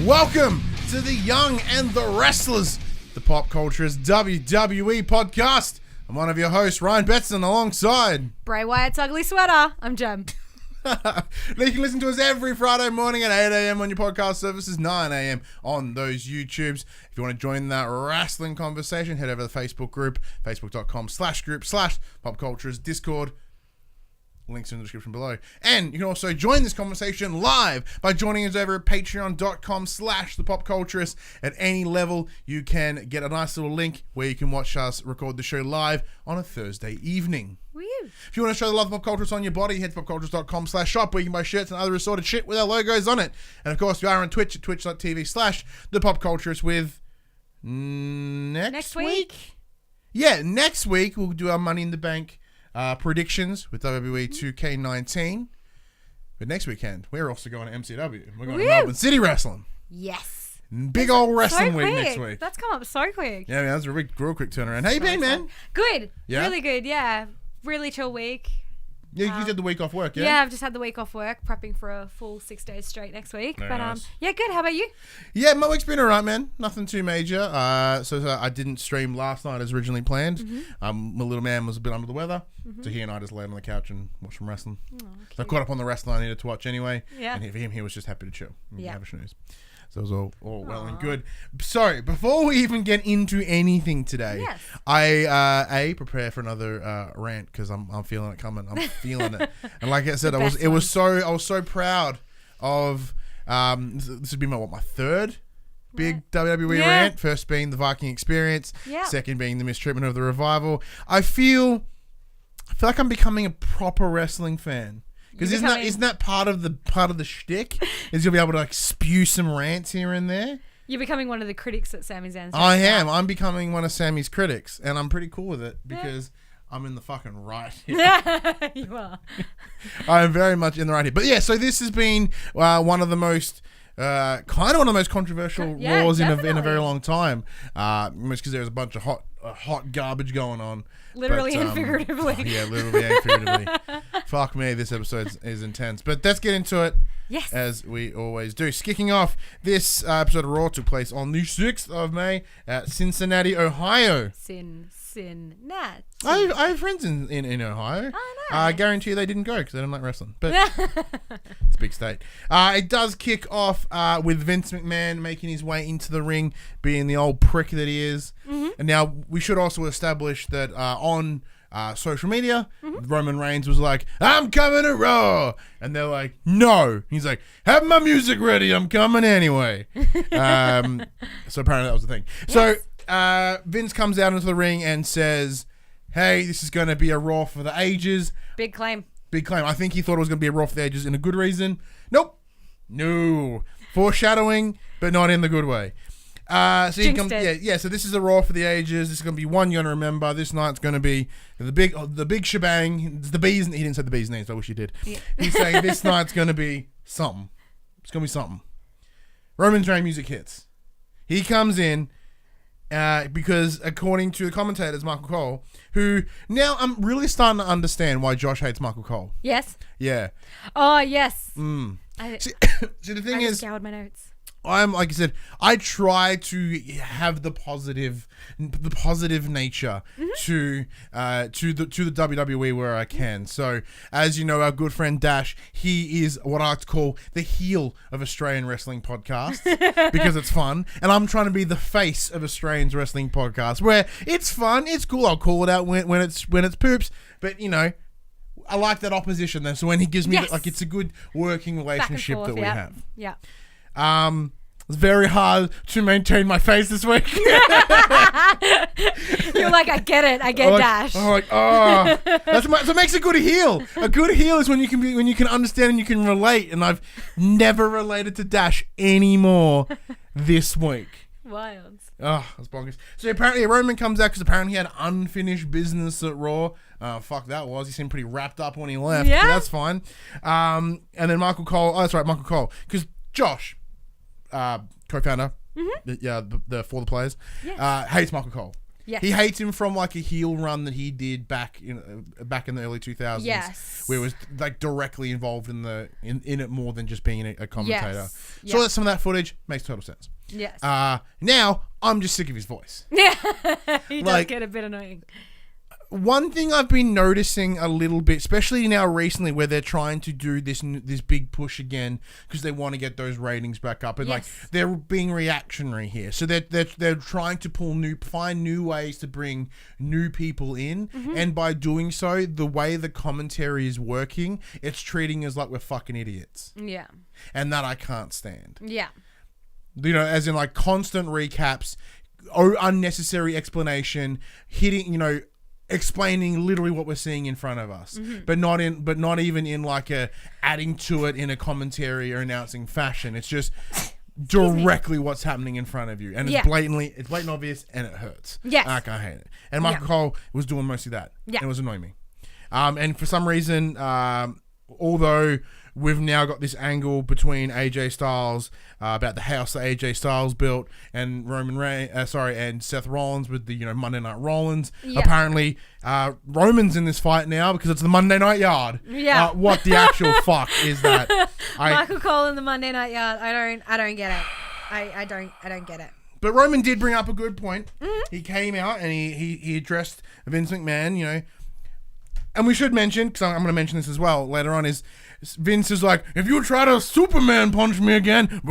Welcome to the Young and the Wrestlers, the Pop Culture's WWE podcast. I'm one of your hosts, Ryan Betson, alongside Bray Wyatt's ugly sweater. I'm Jem. Now you can listen to us every Friday morning at 8 a.m. on your podcast services, 9 a.m. on those YouTubes. If you want to join that wrestling conversation, head over to the Facebook group, facebook.com/group/popculture's Discord. Links in the description below. And you can also join this conversation live by joining us over at patreon.com/thepopculturist. At any level, you can get a nice little link where you can watch us record the show live on a Thursday evening. Woo. If you want to show the love of pop culture on your body, head to popculturist.com/shop where you can buy shirts and other assorted shit with our logos on it. And of course, we are on Twitch at twitch.tv/thepopculturist with next week. Yeah, next week we'll do our Money in the Bank predictions with WWE 2K19. But next weekend, we're also going to MCW. We're going to Melbourne City Wrestling. Yes. Big old wrestling so week quick. next week. That's come up so quick. Yeah, man, that's a real quick turnaround. How you been, man? Good. Yeah? Really good, yeah. Really chill week. Yeah, you did the week off work, yeah? Yeah, I've just had the week off work, prepping for a full 6 days straight next week. Very but nice. yeah, good. How about you? Yeah, my week's been alright, man. Nothing too major. So I didn't stream last night as originally planned. Mm-hmm. My little man was a bit under the weather, so he and I just laid on the couch and watched some wrestling. Oh, I caught up on the wrestling I needed to watch anyway. Yeah. And for him, he was just happy to chill and Yeah. have a snooze. So it was all well and good. Sorry, before we even get into anything today, Yes. I prepare for another rant because I'm feeling it coming. I'm feeling it, and like I said, I was so proud of. This would be my third big WWE rant. First being the Viking Experience. Yeah. Second being the mistreatment of the Revival. I feel like I'm becoming a proper wrestling fan. Because isn't that part of the shtick? Is you'll be able to like spew some rants here and there. You're becoming one of the critics at Sami Zayn's. I am. I'm becoming one of Sammy's critics, and I'm pretty cool with it because I'm in the fucking right here. Yeah, you are. I'm very much in the right here. But yeah, so this has been one of the most kind of one of the most controversial Raws in a very long time. Because there's a bunch of hot garbage going on. Literally and figuratively. Yeah, literally and figuratively. Fuck me, this episode is intense. But let's get into it. Yes. As we always do. Kicking off, this episode of Raw took place on the 6th of May at Cincinnati, Ohio. Cincinnati. I have friends in Ohio. Oh, no. I guarantee you they didn't go because they don't like wrestling. But it's a big state. It does kick off with Vince McMahon making his way into the ring, being the old prick that he is. Mm-hmm. And now we should also establish that on social media, Roman Reigns was like, "I'm coming to Raw," and they're like, "No." He's like, "Have my music ready. I'm coming anyway." So apparently that was the thing. Yes. So Vince comes out into the ring and says, "Hey, this is going to be a Raw for the ages." Big claim. Big claim. I think he thought it was going to be a Raw for the ages in a good reason. Nope. No. Foreshadowing, but not in the good way. So he comes, so this is a Raw for the ages. This is going to be one you're going to remember. This night's going to be the big shebang. It's the bees. He didn't say the bees' names. I wish he did. Yeah. He's saying this night's going to be something. It's going to be something. Roman's Reigns music hits. He comes in because according to the commentators, Michael Cole, who now I'm really starting to understand why Josh hates Michael Cole. Yes. Yeah. Oh, yes. See, the thing I is, just scoured my notes. I'm like I said, I try to have the positive nature to the WWE where I can. So as you know, our good friend Dash, he is what I like to call the heel of Australian wrestling podcasts because it's fun, and I'm trying to be the face of Australian wrestling podcasts where it's fun, it's cool. I'll call it out when it's poops, but you know. I like that opposition though. So when he gives me it's a good working relationship that we have. Yeah. It's very hard to maintain my face this week. You're like, I get it. I get Dash. That's what makes a good heel. A good heel is when you can understand and you can relate. And I've never related to Dash anymore this week. Wild. Oh, that's bonkers. So apparently Roman comes out because apparently he had unfinished business at Raw. Fuck that was. He seemed pretty wrapped up when he left. Yeah. But that's fine. And then Michael Cole. Oh, that's right, Michael Cole. Because Josh, co-founder, the for the players, hates Michael Cole. Yes. He hates him from like a heel run that he did back in the early 2000s. Yes. Where it was like directly involved in it more than just being a commentator. Yes. So that's some of that footage. Makes total sense. Yes. Now I'm just sick of his voice. Yeah. He does Like, get a bit annoying. One thing I've been noticing a little bit, especially now recently, where they're trying to do this big push again because they want to get those ratings back up, and like they're being reactionary here. So they're trying to find new ways to bring new people in, and by doing so, the way the commentary is working, it's treating us like we're fucking idiots. Yeah. And that I can't stand. Yeah. You know, as in like constant recaps, unnecessary explanation, explaining literally what we're seeing in front of us, but not even in like adding to it in a commentary or announcing fashion. It's just directly what's happening in front of you, and it's blatant obvious, and it hurts. Yes. I hate it. And Michael Cole was doing mostly that. Yeah. And it was annoying me. And for some reason, although we've now got this angle between AJ Styles about the house that AJ Styles built, and and Seth Rollins with the Monday Night Rollins. Yeah. Apparently, Roman's in this fight now because it's the Monday Night Yard. Yeah. What the actual fuck is that? Michael Cole in the Monday Night Yard. I don't get it. I don't get it. But Roman did bring up a good point. He came out and he addressed Vince McMahon. And we should mention, because I'm going to mention this as well later on, is Vince is like, if you try to Superman punch me again,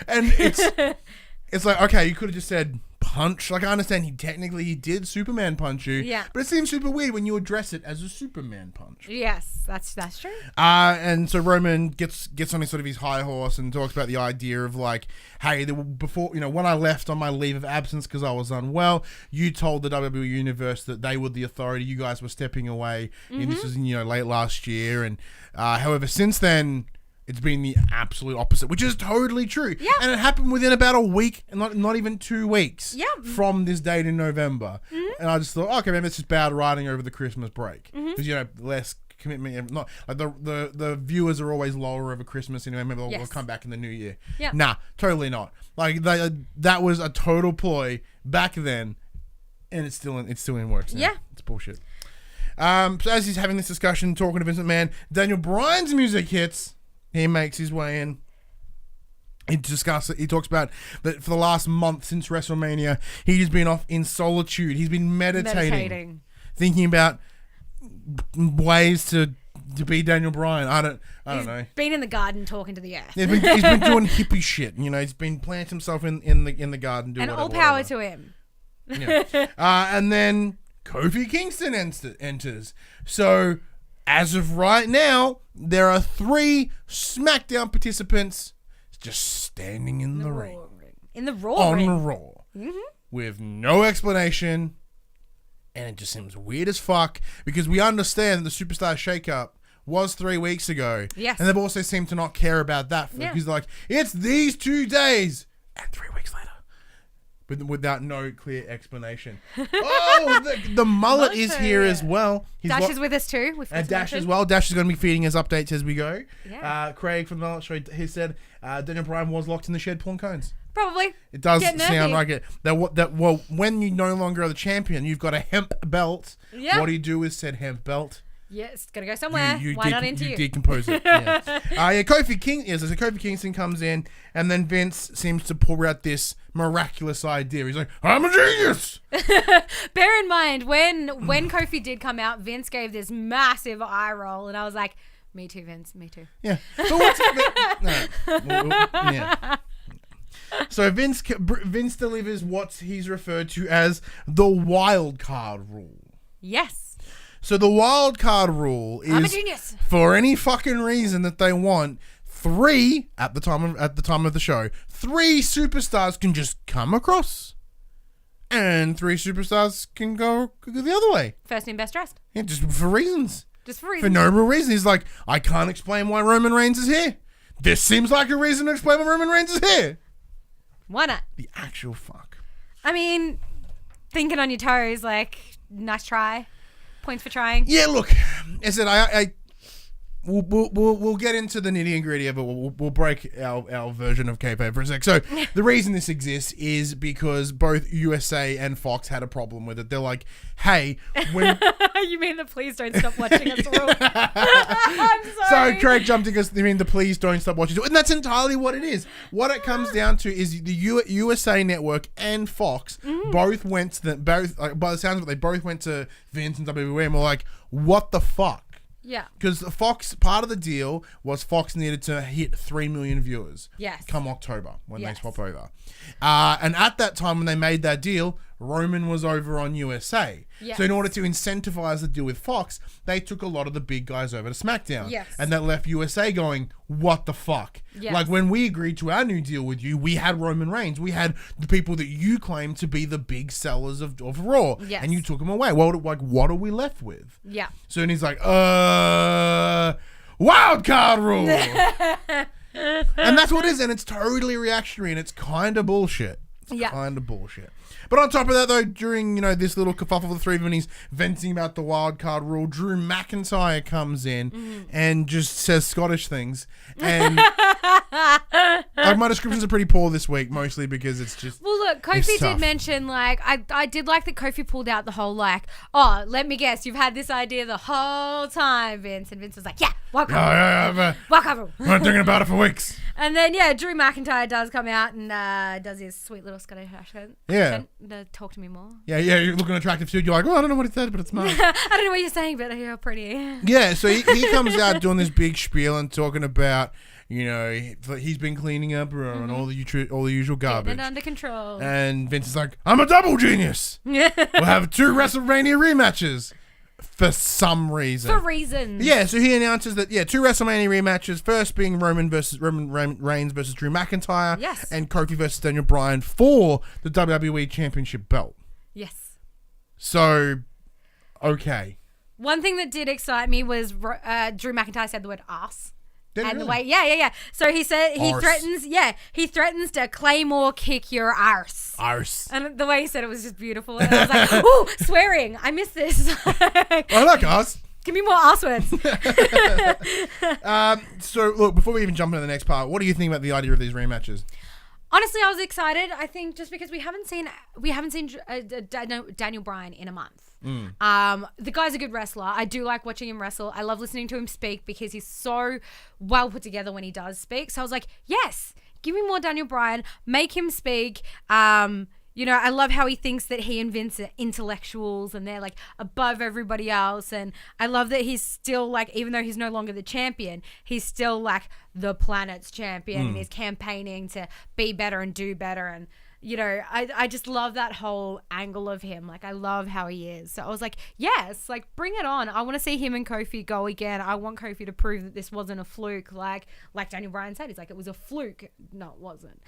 and it's like, okay, you could have just said punch. Like, I understand he did Superman punch you, but it seems super weird when you address it as a Superman punch. Yes, that's true. And so Roman gets on his high horse and talks about the idea of like, hey, before when I left on my leave of absence because I was unwell, you told the WWE universe that they were the authority. You guys were stepping away, and this was late last year. And however, since then, it's been the absolute opposite, which is totally true. Yeah. And it happened within about a week, and not even 2 weeks from this date in November. And I just thought, okay, maybe it's just bad writing over the Christmas break. Because, less commitment. Not like the viewers are always lower over Christmas anyway. Maybe they'll come back in the new year. Yeah. Nah, totally not. Like, that was a total ploy back then, and it's still in works now. Yeah. It's bullshit. So as he's having this discussion, talking to Vince McMahon, Daniel Bryan's music hits. He makes his way in. He talks about that for the last month since WrestleMania, he's been off in solitude. He's been meditating. Thinking about ways to be Daniel Bryan. I don't know. He's been in the garden talking to the earth. He's been doing hippie shit. He's been planting himself in the garden. And all power to him. Yeah. And then Kofi Kingston enters. So, as of right now, there are 3 SmackDown participants just standing in the ring. In the Raw ring. On Raw. With no explanation. And it just seems weird as fuck because we understand the Superstar Shakeup was 3 weeks ago. Yes. And they've also seemed to not care about that because they're like, it's these 2 days and 3 weeks later. But without no clear explanation. The mullet is here as well. Dash is with us too. Dash as well. Dash is going to be feeding us updates as we go. Yeah. Craig from the Mullet Show, he said Daniel Bryan was locked in the shed pulling cones. Probably. It does sound like it. Well, when you no longer are the champion, you've got a hemp belt. Yeah. What do you do with said hemp belt? Yeah, it's got to go somewhere. Why not into you? You decompose it. Yeah. Kofi Kingston comes in, and then Vince seems to pour out this miraculous idea. He's like, I'm a genius! Bear in mind, when Kofi did come out, Vince gave this massive eye roll, and I was like, me too, Vince, me too. Yeah. But what's yeah. So Vince delivers what he's referred to as the wild card rule. Yes. So the wild card rule is, I'm a genius, for any fucking reason that they want, 3 at the time of the show, 3 superstars can just come across, and 3 superstars can go the other way. First in, best dressed. Yeah, just for reasons. For For no real reason. He's like, I can't explain why Roman Reigns is here. This seems like a reason to explain why Roman Reigns is here. Why not? The actual fuck. I mean, thinking on your toes, like, nice try. Points for trying. Yeah, look, I said, we'll get into the nitty and gritty of it. We'll break our version of kayfabe for a sec. So the reason this exists is because both USA and Fox had a problem with it. They're like, hey, when you mean the please don't stop watching us rule? I'm sorry. So Craig jumped in because they mean the please don't stop watching, and that's entirely what it is. What it comes down to is the USA Network and Fox both went to by the sounds of it, they both went to Vince and WWE and were like, what the fuck? Yeah. Because Fox, part of the deal was Fox needed to hit 3 million viewers. Yes. Come October when they swap over. And at that time when they made that deal, Roman was over on USA. Yes. So in order to incentivize the deal with Fox, they took a lot of the big guys over to SmackDown. Yes. And that left USA going, what the fuck? Yes. Like when we agreed to our new deal with you, we had Roman Reigns. We had the people that you claim to be the big sellers of Raw. Yes. And you took them away. Well, like, what are we left with? Yeah. So and he's like, wild card rule. And that's what it is. And it's totally reactionary and it's kind of bullshit. Kind of bullshit. But on top of that, though, during, this little kerfuffle of the three of them, he's venting about the wild card rule. Drew McIntyre comes in and just says Scottish things. And my descriptions are pretty poor this week, mostly because it's just... Well, look, Kofi did mention, I did like that Kofi pulled out the whole, let me guess, you've had this idea the whole time, Vince. And Vince was like, wild card rule. Wild card rule. I've been thinking about it for weeks. And then, Drew McIntyre does come out and does his sweet little Scottish accent. Yeah. Talk to me more. Yeah, you're looking attractive too. You're like, I don't know what he said, but it's mine. I don't know what you're saying, but you're pretty. Yeah, so he comes out doing this big spiel and talking about, he's been cleaning up and all the usual garbage. Getting it under control. And Vince is like, I'm a double genius. We'll have 2 WrestleMania rematches. For some reason. For reasons. Yeah, so he announces that, 2 WrestleMania rematches. First being Roman Reigns versus Drew McIntyre. Yes. And Kofi versus Daniel Bryan for the WWE Championship belt. Yes. So, okay. One thing that did excite me was Drew McIntyre said the word ass. And the way, So he said he threatens to Claymore kick your arse. Arse. And the way he said it was just beautiful. And I was like, ooh, swearing. I miss this. I like arse. Give me more arse words. So look, before we even jump into the next part, what do you think about the idea of these rematches? Honestly, I was excited. I think just because we haven't seen Daniel Bryan in a month. The guy's a good wrestler. I do like watching him wrestle. I love listening to him speak because he's so well put together when he does speak. So I was like, yes, give me more Daniel Bryan. Make him speak. I love how he thinks that he and Vince are intellectuals and they're above everybody else. And I love that he's still even though he's no longer the champion, he's still the planet's champion and he's campaigning to be better and do better. And I just love that whole angle of him. I love how he is. So I was like, yes, bring it on. I want to see him and Kofi go again. I want Kofi to prove that this wasn't a fluke. Like Daniel Bryan said, he's it was a fluke. No, it wasn't.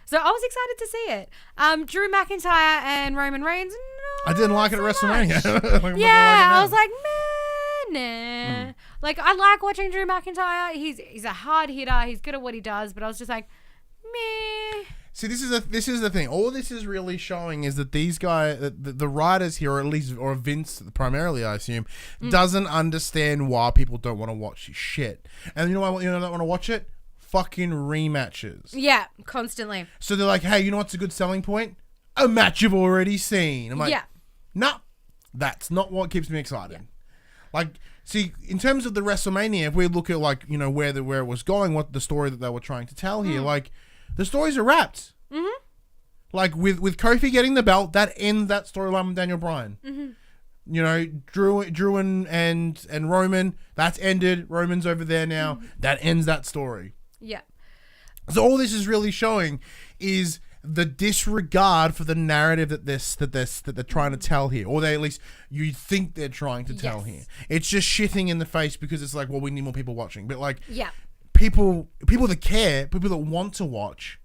So I was excited to see it. Drew McIntyre and Roman Reigns, no, I didn't like it at WrestleMania. I was like, man, nah. I like watching Drew McIntyre. He's a hard hitter. He's good at what he does. But I was just like, meh. See, this is the thing. All this is really showing is that these guys, the writers here, or Vince primarily, I assume, doesn't understand why people don't want to watch shit. And you know why don't want to watch it? Fucking rematches. Yeah, constantly. So they're like, hey, you know what's a good selling point? A match you've already seen. I'm like, no, that's not what keeps me excited. Yeah. See, in terms of the WrestleMania, if we look at where it was going, what the story that they were trying to tell here, the stories are wrapped. Mm-hmm. With Kofi getting the belt, that ends that storyline with Daniel Bryan. Mm-hmm. Drew and Roman, that's ended. Roman's over there now. Mm-hmm. That ends that story. Yeah. So all this is really showing is the disregard for the narrative that they're trying to tell here, or they at least you think they're trying to tell here. It's just shitting in the face because it's we need more people watching. But people that care, people that want to watch,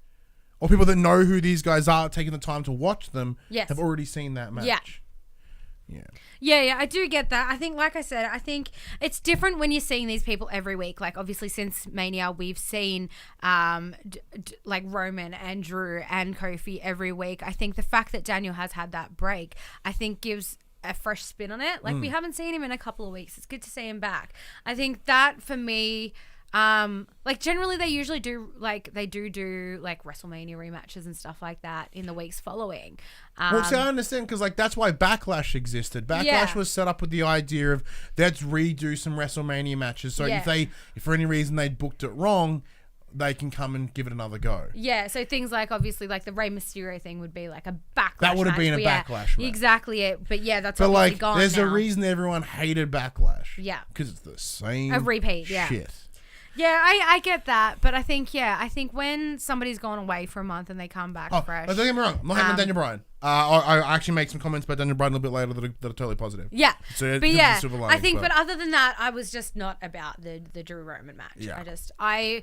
or people that know who these guys are, taking the time to watch them, have already seen that match. Yeah, I do get that. I think, like I said, I think it's different when you're seeing these people every week. Obviously, since Mania, we've seen Roman and Drew and Kofi every week. I think the fact that Daniel has had that break, I think gives a fresh spin on it. Like we haven't seen him in a couple of weeks. It's good to see him back. I think that for me, like generally they usually do like WrestleMania rematches and stuff like that in the weeks following. Well, see, I understand because like that's why Backlash existed. Backlash was set up with the idea of let's redo some WrestleMania matches. So if for any reason they booked it wrong, they can come and give it another go. Yeah, so things like obviously like the Rey Mysterio thing would be like a Backlash. That would have been a Backlash match. Exactly it. But yeah, that's obviously like, gone there's now. a reason everyone hated Backlash. Yeah. Because it's the same a repeat, shit. Yeah, I get that, but I think when somebody's gone away for a month and they come back fresh. Don't get me wrong, I'm not hating on Daniel Bryan. I actually make some comments about Daniel Bryan a little bit later that are totally positive. Yeah, so but yeah, I think. But other than that, I was just not about the Drew Roman match. Yeah. I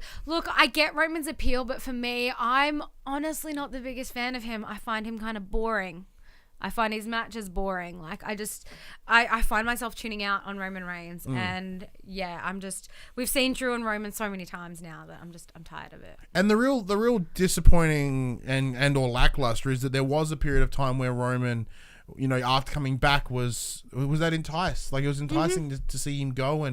get Roman's appeal, but for me, I'm honestly not the biggest fan of him. I find him kind of boring. I find his matches boring. Like I find myself tuning out on Roman Reigns, and we've seen Drew and Roman so many times now that I'm tired of it. And the real disappointing and or lackluster is that there was a period of time where Roman, after coming back was that enticed. Like it was enticing to see him go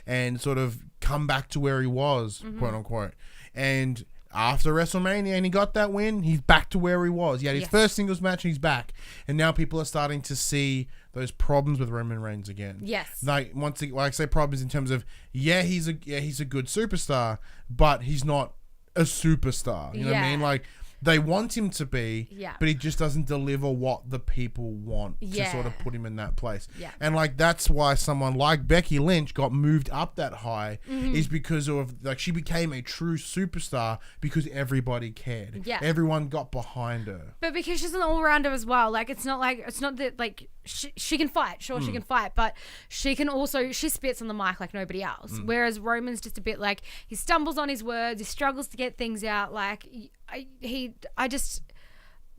and sort of come back to where he was, quote unquote. And after WrestleMania and he got that win, he's back to where he was. He had his first singles match and he's back. And now people are starting to see those problems with Roman Reigns again. Yes. Like I say problems in terms of he's a good superstar, but he's not a superstar. You know what I mean? Like they want him to be, but he just doesn't deliver what the people want to sort of put him in that place. Yeah. And like that's why someone like Becky Lynch got moved up that high is because of like she became a true superstar because everybody cared. Yeah. Everyone got behind her. But because she's an all-rounder as well, like it's not that like she can fight, she can fight, but she spits on the mic like nobody else. Whereas Roman's just a bit like he stumbles on his words, he struggles to get things out. Like I just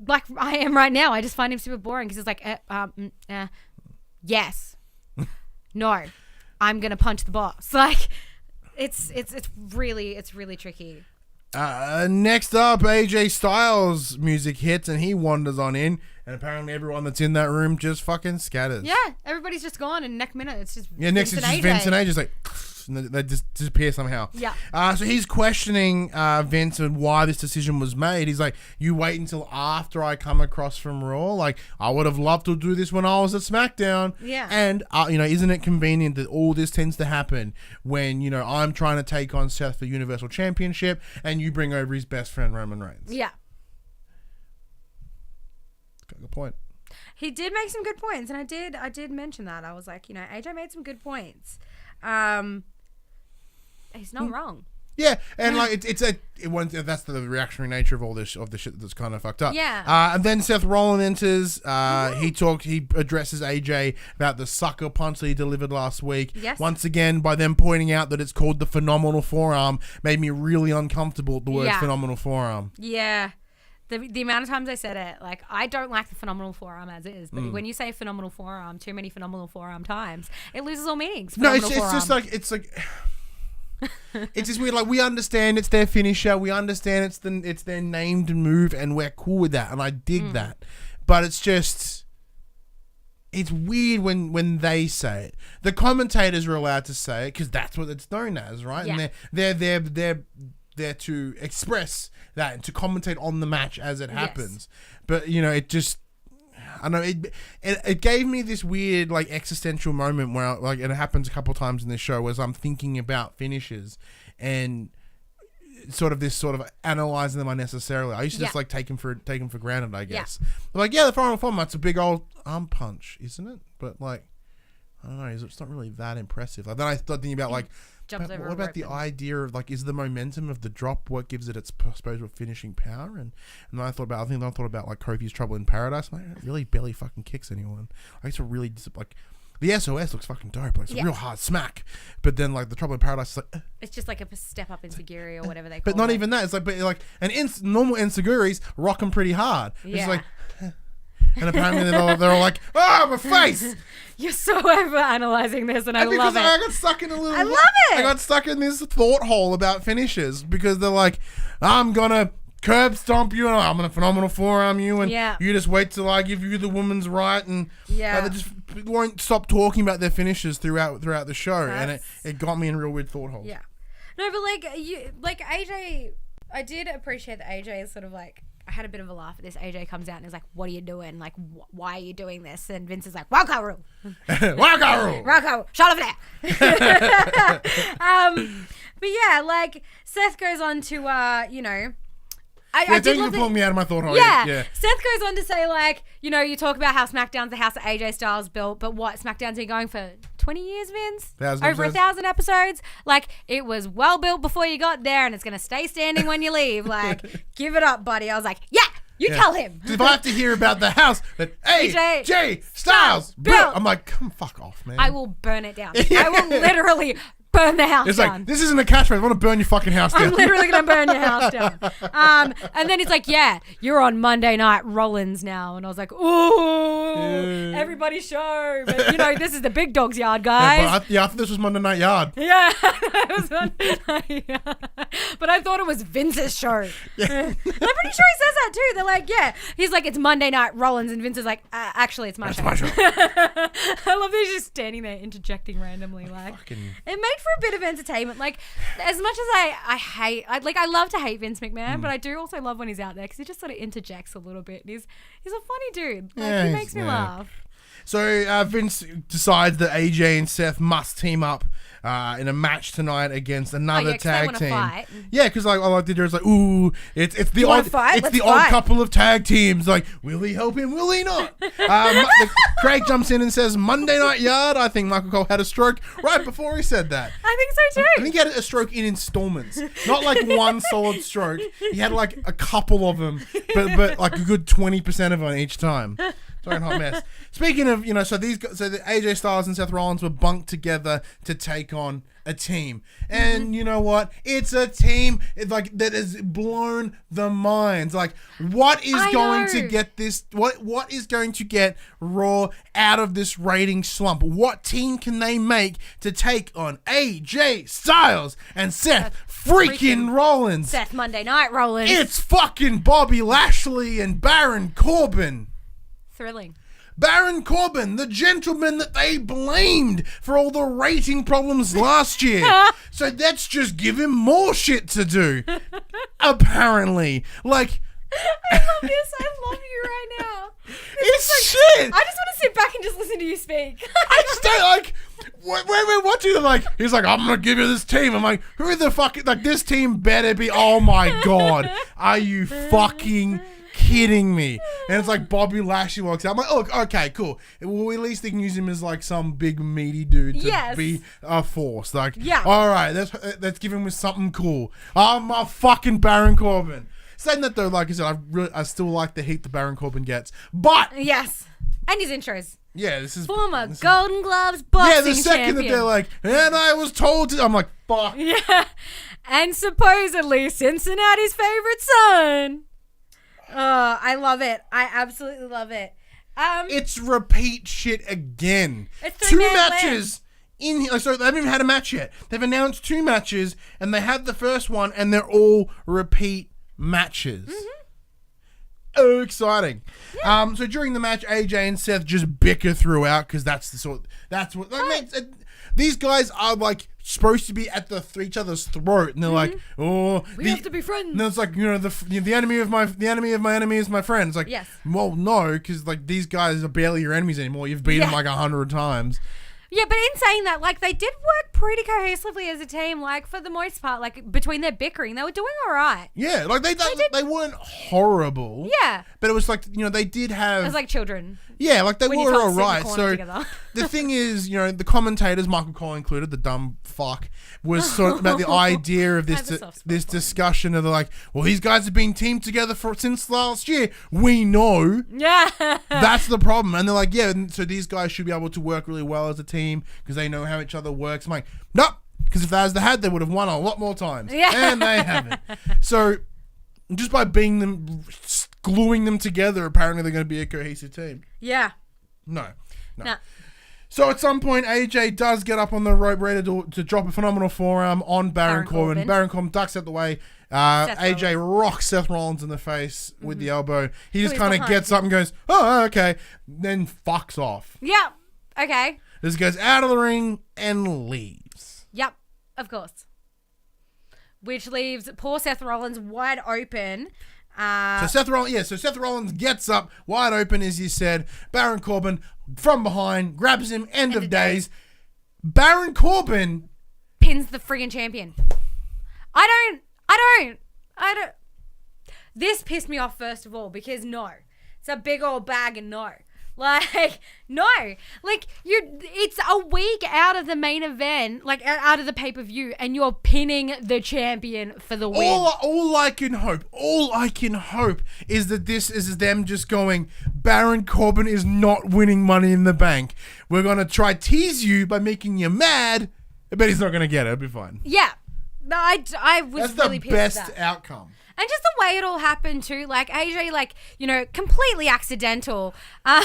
like I am right now. I just find him super boring because it's like, yes, no, I'm gonna punch the boss. Like it's really tricky. Next up, AJ Styles' music hits and he wanders on in, and apparently everyone that's in that room just fucking scatters. Yeah, everybody's just gone, and next minute it's just next it's just Vince and AJ, like and they just disappear somehow. Yeah. So he's questioning Vince and why this decision was made. He's like, you wait until after I come across from Raw. Like, I would have loved to do this when I was at SmackDown. Yeah. And, isn't it convenient that all this tends to happen when, I'm trying to take on Seth for Universal Championship and you bring over his best friend, Roman Reigns. Yeah. Got a good point. He did make some good points, and I did mention that. I was like, AJ made some good points. He's not wrong. Yeah, and like that's the reactionary nature of all this of the shit that's kind of fucked up. Yeah. And then Seth Rollins enters. He addresses AJ about the sucker punch that he delivered last week. Yes. Once again, by them pointing out that it's called the phenomenal forearm, made me really uncomfortable. The word phenomenal forearm. Yeah. The amount of times I said it, like, I don't like the phenomenal forearm as is, but when you say phenomenal forearm too many phenomenal forearm times, it loses all meanings. No, it's just like it's just weird. Like, we understand it's their finisher, we understand it's their named move, and we're cool with that, and I dig that. But it's weird when they say it. The commentators are allowed to say it because that's what it's known as, right? Yeah. And they're there to express that and to commentate on the match as it happens. But it just, I don't know, it gave me this weird like existential moment where like, and it happens a couple times in this show, as I'm thinking about finishes and sort of analyzing them unnecessarily. I used to just like take them for granted, I guess. But like, the final form, it's a big old arm punch, isn't it? But like, I don't know, it's not really that impressive. Like, then I started thinking about like, what about the idea of like, is the momentum of the drop what gives it its supposed finishing power? And then I thought about like Kofi's Trouble in Paradise. Like, it really barely fucking kicks anyone. I used to really like the SOS looks fucking dope. Like, it's a real hard smack. But then like the Trouble in Paradise is like it's just like a step up Enziguri or whatever they call it. But not even that. It's like normal Enziguris rock them pretty hard. Yeah. It's like. And apparently they're all like, my face! You're so over-analyzing this, and I love it. I got stuck in I love it! I got stuck in this thought hole about finishes because they're like, I'm gonna curb stomp you, and I'm gonna phenomenal forearm you, and Yeah. you just wait till I give you the woman's right, and Yeah. they just won't stop talking about their finishes throughout the show, and That's- it got me in real weird thought holes. Yeah. No, but AJ, I did appreciate that AJ is sort of like, I had a bit of a laugh at this. AJ comes out and is like, what are you doing? Like, why are you doing this? And Vince is like, wildcard rule. Wildcard rule. Wildcard rule. Shut over there. But yeah, like, Seth goes on to, I Thank did you love for that- pulling me out of my thought hole. Yeah. Seth goes on to say, like, you talk about how SmackDown's the house that AJ Styles built, but what, SmackDown's been going for 20 years, Vince? 1,000 Over episodes. 1,000 episodes. Like, it was well built before you got there, and it's going to stay standing when you leave. Like, give it up, buddy. I was like, yeah, you tell him. If I have to hear about the house that AJ Styles built, I'm like, come fuck off, man. I will burn it down. I will literally burn the house It's down. like, this isn't a catchphrase. I want to burn your fucking house down. I'm literally going to burn your house down. And then it's like, yeah, you're on Monday Night Rollins now. And I was like, ooh, everybody's show. But, this is the big dog's yard, guys. I thought this was Monday Night Yard. Yeah. It was Monday Night Yard. But I thought it was Vince's show. I'm pretty sure he says that too. They're like, yeah. He's like, it's Monday Night Rollins. And Vince is like, actually, it's my show. My show. I love that he's just standing there interjecting randomly. Like, it made for a bit of entertainment. Like, as much as I love to hate Vince McMahon, but I do also love when he's out there because he just sort of interjects a little bit. And he's a funny dude. Like, he makes me laugh. So Vince decides that AJ and Seth must team up in a match tonight against another 'cause they tag wanna team. fight. Yeah, because like all I did there is like, ooh, it's the wanna odd fight? it's Let's the odd fight. couple of tag teams. Like, will he help him? Will he not? Craig jumps in and says, Monday Night Yard. I think Michael Cole had a stroke right before he said that. I think so too. I think he had a stroke in installments, not like one solid stroke. He had like a couple of them, but like a good 20% of them each time. Sorry, hot mess. Speaking of, so the AJ Styles and Seth Rollins were bunked together to take on a team, and you know what? It's a team that has blown the minds. Like, what is going to get this? What is going to get Raw out of this rating slump? What team can they make to take on AJ Styles and Seth freaking Rollins? Seth Monday Night Rollins. It's fucking Bobby Lashley and Baron Corbin. Thrilling. Baron Corbin, the gentleman that they blamed for all the rating problems last year. So let's just give him more shit to do. Apparently. Like, I love this. I love you right now. it's shit. I just want to sit back and just listen to you speak. I just don't like. What do you like? He's like, I'm gonna give you this team. I'm like, who the fuck? Like, this team better be. Oh my god, are you fucking kidding me? And it's like Bobby Lashley walks out. I'm like, oh, okay, cool. Well, at least they can use him as like some big meaty dude to be a force. Like, all right, let's give him with something cool. I'm a fucking Baron Corbin. Saying that though, like I said, I still like the heat that Baron Corbin gets, but yes, and his intros. Yeah, this is former Golden Gloves boxing champion. Yeah, the second that they're like, and I was told to, I'm like, fuck. Yeah, and supposedly Cincinnati's favorite son. Oh, I love it. I absolutely love it. It's repeat shit again. It's 2 matches in here. So they haven't even had a match yet. They've announced 2 matches, and they had the first one, and they're all repeat matches. Oh, exciting. Yeah. So during the match, AJ and Seth just bicker throughout because that's what these guys are like supposed to be at each other's throat, and they're like, "Oh, we have to be friends." And it's like, the enemy of my enemy is my friend. It's like, yes. Well, no, because like these guys are barely your enemies anymore. You've beaten them like 100 times. Yeah, but in saying that, like, they did work pretty cohesively as a team. Like, for the most part, like, between their bickering, they were doing all right. Yeah, like they weren't horrible. Yeah, but it was like, they did have. It was like children. Yeah, like they were all right. So together. The thing is, the commentators, Michael Cole included, the dumb fuck, was sort of about the idea of this discussion of like, well, these guys have been teamed together since last year. We know. Yeah. That's the problem. And they're like, yeah, and so these guys should be able to work really well as a team because they know how each other works. I'm like, nope. Because if that was the had, they would have won a lot more times. Yeah. And they haven't. So just by gluing them together, apparently they're going to be a cohesive team. Yeah. No. So at some point, AJ does get up on the rope ready to drop a phenomenal forearm on Baron Corbin. Baron Corbin ducks out the way, AJ rocks Seth Rollins in the face with the elbow. He just he's kind of behind gets up and goes, oh, okay. Then fucks off. Yeah. Okay. Just goes out of the ring and leaves. Yep. Of course. Which leaves poor Seth Rollins wide open. So Seth Rollins gets up wide open, as you said. Baron Corbin from behind grabs him. End of days. Baron Corbin pins the friggin' champion. I don't. This pissed me off first of all because no, it's a big old bag of no. Like, no. Like, it's a week out of the main event, like, out of the pay-per-view, and you're pinning the champion for the win. All I can hope is that this is them just going, Baron Corbin is not winning Money in the Bank. We're going to try tease you by making you mad, but he's not going to get it. It'll be fine. Yeah. No, I was really pissed at that. That's the best outcome. And just the way it all happened too, like AJ, like, you know, completely accidental. I'm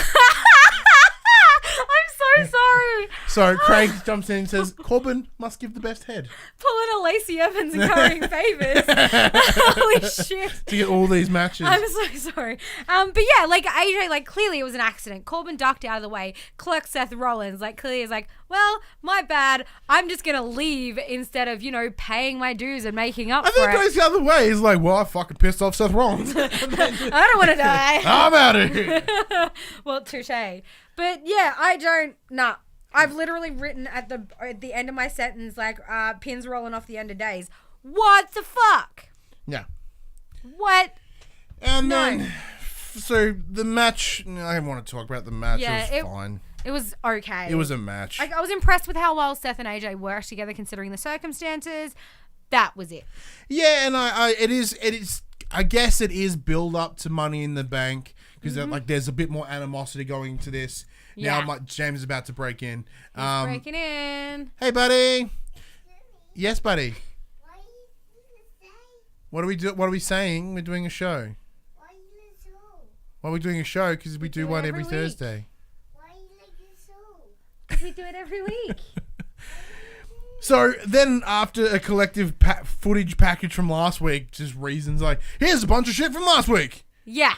so sorry. So Craig jumps in and says, Corbin must give the best head. Pulling a Lacey Evans and currying favors. Holy shit. To get all these matches. I'm so sorry. But yeah, like AJ, like clearly it was an accident. Corbin ducked out of the way. Clerked Seth Rollins. Like clearly is like, well, my bad. I'm just going to leave instead of, you know, paying my dues and making up for it. I think it goes the other way. He's like, well, I fucking pissed off Seth Rollins. I don't want to die. I'm out of here. Well, touche. But yeah, nah. I've literally written at the end of my sentence, like, pins rolling off the end of days. What the fuck? Yeah. What? And then, so the match, I don't want to talk about the match. Yeah, it was fine. It was okay. It was a match. I was impressed with how well Seth and AJ worked together considering the circumstances. That was it. Yeah, and it is. I guess it is build up to Money in the Bank because like there's a bit more animosity going into this. Yeah. Now James is about to break in. He's breaking in. Hey, buddy. Yes, buddy. What are we do? What are we saying? We're doing a show. Why are we doing a show? Because we do one every Thursday. Because we do it every week. So then after a collective footage package from last week, just reasons like, here's a bunch of shit from last week. Yeah.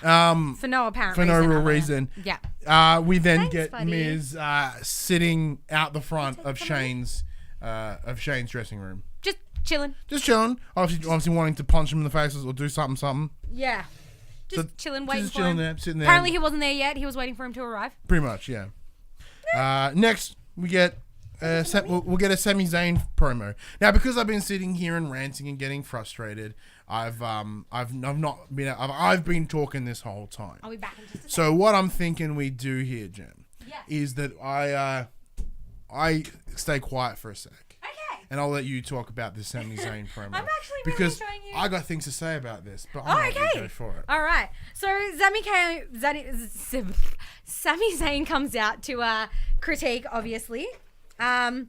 For no apparent reason. For no real reason. Yeah. We then get buddy. Miz sitting out the front of Shane's dressing room. Just chilling. Obviously wanting to punch him in the faces or do something. Yeah. Just chilling, waiting just for chilling him. There, sitting there. Apparently he wasn't there yet. He was waiting for him to arrive. Pretty much, yeah. Next, we get we'll get a Sami Zayn promo. Now, because I've been sitting here and ranting and getting frustrated, I've been talking this whole time. I'll be back in just a second. So what I'm thinking we do here, Jen, is that I stay quiet for a sec. Okay. And I'll let you talk about the Sami Zayn promo. I'm actually really because showing you. I got things to say about this, but I'm not going to go for it. All right. So Sami Zayn comes out to critique, obviously. The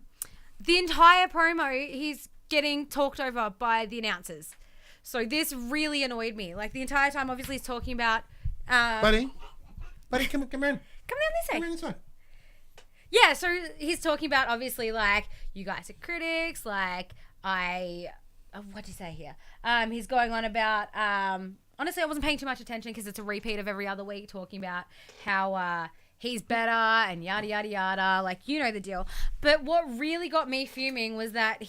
entire promo, he's getting talked over by the announcers. So this really annoyed me. Like the entire time, obviously, he's talking about. Buddy, come in. Come down this way. Come in this way. Yeah, so he's talking about obviously like you guys are critics. Like what do you say here? He's going on about. Honestly, I wasn't paying too much attention because it's a repeat of every other week talking about how he's better and yada yada yada. Like you know the deal. But what really got me fuming was that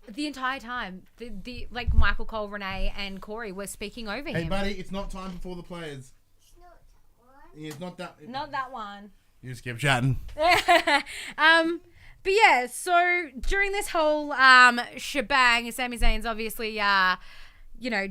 the entire time the like Michael Cole, Renee, and Corey were speaking over him. Hey, buddy, it's not time before the players. It's not one. Yeah, it's not that. Not that one. You just keep chatting. But yeah, so during this whole shebang, Sami Zayn's obviously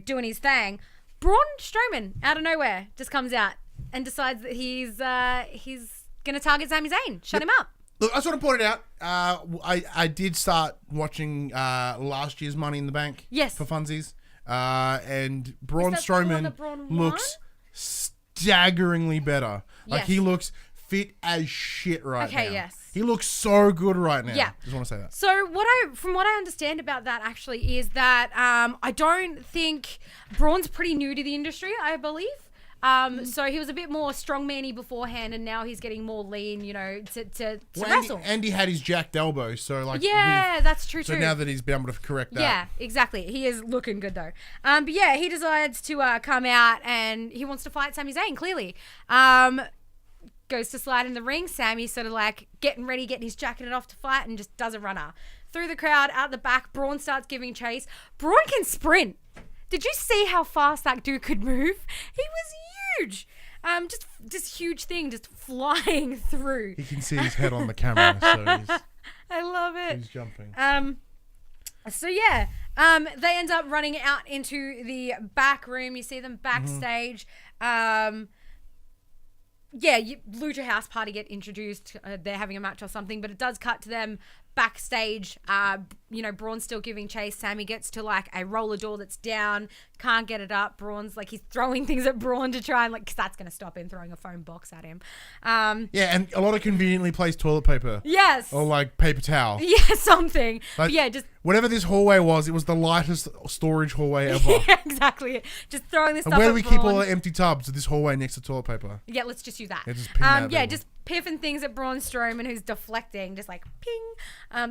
doing his thing. Braun Strowman out of nowhere just comes out and decides that he's gonna target Sami Zayn, shut him up. Look, I sort of pointed out. I did start watching last year's Money in the Bank. Yes. For funsies, and Braun Strowman looks staggeringly better. Like yes. He looks fit as shit right now. Okay, yes. He looks so good right now. Yeah. Just want to say that. So from what I understand about that actually is that I don't think Braun's pretty new to the industry, I believe. So he was a bit more strongman-y beforehand, and now he's getting more lean, you know, to wrestle. Andy had his jacked elbow, so like that's true. So now that he's been able to correct that, yeah, exactly. He is looking good though. But yeah, he decides to come out and he wants to fight Sami Zayn. Clearly, goes to slide in the ring. Sammy's sort of like getting his jacket off to fight, and just does a runner through the crowd out the back. Braun starts giving chase. Braun can sprint. Did you see how fast that dude could move? He was huge. Just huge thing, just flying through. You can see his head on the camera, so I love it. He's jumping. So yeah, they end up running out into the back room. You see them backstage. Lucha House Party get introduced. They're having a match or something, but it does cut to them backstage. Braun's still giving chase. Sammy gets to like a roller door that's down, can't get it up. Braun's like, he's throwing things at Braun to try and like, because that's going to stop him throwing a foam box at him. And a lot of conveniently placed toilet paper. Yes. Or like paper towel. Yeah, something. Like, just whatever this hallway was, it was the lightest storage hallway ever. Yeah, exactly. Just throwing this stuff. Where at do we Braun. keep all the empty tubs? This hallway next to toilet paper. Yeah, let's just use that. Just piffing things at Braun Strowman, who's deflecting, just like ping.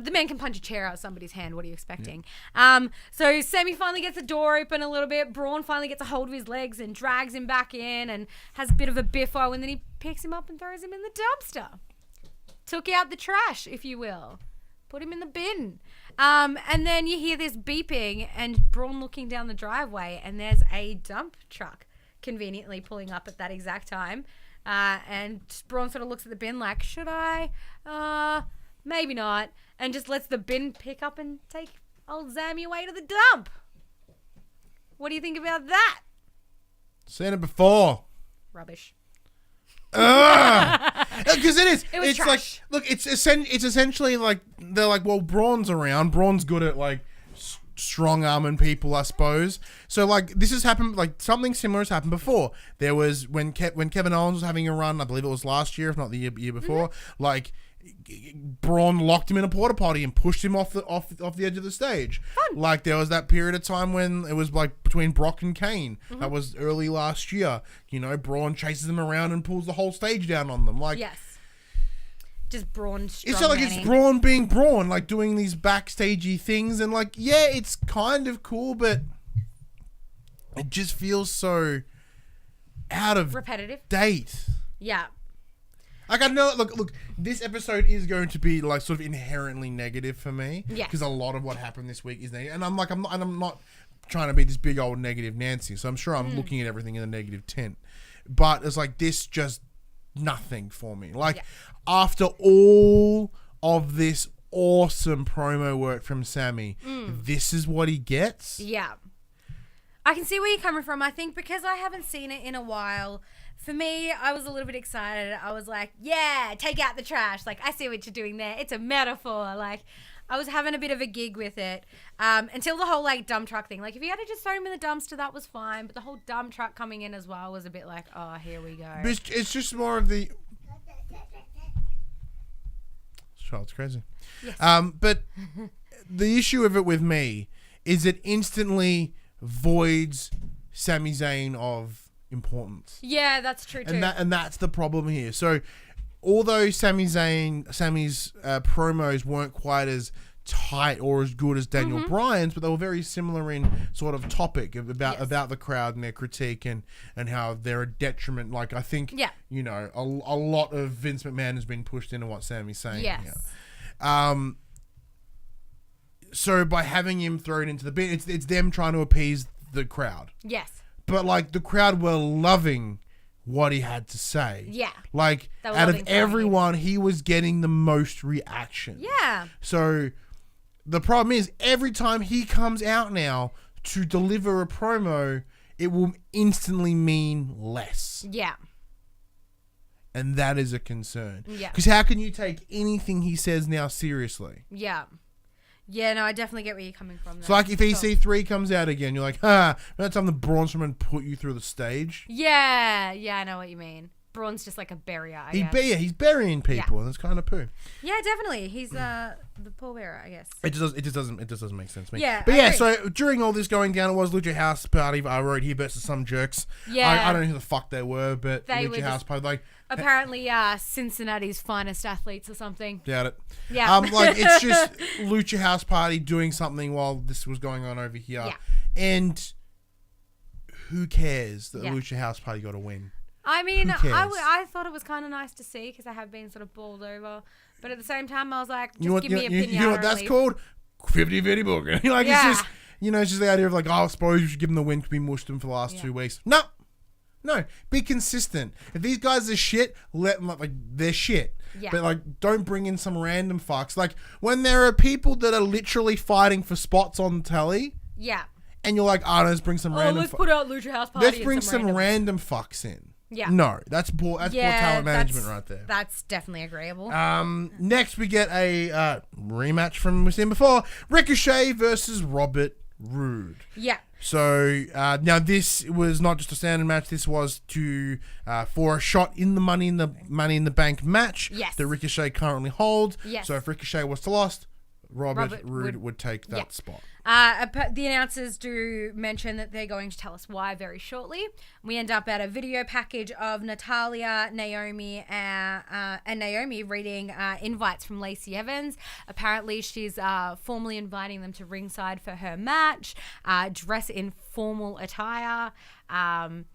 The man can punch a chair out of somebody's hand. What are you expecting? Yeah. So Sammy finally gets the door open a little bit. Braun finally gets a hold of his legs and drags him back in and has a bit of a biffo, and then he picks him up and throws him in the dumpster. Took out the trash, if you will. Put him in the bin. And then you hear this beeping and Braun looking down the driveway, and there's a dump truck conveniently pulling up at that exact time. And Braun sort of looks at the bin like, should I? Maybe not. And just lets the bin pick up and take old Zammy away to the dump. What do you think about that? Seen it before. Rubbish. Because it is. It was it's trash. Like, look, it's essentially like, they're like, well, Braun's around. Braun's good at like strong arming people, I suppose. So like, this has happened, like something similar has happened before. There was when Kevin Owens was having a run, I believe it was last year, if not the year before, like Braun locked him in a porta potty and pushed him off the edge of the stage. Fun. Like there was that period of time when it was like between Brock and Kane. That was early last year. You know, Braun chases them around and pulls the whole stage down on them. Like, yes. Just Braun strong. It's not like it's Braun being Braun, like doing these backstagey things, and like, yeah, it's kind of cool, but it just feels so out of repetitive date. Yeah. Like, I know, look, this episode is going to be like sort of inherently negative for me. Yeah. Because a lot of what happened this week is negative, and I'm not trying to be this big old negative Nancy, so I'm sure I'm looking at everything in a negative tint. But it's like, this just nothing for me. Like, after all of this awesome promo work from Sammy, this is what he gets? Yeah. I can see where you're coming from. I think because I haven't seen it in a while, for me, I was a little bit excited. I was like, yeah, take out the trash. Like, I see what you're doing there. It's a metaphor. Like, I was having a bit of a gig with it until the whole, like, dump truck thing. Like, if you had to just throw him in the dumpster, that was fine. But the whole dump truck coming in as well was a bit like, oh, here we go. But it's just more of the... Child's crazy. Yes. But the issue of it with me is it instantly voids Sami Zayn of importance. Yeah, that's true too. And that's the problem here. So although Sammy's promos weren't quite as tight or as good as Daniel Bryan's, but they were very similar in sort of topic about the crowd and their critique and how they're a detriment. Like, I think, you know, a lot of Vince McMahon has been pushed into what Sammy's saying. Yes. Here. So by having him thrown into the bin, it's them trying to appease the crowd. Yes. But like, the crowd were loving what he had to say. Yeah. Like, out of everyone, he was getting the most reaction. Yeah. So the problem is, every time he comes out now to deliver a promo, it will instantly mean less. Yeah. And that is a concern. Yeah. Because how can you take anything he says now seriously? Yeah. Yeah, no, I definitely get where you're coming from there. So, like, if EC3 comes out again, you're like, that time the Braun Strowman put you through the stage? Yeah, I know what you mean. Braun's just like a barrier, I guess. He's burying people, and it's kind of poo. Yeah, definitely. He's the pallbearer, I guess. It just doesn't make sense to me. Yeah, but I yeah. agree. So during all this going down, it was Lucha House Party. I wrote here versus some jerks. Yeah. I don't know who the fuck they were, but They Lucha were House Party, like, apparently Cincinnati's finest athletes or something. doubt it. Yeah. Like, it's just Lucha House Party doing something while this was going on over here. Yeah. And who cares that Lucha House Party got a win? I mean, Who cares? I thought it was kind of nice to see because I have been sort of bowled over. But at the same time, I was like, just give me a pinata. You know what that's relief. called? 50-50 booking. Like, Yeah. it's just, it's just the idea of like, I suppose you should give them the win because we mushed them for the last 2 weeks. No, be consistent. If these guys are shit, let them, like, they're shit. Yeah. But, like, don't bring in some random fucks. Like, when there are people that are literally fighting for spots on telly, Yeah. and you're like, let's bring some random let's put out Lucha House Party. Let's bring and some random fucks in. Yeah. No, that's poor talent management right there. That's definitely agreeable. Next we get a rematch from we've seen before: Ricochet versus Robert Roode. Yeah. So now this was not just a standard match. This was for a shot in the Money in the Bank match that Ricochet currently holds. Yes. So if Ricochet was to lost, Robert Roode would take that spot. The announcers do mention that they're going to tell us why very shortly. We end up at a video package of Natalya, Naomi, and Naomi reading invites from Lacey Evans. Apparently, she's formally inviting them to ringside for her match, dress in formal attire. And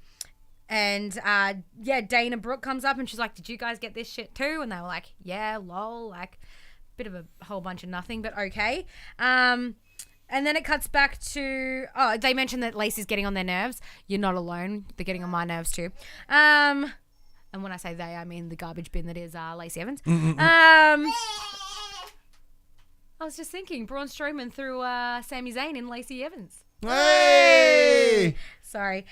Dana Brooke comes up and she's like, "Did you guys get this shit too?" And they were like, "Yeah, lol." Like, bit of a whole bunch of nothing, but okay. And then it cuts back to... they mentioned that Lacey's getting on their nerves. You're not alone. They're getting on my nerves too. And when I say they, I mean the garbage bin that is Lacey Evans. I was just thinking, Braun Strowman threw Sami Zayn in Lacey Evans. Hey! Sorry.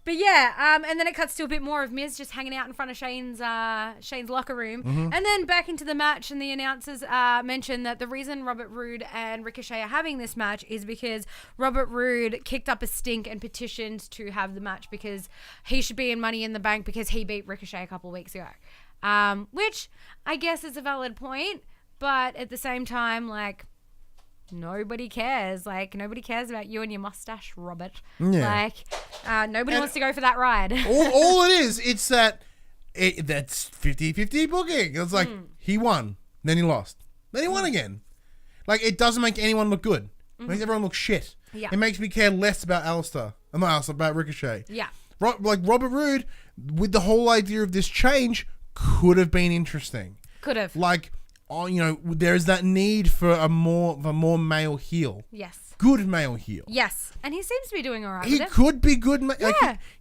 But yeah, and then it cuts to a bit more of Miz just hanging out in front of Shane's locker room. And then back into the match, and the announcers mention that the reason Robert Roode and Ricochet are having this match is because Robert Roode kicked up a stink and petitioned to have the match because he should be in Money in the Bank because he beat Ricochet a couple of weeks ago. Which I guess is a valid point, but at the same time, like... Nobody cares. Like, nobody cares about you and your mustache, Robert. Yeah. Like, nobody wants to go for that ride. all it is, it's that's 50-50 booking. It's like, he won, then he lost, then he won again. Like, it doesn't make anyone look good. It makes everyone look shit. Yeah. It makes me care less about about Ricochet. Yeah. Like, Robert Roode, with the whole idea of this change, could have been interesting. Could have. Like... there's that need for a more male heel. Yes. Good male heel. Yes. And he seems to be doing all right He with it. could be good.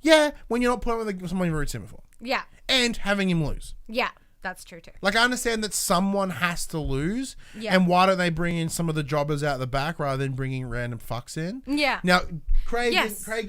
Yeah. When you're not playing with someone you've already seen before. Yeah. And having him lose. Yeah. That's true too. Like, I understand that someone has to lose. Yeah. And why don't they bring in some of the jobbers out the back rather than bringing random fucks in? Yeah. Now, Craig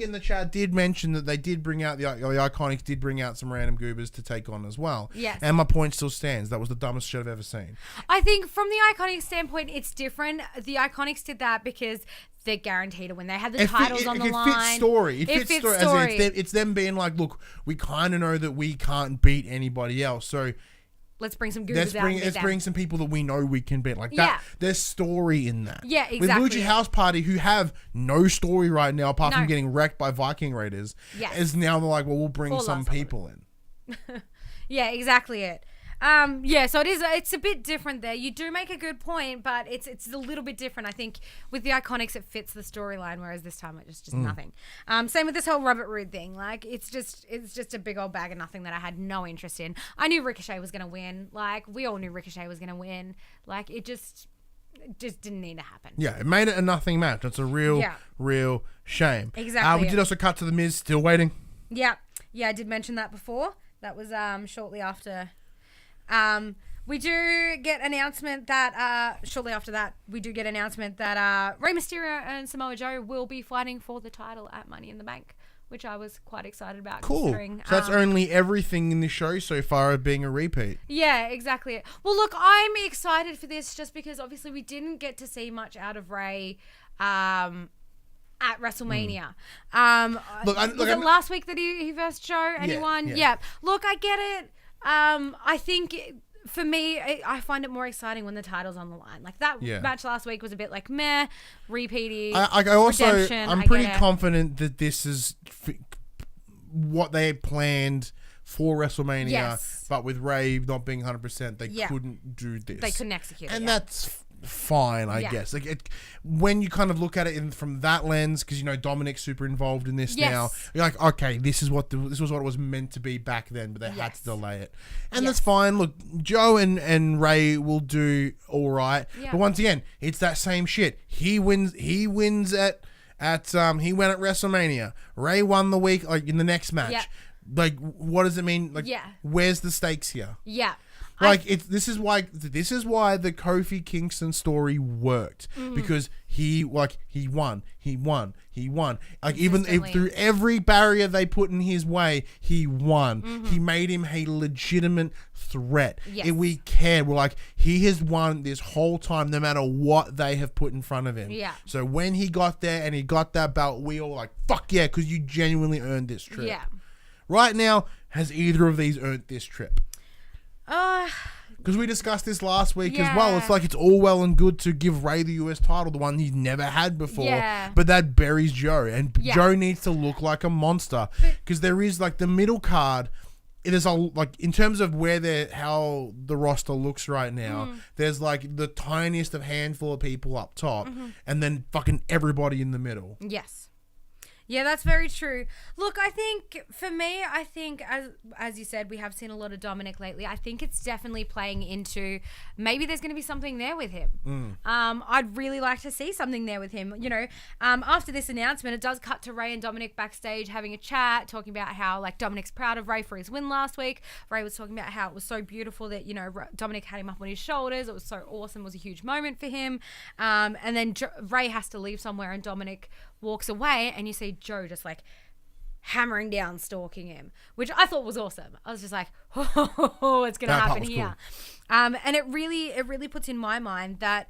in the chat did mention that they did bring out the Iconics did bring out some random goobers to take on as well. Yes. And my point still stands. That was the dumbest shit I've ever seen. I think from the Iconics standpoint, it's different. The Iconics did that because they're guaranteed to win. They had the titles on the line. It fits story. It fits story. It's them being like, look, we kind of know that we can't beat anybody else, so... Let's bring some goobers out. Let's bring some people that we know we can beat. Like that. There's story in that. Yeah, exactly. With Lucha House Party, who have no story right now, apart from getting wrecked by Viking Raiders, is now they're like, well, we'll bring some people in. Yeah, exactly it. So it's a bit different there. You do make a good point, but it's a little bit different. I think with the Iconics, it fits the storyline, whereas this time it's just nothing. Same with this whole Robert Roode thing. Like, it's just a big old bag of nothing that I had no interest in. I knew Ricochet was going to win. Like, we all knew Ricochet was going to win. Like, it just didn't need to happen. Yeah, it made it a nothing match. It's a real shame. Exactly. We did also cut to the Miz still waiting. Yeah, I did mention that before. That was shortly after. We do get announcement that shortly after that Rey Mysterio and Samoa Joe will be fighting for the title at Money in the Bank, which I was quite excited about. Cool. Considering, So that's only everything in the show so far of being a repeat. Yeah, exactly. Well, look, I'm excited for this just because obviously we didn't get to see much out of Rey at WrestleMania. Look, was it last week that he versed Joe and he won? Yeah. Look, I get it. I think for me, I find it more exciting when the title's on the line. Like that match last week was a bit like meh, repeaty. I'm pretty confident that this is what they had planned for WrestleMania, but with Ray not being 100%, they couldn't do this. They couldn't execute it. And that's fine, I guess. Like when you kind of look at it from that lens, because Dominic's super involved in this now. You're like, okay, this was what it was meant to be back then, but they had to delay it, and that's fine. Look, Joe and Ray will do all right, but once again, it's that same shit. He wins at WrestleMania. Ray won the week in the next match. Yeah. Like, what does it mean? Like, where's the stakes here? Yeah. Like this is why the Kofi Kingston story worked, because he won. Like even through every barrier they put in his way, he won. He made him a legitimate threat. Yes. We cared. We're like, he has won this whole time, no matter what they have put in front of him. Yeah. So when he got there and he got that belt, we all like, fuck yeah, because you genuinely earned this trip. Yeah. Right now, has either of these earned this trip? Because we discussed this last week as well. It's like it's all well and good to give Ray the US title, the one he's never had before, but that buries Joe, and Joe needs to look like a monster, because there is like the middle card. It is like in terms of how the roster looks right now. There's like the tiniest of handful of people up top, and then fucking everybody in the middle. Yes. Yeah, that's very true. Look, I think for me, as you said, we have seen a lot of Dominic lately. I think it's definitely playing into maybe there's going to be something there with him. I'd really like to see something there with him. After this announcement, it does cut to Ray and Dominic backstage having a chat, talking about how like Dominic's proud of Ray for his win last week. Ray was talking about how it was so beautiful that Dominic had him up on his shoulders. It was so awesome. It was a huge moment for him. And then Ray has to leave somewhere, and Dominic walks away, and you see Joe just like hammering down, stalking him, which I thought was awesome. I was just like, oh, it's gonna happen here. Cool. And it really puts in my mind that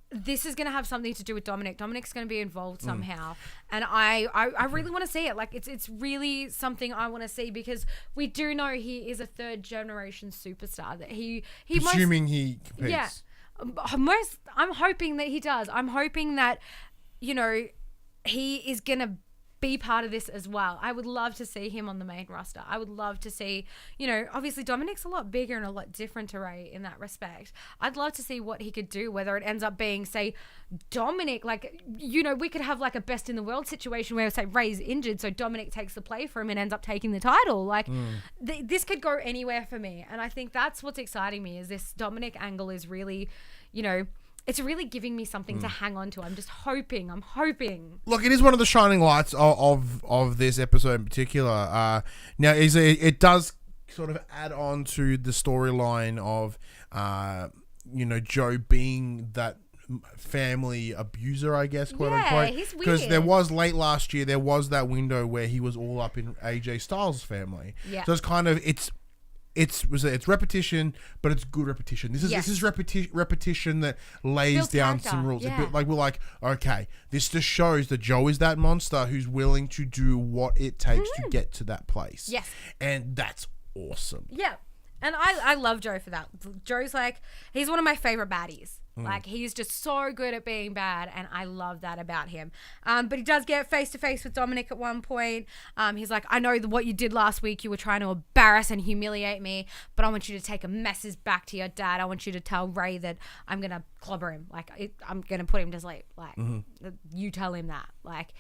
this is gonna have something to do with Dominic. Dominic's gonna be involved somehow, and I really want to see it. Like it's really something I want to see, because we do know he is a third generation superstar. That he assuming he competes. Yeah, I'm hoping that he does. I'm hoping that he is going to be part of this as well. I would love to see him on the main roster. I would love to see, obviously Dominic's a lot bigger and a lot different to Ray in that respect. I'd love to see what he could do, whether it ends up being, say, Dominic, like, we could have like a best in the world situation where, say, Ray's injured, so Dominic takes the play for him and ends up taking the title. Like, this could go anywhere for me. And I think that's what's exciting me, is this Dominic angle is really, it's really giving me something to hang on to. I'm hoping. Look, it is one of the shining lights of this episode in particular. Now, it does sort of add on to the storyline of, Joe being that family abuser, I guess, quote unquote. He's weird. Because there was late last year, there was that window where he was all up in AJ Styles' family. Yeah. So it's kind of, it's repetition, but it's good repetition. This is repetition that lays builds down character. some rules. Yeah. We're like, okay, this just shows that Joe is that monster who's willing to do what it takes to get to that place. Yes. And that's awesome. Yeah. And I love Joe for that. Joe's like, he's one of my favorite baddies. Like, he's just so good at being bad, and I love that about him. But he does get face-to-face with Dominic at one point. He's like, I know what you did last week. You were trying to embarrass and humiliate me, but I want you to take a message back to your dad. I want you to tell Ray that I'm going to clobber him. Like, I'm going to put him to sleep. Like, you tell him that. Like,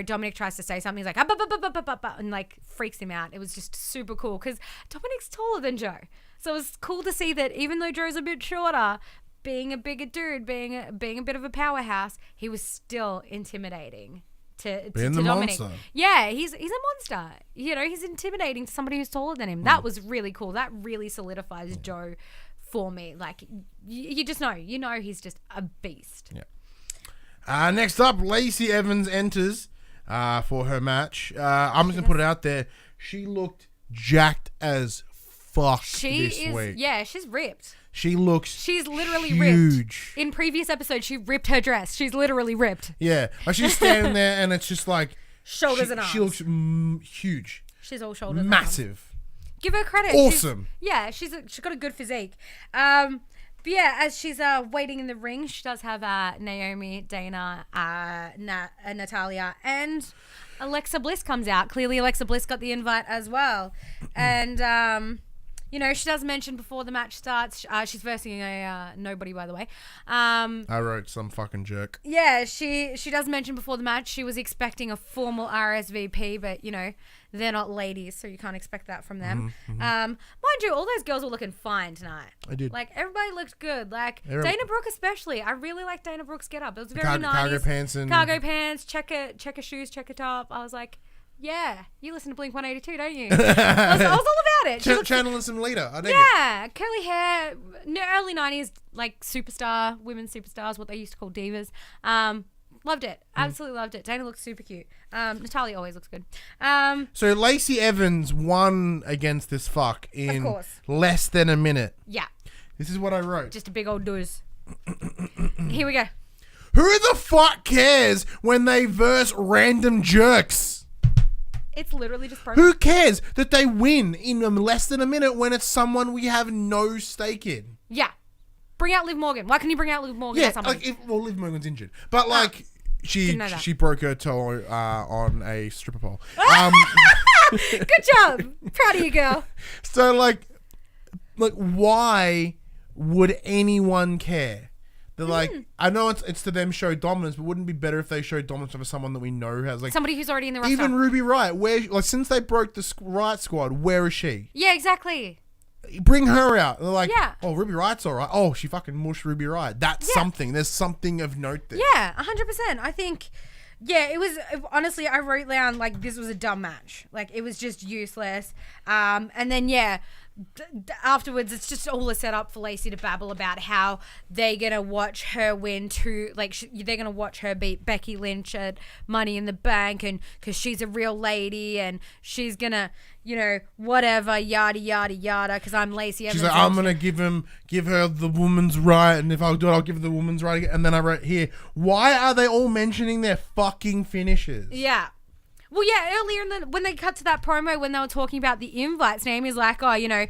Dominic tries to say something. He's like, and, like, freaks him out. It was just super cool, because Dominic's taller than Joe. So it was cool to see that even though Joe's a bit shorter, being a bigger dude, being a bit of a powerhouse, he was still intimidating to Dominic. Monster. Yeah, he's a monster. He's intimidating to somebody who's taller than him. That was really cool. That really solidifies Joe for me. Like, you just know, he's just a beast. Yeah. Next up, Lacey Evans enters for her match. I'm just gonna put it out there. She looked jacked as fuck this week. Yeah, she's ripped. She looks She's literally huge. ripped. In previous episodes, she ripped her dress. She's literally ripped. Yeah. Like she's standing there and it's just like... Shoulders and arms. She looks huge. She's all shoulders Massive. and arms. Give her credit. Awesome. She's got a good physique. But yeah, as she's waiting in the ring, she does have Naomi, Dana, Natalia, and Alexa Bliss comes out. Clearly, Alexa Bliss got the invite as well. And, you know, she does mention before the match starts, she's versing a nobody, by the way. I wrote some fucking jerk. Yeah, she does mention before the match she was expecting a formal RSVP, but, you know, they're not ladies, so you can't expect that from them. Mind you, all those girls were looking fine tonight. I did. Like, everybody looked good. Like, Dana Brooke especially. I really like Dana Brooke's get-up. It was very nice. Cargo pants, checker shoes, checker top. I was like, yeah, you listen to Blink-182, don't you? I was all about it. Channeling some leader. I dig it. Curly hair, early 90s, like superstar, women's superstars, what they used to call divas. Loved it. Absolutely loved it. Dana looks super cute. Natalia always looks good. So Lacey Evans won against this fuck in less than a minute. Yeah. This is what I wrote. Just a big old doos. Here we go. Who the fuck cares when they verse random jerks? It's literally just promo. Who cares that they win in less than a minute when it's someone we have no stake in? Yeah. Bring out Liv Morgan. Why can you bring out Liv Morgan? Yeah, like Liv Morgan's injured, but like she broke her toe on a stripper pole. Good job. Proud of you, girl. So like why would anyone care? They're like, I know it's to them show dominance, but wouldn't it be better if they showed dominance over someone that we know has like somebody who's already in the roster? Even Ruby Riott, where like since they broke the Riott squad, where is she? Yeah, exactly. Bring her out. They're like, yeah. Oh, Ruby Riott's all right. Oh, she fucking mushed Ruby Riott. That's something. There's something of note there. Yeah, 100%. I think, yeah, it was, honestly, I wrote down, like, this was a dumb match. Like, it was just useless. And then, yeah, afterwards, it's just all a setup for Lacey to babble about how they're going to watch her win they're going to watch her beat Becky Lynch at Money in the Bank, and because she's a real lady, and she's going to, you know, whatever, yada, yada, yada, because I'm Lacey Evans. She's like, I'm going to give her the woman's right, and if I'll do it, I'll give her the woman's right again. And then I wrote here, why are they all mentioning their fucking finishes? Yeah. Well, yeah, earlier when they cut to that promo, when they were talking about the invites, Naomi's like, oh, you know,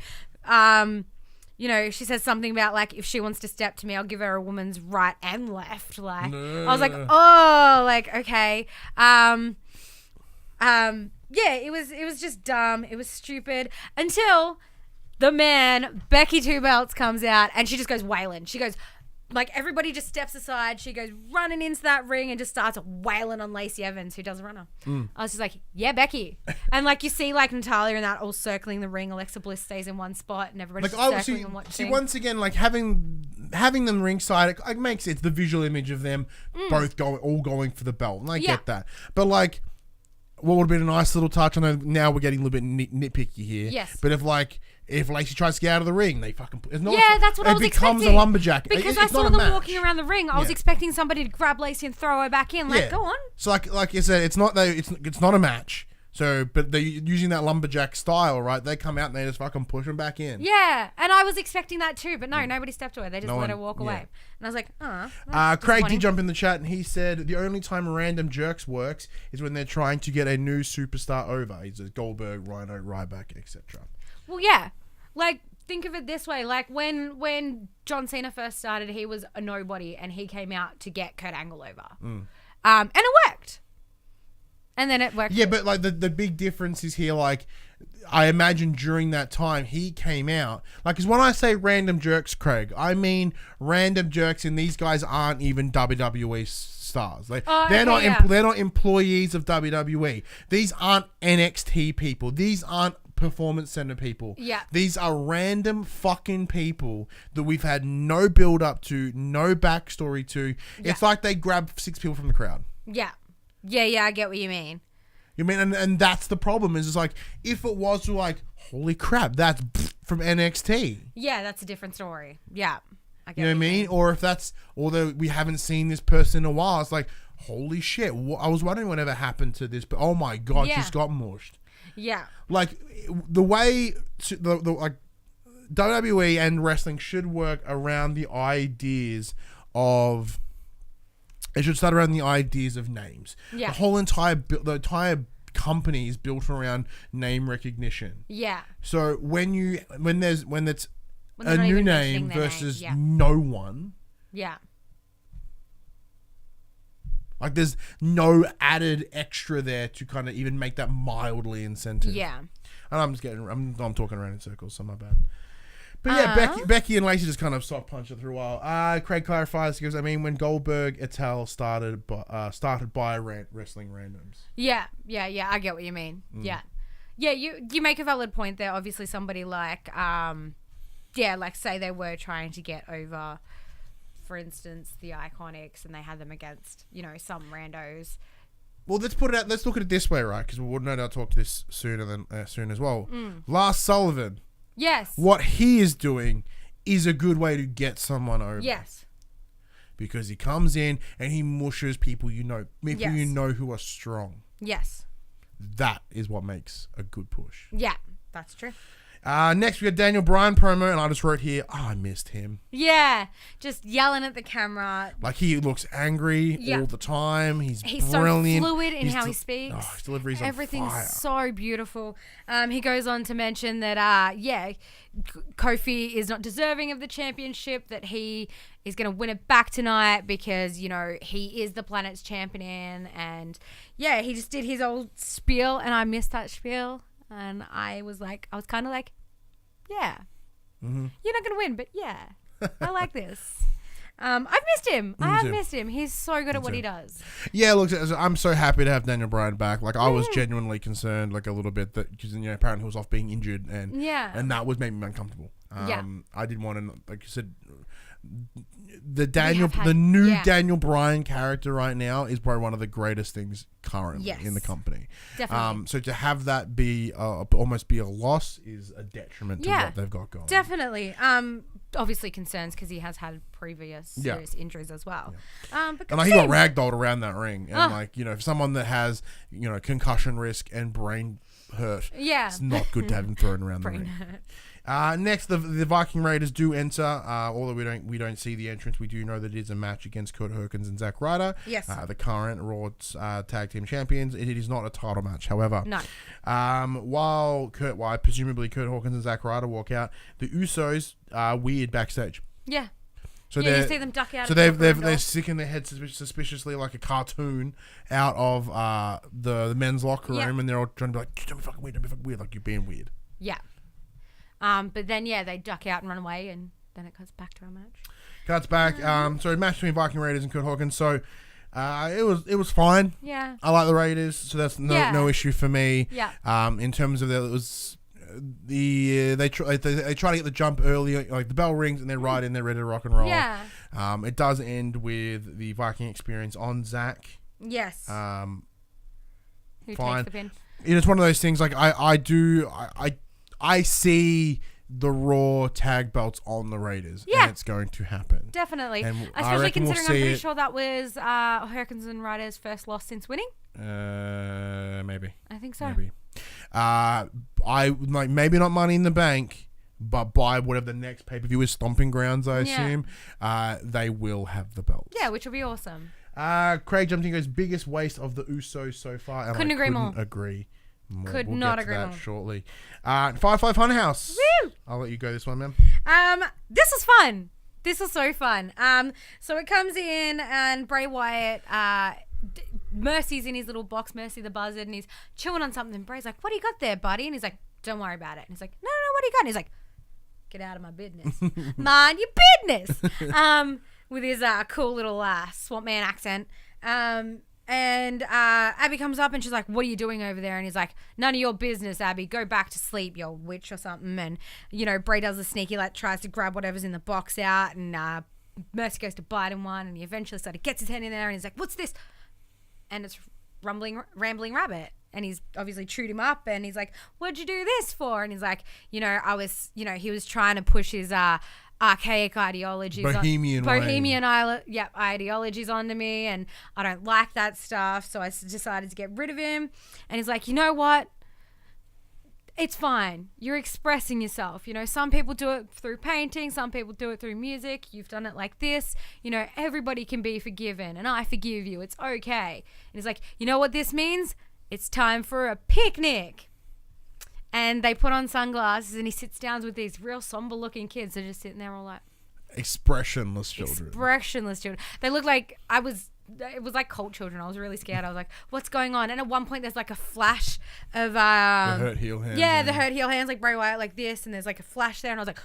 she says something about, like, if she wants to step to me, I'll give her a woman's right and left. Like, no. I was like, oh, like, okay. Yeah, it was just dumb. It was stupid until the man, Becky Two Belts, comes out and she just goes wailing. She goes, like, everybody just steps aside. She goes running into that ring and just starts wailing on Lacey Evans, who does a runner. I was just like, yeah, Becky. And, like, you see, like, Natalia and that all circling the ring. Alexa Bliss stays in one spot and everybody's just circling and watching. See, once again, like, having them ringside, it makes it the visual image of them both going for the belt. And I get that. But, like, what would have been a nice little touch, I know now we're getting a little bit nitpicky here. Yes. But if Lacey tries to get out of the ring, they fucking... It's not, yeah, that's what I was expecting. It becomes a lumberjack. Because I saw them walking around the ring. I was expecting somebody to grab Lacey and throw her back in. Like, go on. So like you said, it's not a match. So, but they're using that lumberjack style, right? They come out and they just fucking push them back in. Yeah, and I was expecting that too, but no, nobody stepped to her. They just let her walk away. And I was like, Craig did jump in the chat and he said the only time random jerks works is when they're trying to get a new superstar over. He's a Goldberg, Rhino, Ryback, etc. Well, yeah. Like, think of it this way. Like, when John Cena first started, he was a nobody and he came out to get Kurt Angle over. And it worked. And then it worked. Yeah, but like the big difference is here, like, I imagine during that time he came out, like, because when I say random jerks, Craig, I mean random jerks, and these guys aren't even WWE stars. Like, they're not employees of WWE. These aren't NXT people. These aren't Performance Center people. Yeah. These are random fucking people that we've had no build up to, no backstory to. Yeah. It's like they grabbed 6 people from the crowd. Yeah. Yeah, I get what you mean. You mean, and that's the problem, is it's like, if it was like, holy crap, that's from NXT. Yeah, that's a different story. Yeah. I get you know what I mean? Or if that's, although we haven't seen this person in a while, it's like, holy shit, I was wondering whatever happened to this, but oh my God, she's got mushed. Yeah. Like, the way, like, WWE and wrestling should work around the ideas of. It should start around the ideas of names. Yeah. The entire company is built around name recognition. Yeah. So when it's When a they're not new even name mentioning their versus yeah. no one, Yeah. like there's no added extra there to kind of even make that mildly incentive. Yeah. And I'm talking around in circles, so my bad. But yeah, Becky and Lacey just kind of soft punch it through a while. Craig clarifies, he goes, I mean, when Goldberg et al. started by wrestling randoms. Yeah, I get what you mean. Yeah, you make a valid point there. Obviously, somebody like, like say they were trying to get over, for instance, the Iconics, and they had them against, some randos. Well, let's put it out. Let's look at it this way, right? Because we'll no doubt talk to this soon as well. Lars Sullivan. Yes. What he is doing is a good way to get someone over. Yes. Because he comes in and he mushes people who are strong. Yes. That is what makes a good push. Yeah, that's true. Next, we got Daniel Bryan promo, and I just wrote here, I missed him. Yeah, just yelling at the camera. Like, he looks angry all the time. He's so brilliant. fluid in how he speaks. Oh, his delivery's Everything's on fire. so beautiful. He goes on to mention that, Kofi is not deserving of the championship, that he is going to win it back tonight because, he is the planet's champion. And, he just did his old spiel, and I missed that spiel. And I was kind of like, yeah, you're not going to win, but yeah, I like this. I've missed him. I have missed him. He's so good at what he does. Yeah, look, I'm so happy to have Daniel Bryan back. Like, I was genuinely concerned, like, a little bit that, because, apparently he was off being injured, and that was making me uncomfortable. I didn't want to, like you said, the new Daniel Bryan character right now is probably one of the greatest things currently in the company. Definitely. So to have that be almost be a loss is a detriment to what they've got going. Definitely. Obviously concerns because he has had previous serious injuries as well. And he got ragdolled around that ring, and for someone that has concussion risk and brain hurt, it's not good to have him thrown around the ring. Next, the Viking Raiders do enter. Although we don't see the entrance, we do know that it is a match against Kurt Hawkins and Zack Ryder. Yes. The current Raw Tag Team Champions. It is not a title match, however. No. While presumably Kurt Hawkins and Zack Ryder walk out, the Usos are weird backstage. Yeah. So you see them duck out. So they're sticking their heads suspiciously like a cartoon out of the men's locker room, and they're all trying to be like, don't be fucking weird, like you're being weird. Yeah. But then, they duck out and run away, and then it cuts back to our match. Cuts back. So match between Viking Raiders and Kurt Hawkins. So it was fine. Yeah. I like the Raiders, so that's no issue for me. Yeah. In terms of that, it was they try to get the jump early, like the bell rings and they're right in, they're ready to rock and roll. Yeah. It does end with the Viking experience on Zach. Yes. Who fine. takes the pin? It's one of those things. Like I see the Raw tag belts on the Raiders. Yeah. And it's going to happen. Definitely. And especially considering I'm pretty sure that was Hawkins and Ryder's first loss since winning. Maybe. I think so. Maybe. I like maybe not Money in the Bank, but by whatever the next pay-per-view is, Stomping Grounds, I assume, they will have the belts. Yeah, which will be awesome. Craig jumped in and goes, biggest waste of the Usos so far. And Couldn't agree more. We'll not get agree to that more. shortly. 5-5 Funhouse. Woo! I'll let you go this one, man. This was fun. This was so fun. So it comes in and Bray Wyatt, Mercy's in his little box, Mercy the Buzzard, and he's chewing on something. Bray's like, what do you got there, buddy? And he's like, don't worry about it. And he's like, no, what do you got? And he's like, get out of my business. Mind your business. With his cool little swamp man accent. And Abby comes up and she's like, what are you doing over there? And he's like, none of your business, Abby. Go back to sleep, you witch or something. And, Bray does the sneaky, tries to grab whatever's in the box out. And Mercy goes to bite him one. And he eventually sort of gets his hand in there and he's like, what's this? And it's Rambling Rabbit. And he's obviously chewed him up. And he's like, what'd you do this for? And he's like, I was, he was trying to push his archaic ideologies, ideologies onto me, and I don't like that stuff, so I decided to get rid of him. And he's like, you know what, it's fine. You're expressing yourself. You know, some people do it through painting. Some people do it through music. You've done it like this. You know, everybody can be forgiven, and I forgive you. It's okay. And he's like, you know what this means? It's time for a picnic. And they put on sunglasses, and he sits down with these real somber looking kids. They're just sitting there all like expressionless children. Expressionless children. They look like it was like cult children. I was really scared. I was like, what's going on? And at one point there's like a flash of the hurt heel hands. Yeah, the hurt heel hands, like Bray Wyatt, like this, and there's like a flash there, and I was like,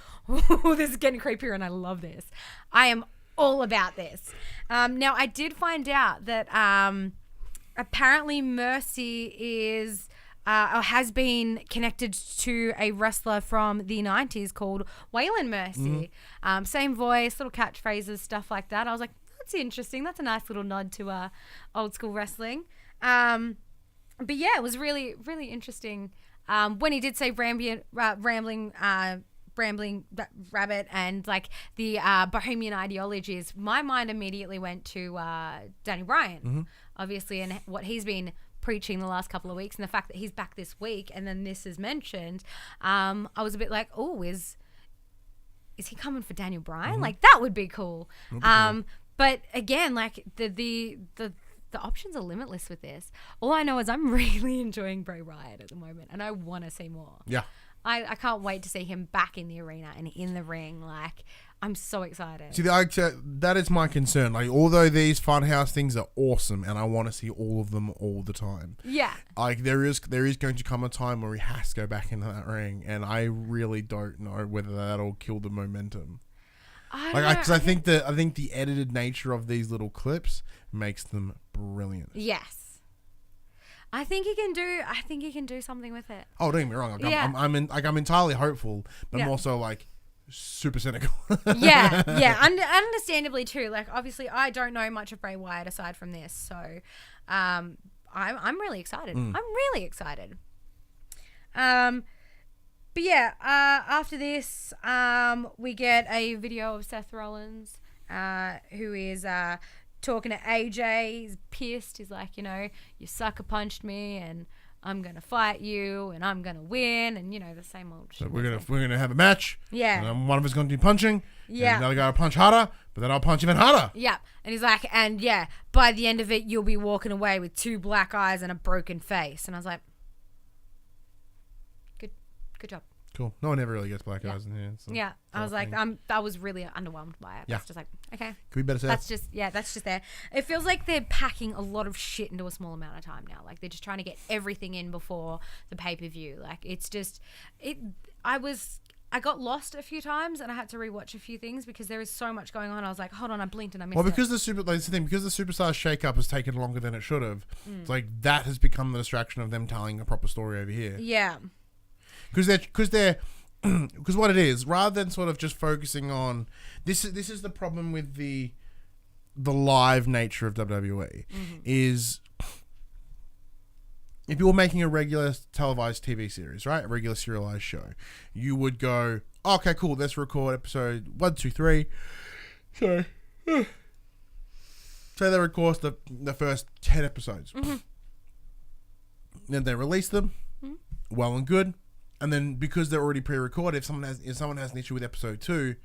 oh, this is getting creepier, and I love this. I am all about this. Now I did find out that apparently Mercy is or has been connected to a wrestler from the 90s called Waylon Mercy. Same voice, little catchphrases, stuff like that. I was like, that's interesting. That's a nice little nod to old school wrestling. But yeah, it was really, really interesting. When he did say rambling rabbit and like the bohemian ideologies, my mind immediately went to Danny Bryan, obviously, and what he's been preaching the last couple of weeks, and the fact that he's back this week and then this is mentioned. I was a bit like, oh, is he coming for Daniel Bryan? Like, that would be cool. But again, like the options are limitless with this. All I know is I'm really enjoying Bray Wyatt at the moment, and I want to see more. Yeah. I can't wait to see him back in the arena and in the ring. Like, I'm so excited. See, that is my concern. Like, although these Funhouse things are awesome, and I want to see all of them all the time. Yeah. Like, there is going to come a time where he has to go back into that ring, and I really don't know whether that'll kill the momentum. Because I think the edited nature of these little clips makes them brilliant. Yes. I think he can do something with it. Oh, don't get me wrong. I'm entirely hopeful, but I'm also like super cynical. yeah. Understandably too. Like, obviously, I don't know much of Bray Wyatt aside from this, so I'm really excited. I'm really excited. But yeah, after this, we get a video of Seth Rollins, who is talking to AJ. He's pissed. He's like, you know, you sucker punched me, and I'm gonna fight you, and I'm gonna win, and you know, the same old shit. So we're gonna have a match. Yeah. And one of us gonna do punching. Yeah. And the other guy will punch harder, but then I'll punch even harder. Yeah. And he's like, and yeah, by the end of it, you'll be walking away with 2 black eyes and a broken face. And I was like, good job. Cool. No one ever really gets black eyes in here. So yeah. I was like, I was really underwhelmed by it. Yeah. It's just like, okay. Could be better said. That's just there. It feels like they're packing a lot of shit into a small amount of time now. Like, they're just trying to get everything in before the pay-per-view. Like, it's just, I got lost a few times, and I had to rewatch a few things because there is so much going on. I was like, hold on, I blinked and I missed it. Because the Superstars shake-up has taken longer than it should have. It's like, that has become the distraction of them telling a proper story over here. Yeah. Because what it is, rather than sort of just focusing on this is the problem with the live nature of WWE, is if you're making a regular televised TV series, right, a regular serialized show, you would go, okay, cool, let's record episode 1, 2, 3. So they record the first 10 episodes. Then they release them, well and good. And then, because they're already pre-recorded, if someone has an issue with episode 2,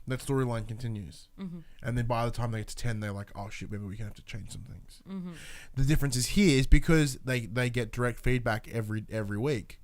that storyline continues. And then by the time they get to 10, they're like, oh shit, maybe we can have to change some things. The difference is here is because they get direct feedback every week.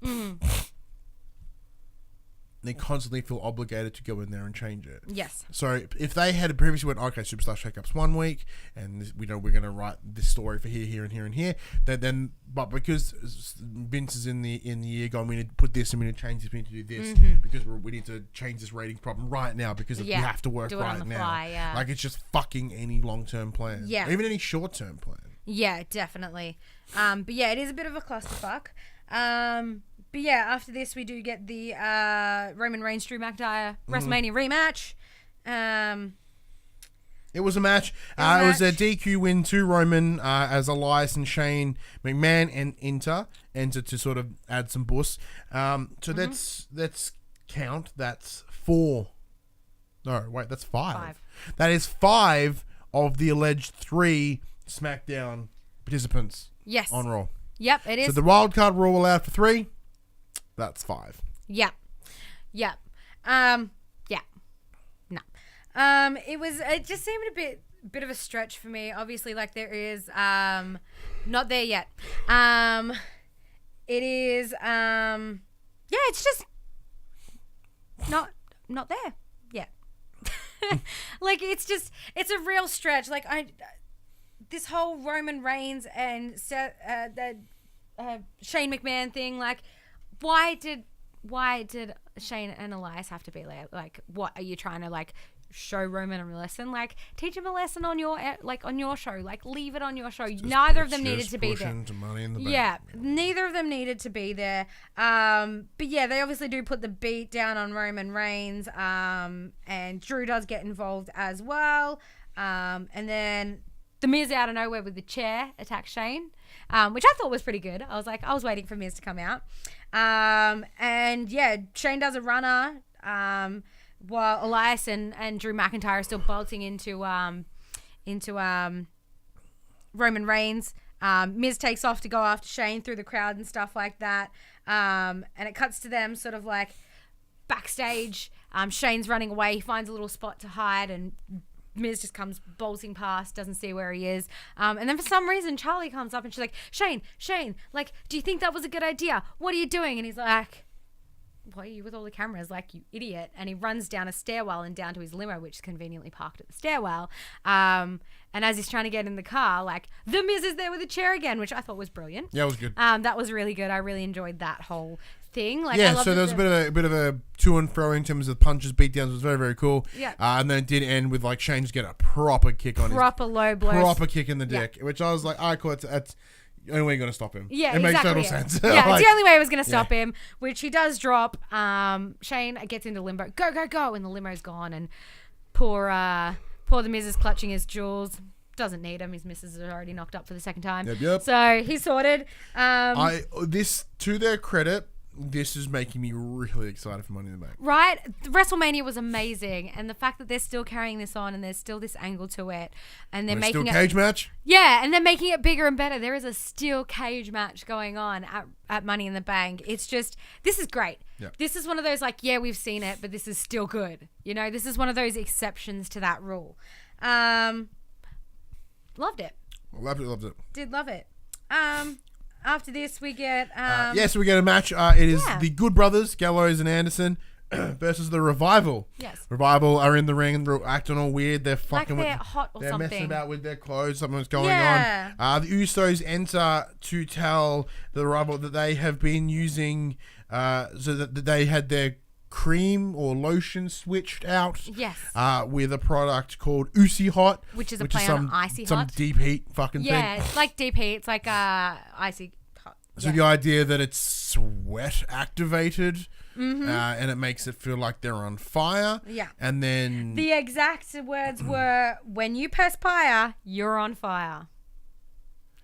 They constantly feel obligated to go in there and change it. Yes. So if they had previously went, okay, Superstar Shake-Up's 1 week, and we're going to write this story for here, and here, and here, but because Vince is in the year going, we need to put this, and we need to change this, we need to do this, because we need to change this rating problem right now, because we have to work right now. Fly, yeah. Like, it's just fucking any long-term plan. Yeah. Or even any short-term plan. Yeah, definitely. But yeah, it is a bit of a clusterfuck. But yeah, after this, we do get the Roman Reigns Drew McIntyre WrestleMania rematch. It was a match. It was a DQ win to Roman as Elias and Shane McMahon enter to sort of add some boost. So let's count. That's 4. No, wait, that's 5. That is 5 of the alleged 3 SmackDown participants. Yes. On Raw. Yep, it is. So the wild card rule allowed for 3. That's 5. Yeah. Yeah. Yeah. No. It just seemed a bit of a stretch for me. Obviously, like there is not there yet. It is yeah, it's just not there yet. Like it's a real stretch. Like this whole Roman Reigns and Shane McMahon thing, like why did Shane and Elias have to be there? Like, what are you trying to like show Roman a lesson? Like, teach him a lesson on your show. Like, leave it on your show. Neither of them needed to be there. Money in the bank. Yeah, neither of them needed to be there. But yeah, they obviously do put the beat down on Roman Reigns. And Drew does get involved as well. And then the Miz out of nowhere with the chair attacks Shane, which I thought was pretty good. I was waiting for Miz to come out. And yeah, Shane does a runner, while Elias and Drew McIntyre are still bolting into Roman Reigns. Miz takes off to go after Shane through the crowd and stuff like that. And it cuts to them sort of like backstage. Shane's running away. He finds a little spot to hide, and Miz just comes bolting past, doesn't see where he is. And then for some reason, Charlie comes up and she's like, Shane, like, do you think that was a good idea? What are you doing? And he's like, why are you with all the cameras? Like, you idiot. And he runs down a stairwell and down to his limo, which is conveniently parked at the stairwell. And as he's trying to get in the car, like, the Miz is there with a chair again, which I thought was brilliant. Yeah, it was good. That was really good. I really enjoyed that whole thing. Like, yeah, so there was a bit of a to and fro in terms of punches, beatdowns. It was very, very cool. Yeah. And then it did end with like Shane just getting a proper kick on low blow. Proper kick in the dick, which I was like, all right, cool. That's the only way you're going to stop him. Yeah, it makes exactly, total sense. Yeah, like, it's the only way I was going to stop him, which he does drop. Shane gets into limbo. Go. And the limo's gone. And poor the Miz is clutching his jewels. Doesn't need him. His missus is already knocked up for the second time. Yep. So he's sorted. This, to their credit, this is making me really excited for Money in the Bank. Right? WrestleMania was amazing. And the fact that they're still carrying this on and there's still this angle to it. And they're making still cage match? Yeah, and they're making it bigger and better. There is a steel cage match going on at Money in the Bank. It's just, this is great. Yeah. This is one of those like, yeah, we've seen it, but this is still good. You know, this is one of those exceptions to that rule. Loved it. Loved it. Did love it. After this, we get... so we get a match. It is the Good Brothers, Gallows and Anderson, versus the Revival. Yes. Revival are in the ring and they're acting all weird. They're fucking... Like they're hot or something. They're messing about with their clothes. Something's going on. The Usos enter to tell the Revival that they have been using... so that they had their cream or lotion switched out. Yes. With a product called Usi Hot. Which is a play on Icy Hot. Some deep heat fucking thing. Yeah, it's like deep heat. It's like Icy Hot. So the idea that it's sweat activated, and it makes it feel like they're on fire. Yeah. And then... The exact words were, when you perspire, you're on fire.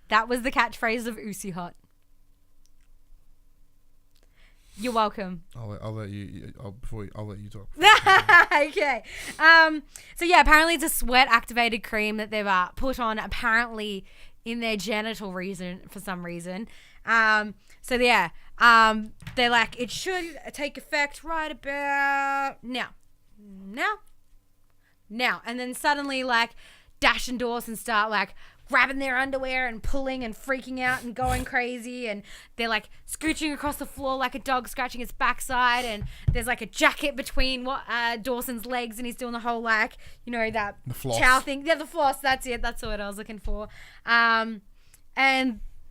That was the catchphrase of Usi Hot. You're welcome. I'll let you talk. Okay. So yeah, apparently it's a sweat activated cream that they've put on apparently in their genital region for some reason. So yeah, they're like, it should take effect right about now. And then suddenly like Dash and Dawson start like grabbing their underwear and pulling and freaking out and going crazy, and they're like scooching across the floor like a dog scratching its backside, and there's like a jacket between Dawson's legs, and he's doing the whole like, you know, that the floss. chow thing. Yeah, the floss, that's it, that's what I was looking for. And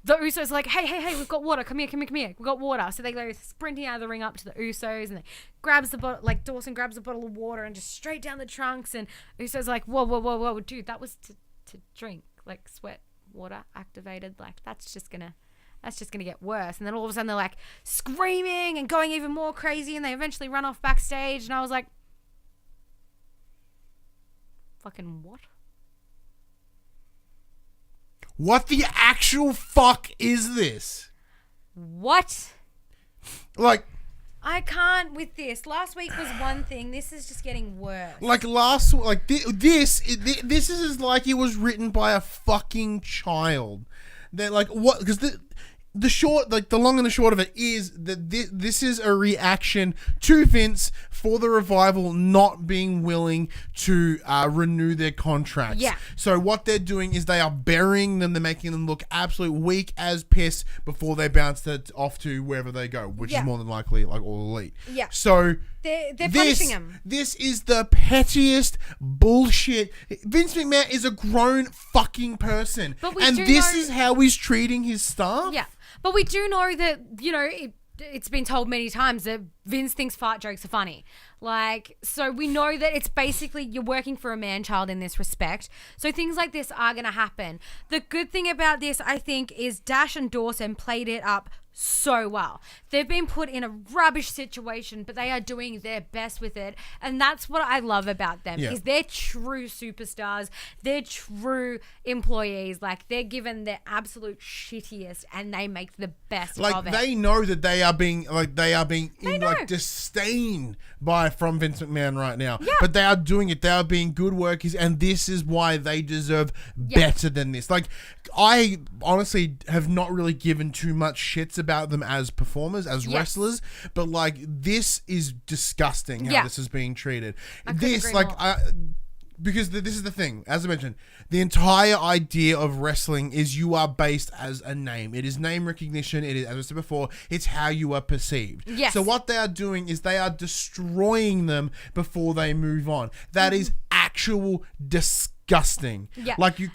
the Usos are like, hey, we've got water, come here, we've got water. So they go sprinting out of the ring up to the Usos, and they grabs the bottle, like Dawson grabs a bottle of water and just straight down the trunks, and Usos are like, whoa, dude, that was to drink. Like sweat water activated, like that's just gonna get worse. And then all of a sudden they're like screaming and going even more crazy, and they eventually run off backstage, and I was like, fucking what the actual fuck is this? What? Like, I can't with this. Last week was one thing. This is just getting worse. Like this is like it was written by a fucking child. They're like, what? Because the long and the short of it is that this is a reaction to Vince for the Revival not being willing to renew their contracts. Yeah. So what they're doing is they are burying them. They're making them look absolute weak as piss before they bounce it off to wherever they go, which is more than likely like All Elite. Yeah. So they're punishing him. This is the pettiest bullshit. Vince McMahon is a grown fucking person, and this is how he's treating his staff. Yeah. But we do know that, it's been told many times that Vince thinks fart jokes are funny. Like, so we know that it's basically you're working for a man-child in this respect. So things like this are going to happen. The good thing about this, I think, is Dash and Dawson played it up so well. They've been put in a rubbish situation, but they are doing their best with it. And that's what I love about them, is they're true superstars. They're true employees. Like, they're given their absolute shittiest and they make the best of it. They know that they are being disdained from Vince McMahon right now. Yeah. But they are doing it. They are being good workers, and this is why they deserve better than this. Like, I honestly have not really given too much shits about them as performers, as wrestlers, but like, this is disgusting how this is being treated. Because this is the thing, as I mentioned, the entire idea of wrestling is you are based as a name. It is name recognition. It is, as I said before, it's how you are perceived. Yes. So what they are doing is they are destroying them before they move on. That is actual disgusting. Yeah. Like, you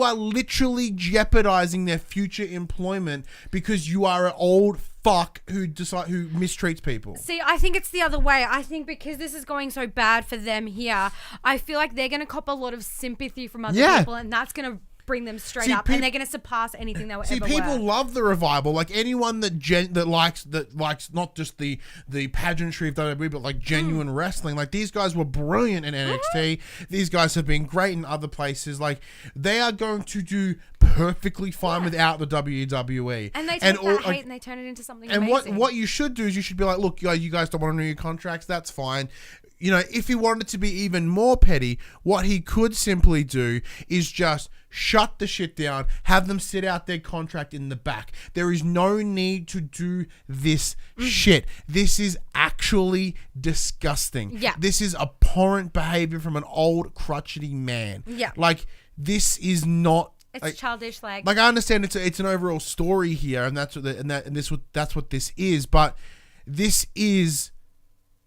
are literally jeopardizing their future employment because you are an old fuck who mistreats people. See, I think it's the other way. I think because this is going so bad for them here, I feel like they're going to cop a lot of sympathy from other people, and that's going to bring them straight up, and they're going to surpass anything they were ever people were. love the Revival. Like, anyone that likes not just the pageantry of WWE, but like genuine wrestling. Like, these guys were brilliant in NXT. These guys have been great in other places. Like, they are going to do perfectly fine without the WWE. And they take that hate and they turn it into something amazing. And what you should do is you should be like, look, you guys don't want to renew your contracts. That's fine. If he wanted to be even more petty, what he could simply do is just shut the shit down, have them sit out their contract in the back. There is no need to do this shit. This is actually disgusting. Yeah. This is abhorrent behavior from an old crotchety man. Yeah. Like, this is not. It's childish. Like, I understand it's an overall story here, and that's what this is. But this is.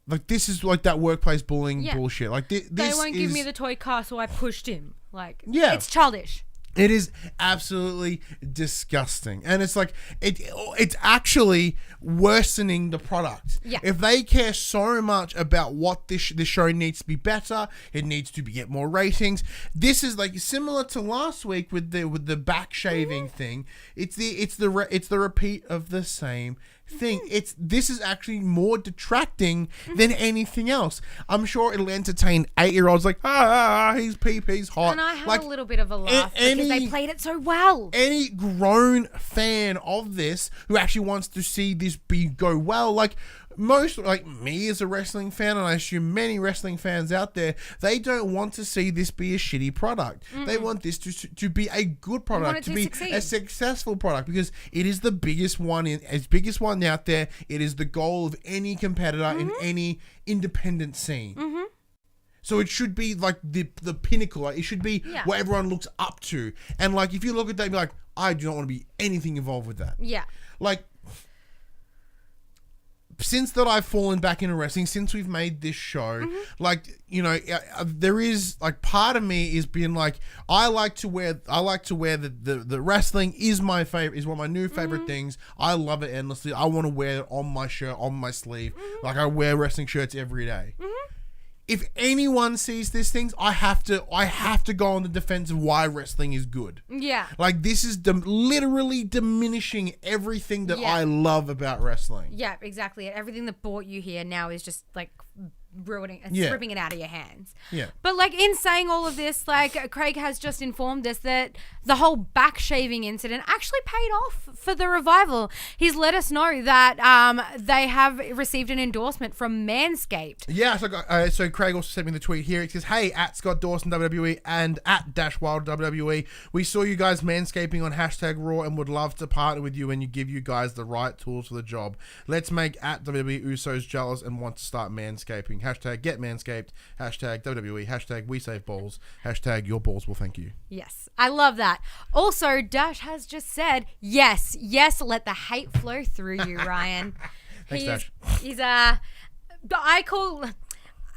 Like, this is like that workplace bullying bullshit. Like, this they won't give me the toy car, so I pushed him. Like, it's childish. It is absolutely disgusting. And it's like, it's actually worsening the product. Yeah. If they care so much about what this show needs to be better, it needs to get more ratings. This is like similar to last week with the back shaving thing. It's the repeat of the same thing. This is actually more detracting than anything else. I'm sure it'll entertain 8-year-olds like, he's he's hot. And I had a little bit of a laugh because they played it so well. Any grown fan of this who actually wants to see this go well, like most, like me as a wrestling fan, and I assume many wrestling fans out there, they don't want to see this be a shitty product. They want this to be a good product, to be succeed. A successful product, because it is the biggest one out there. It is the goal of any competitor in any independent scene. So it should be like the pinnacle. Like, it should be what everyone looks up to. And like, if you look at that and be like, I do not want to be anything involved with that. Yeah. Like, since that I've fallen back into wrestling, since we've made this show, like, there is like part of me is being like, I like to wear the wrestling is my favorite, is one of my new favorite things. I love it endlessly. I want to wear it on my shirt, on my sleeve. Like, I wear wrestling shirts every day. If anyone sees these things, I have to go on the defense of why wrestling is good. Yeah. Like, this is literally diminishing everything that I love about wrestling. Yeah, exactly. Everything that brought you here now is just like ruining and Yeah. ripping it out of your hands. Yeah. But like in saying all of this, like Craig has just informed us that the whole back shaving incident actually paid off for the revival. He's let us know that they have received an endorsement from Manscaped. Yeah, so Craig also sent me the tweet here. It says, "Hey, at Scott Dawson WWE and at Dash Wild WWE, we saw you guys manscaping on hashtag Raw and would love to partner with you and you give you guys the right tools for the job. Let's make at WWE Usos jealous and want to start manscaping. Hashtag get manscaped. Hashtag WWE. Hashtag we save balls. Hashtag your balls will thank you." Yes, I love that. Also, Dash has just said, yes, let the hate flow through you, Ryan. Thanks, Dash.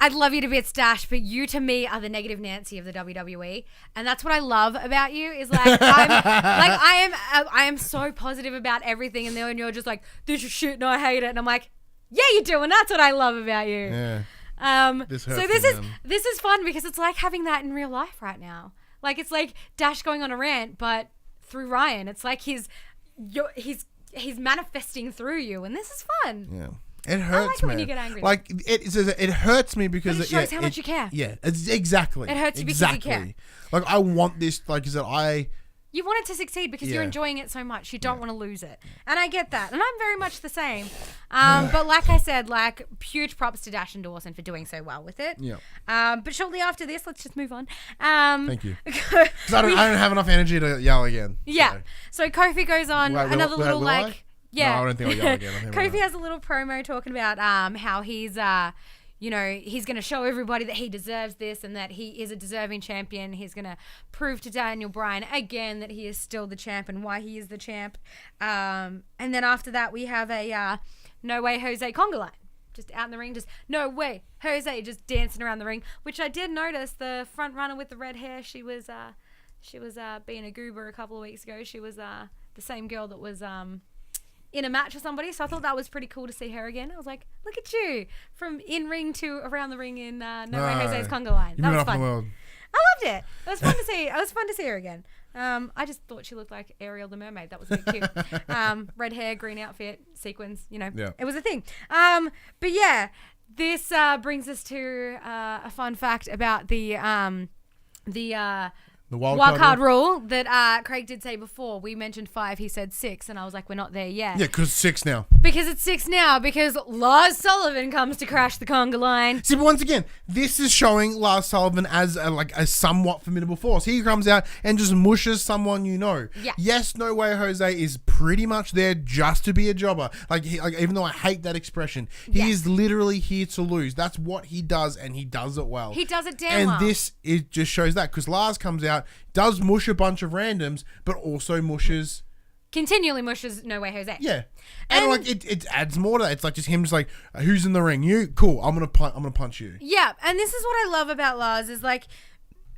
I'd love you to be at Dash, but you to me are the negative Nancy of the WWE, and that's what I love about you. Is like I am so positive about everything, and then you're just like, this is shit, and I hate it, and I'm like, yeah, you do, and that's what I love about you. Yeah. This is fun because it's like having that in real life right now. Like it's like Dash going on a rant, but through Ryan. It's like he's manifesting through you, and this is fun. Yeah. It hurts, man. man. When you get angry. Like it hurts me because but it shows how much you care. Yeah, exactly. It hurts you because you care. Like I want this. Like is that you want it to succeed because you're enjoying it so much. You don't want to lose it. And I get that. And I'm very much the same. But like I said, like huge props to Dash and Dawson for doing so well with it. Yeah. But shortly after this, let's just move on. Thank you. Because I don't have enough energy to yell again. Yeah. So Kofi goes on another little like... Yeah. No, I don't think I'll yell again. Kofi has a little promo talking about how he's he's going to show everybody that he deserves this and that he is a deserving champion. He's going to prove to Daniel Bryan again that he is still the champ and why he is the champ. And then after that, we have a No Way Jose conga line. Just out in the ring, just no way Jose just dancing around the ring, which I did notice. The front runner with the red hair, she was being a goober a couple of weeks ago. She was the same girl that was in a match with somebody, so I thought that was pretty cool to see her again. I was like, look at you, from in ring to around the ring in No Way Jose's conga line. That was fun. I loved it. It was fun to see. It was fun to see her again. I just thought she looked like Ariel the mermaid. That was a bit cute. Red hair, green outfit, sequins. It was a thing. But yeah, this brings us to a fun fact about the wild card rule that Craig did say before. We mentioned 5, he said 6, and I was like, we're not there yet. Yeah, because it's 6 now. Because it's 6 now, because Lars Sullivan comes to crash the conga line. See, but once again, this is showing Lars Sullivan as a somewhat formidable force. He comes out and just mushes someone you know. Yeah. Yes, No Way Jose is pretty much there just to be a jobber. Even though I hate that expression, he is literally here to lose. That's what he does, and he does it well. He does it damn well. And it just shows that, because Lars comes out, does mush a bunch of randoms, but also continually mushes No Way Jose. Yeah. And like it adds more to that. It's like just him just like, who's in the ring? You? Cool. I'm gonna punch you. Yeah, and this is what I love about Lars is like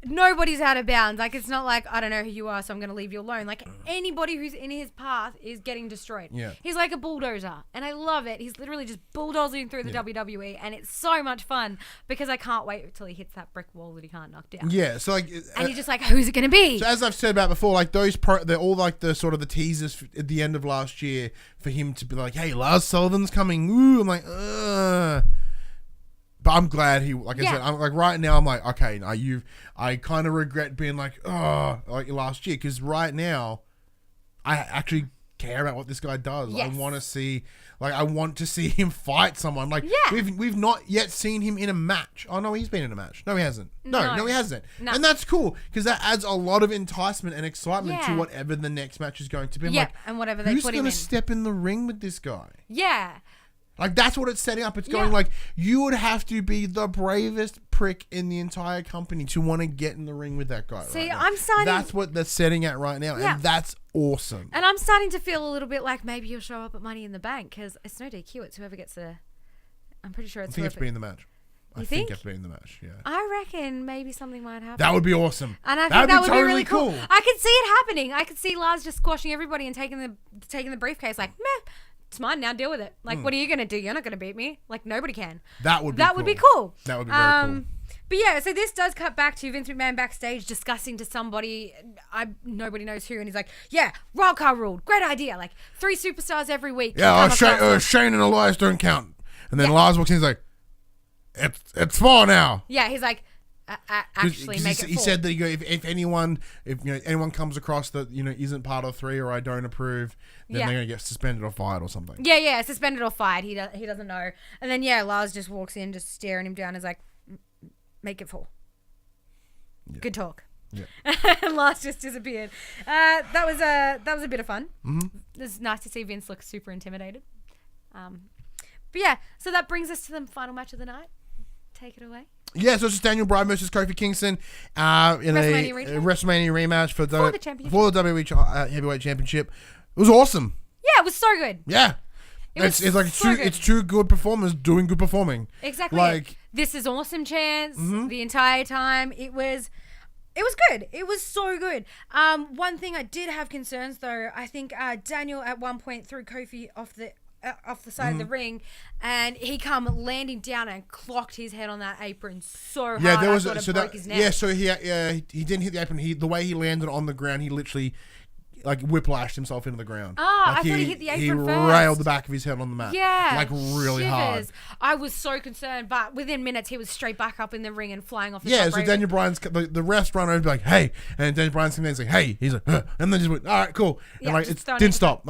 nobody's out of bounds. Like it's not like, I don't know who you are, so I'm gonna leave you alone. Like anybody who's in his path is getting destroyed. Yeah. He's like a bulldozer, and I love it. He's literally just bulldozing through the WWE, and it's so much fun because I can't wait until he hits that brick wall that he can't knock down. Yeah. So like, and you're just like, who's it gonna be? So as I've said about before, like they're all like the sort of the teasers at the end of last year for him to be like, hey, Lars Sullivan's coming. Ooh, I'm like, But I'm glad he, like I said, I'm like right now I'm like, okay, I kind of regret being like last year, because right now I actually care about what this guy does. Yes. I want to see him fight someone. Like we've not yet seen him in a match. Oh no, he's been in a match. No, he hasn't. No, he hasn't. No. And that's cool, because that adds a lot of enticement and excitement to whatever the next match is going to be. I'm like, and whatever they put him in. Who's going to step in the ring with this guy? Yeah. Like, that's what it's setting up. It's going like, you would have to be the bravest prick in the entire company to want to get in the ring with that guy. See, right now. I'm starting... That's what they're setting at right now. Yeah. And that's awesome. And I'm starting to feel a little bit like maybe he'll show up at Money in the Bank, because it's no DQ. It's whoever gets the... I'm pretty sure it's I think it's being the match. You think? it's being the match, yeah. I reckon maybe something might happen. That would be awesome. And I think that would totally be really cool. I could see it happening. I could see Lars just squashing everybody and taking the briefcase like, meh. It's mine now, deal with it. Like, what are you going to do? You're not going to beat me. Like, nobody can. That would be cool. That would be very cool. But yeah, so this does cut back to Vince McMahon backstage discussing to somebody, nobody knows who, and he's like, yeah, wildcard rule, great idea. Like, 3 superstars every week. Yeah, Shane and Elias don't count. And then Lars walks in, he's like, it's 4 now. Yeah, he's like, actually make it 4. He said that if anyone comes across that isn't part of 3 or I don't approve, then they're gonna get suspended or fired or something. Yeah, suspended or fired. He doesn't know. And then Lars just walks in, just staring him down. Is like, make it 4. Yeah. Good talk. Yeah. And Lars just disappeared. That was a bit of fun. Mm-hmm. It was nice to see Vince look super intimidated. But yeah, so that brings us to the final match of the night. Take it away. Yeah, so it's just Daniel Bryan versus Kofi Kingston in a WrestleMania rematch for the WWE Heavyweight Championship. It was awesome. Yeah, it was so good. Yeah. It's two good performers doing good performing. Exactly. Like, this is awesome chance the entire time. It was good. It was so good. One thing I did have concerns though. I think Daniel at one point threw Kofi off the side of the ring, and he come landing down and clocked his head on that apron so hard. Yeah, there was broke his neck. Yeah, so he didn't hit the apron. The way he landed on the ground, he literally whiplashed himself into the ground. I thought he hit the apron first. He railed the back of his head on the mat. Yeah, really hard. I was so concerned, but within minutes he was straight back up in the ring and flying off the top rope. So Daniel Bryan's the refs run over and be like, hey, and Daniel Bryan's coming in and saying, hey, he's like, and then just went, all right, cool, and it didn't stop.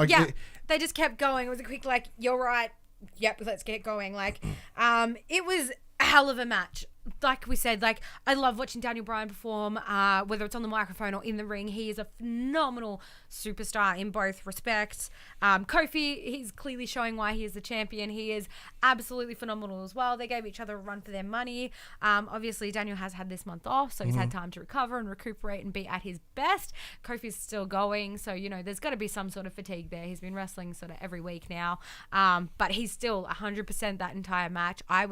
They just kept going. It was a quick you're right. Yep, let's get going. It was a hell of a match. Like we said, I love watching Daniel Bryan perform, whether it's on the microphone or in the ring. He is a phenomenal superstar in both respects. Kofi, he's clearly showing why he is the champion. He is absolutely phenomenal as well. They gave each other a run for their money. Obviously, Daniel has had this month off, so he's had time to recover and recuperate and be at his best. Kofi's still going, so, there's got to be some sort of fatigue there. He's been wrestling sort of every week now, but he's still 100% that entire match. I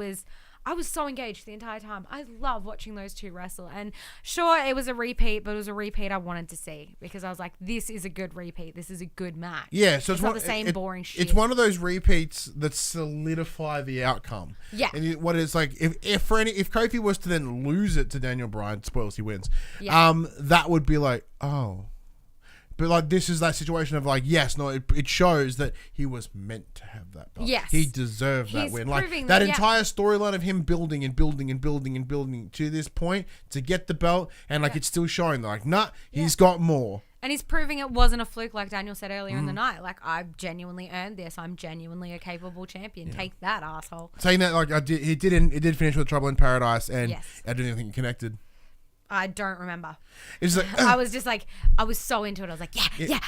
was so engaged the entire time. I love watching those two wrestle. And sure, it was a repeat, but it was a repeat I wanted to see because I was like, this is a good repeat. This is a good match. Yeah, so it's not the same boring shit. It's one of those repeats that solidify the outcome. Yeah. And what it's like, if Kofi was to then lose it to Daniel Bryan, spoilers, he wins. Yeah. That would be like, oh. But this is that situation of yes, no, it shows that he was meant to have that belt. Yes. He deserved that win. That entire storyline of him building and building and building and building to this point to get the belt, and it's still showing he's got more. And he's proving it wasn't a fluke, like Daniel said earlier in the night. I've genuinely earned this. I'm genuinely a capable champion. Yeah. Take that, asshole. Saying that, he did finish with Trouble in Paradise, and I didn't even think he connected. I don't remember. It's I was just I was so into it. I was like, yeah.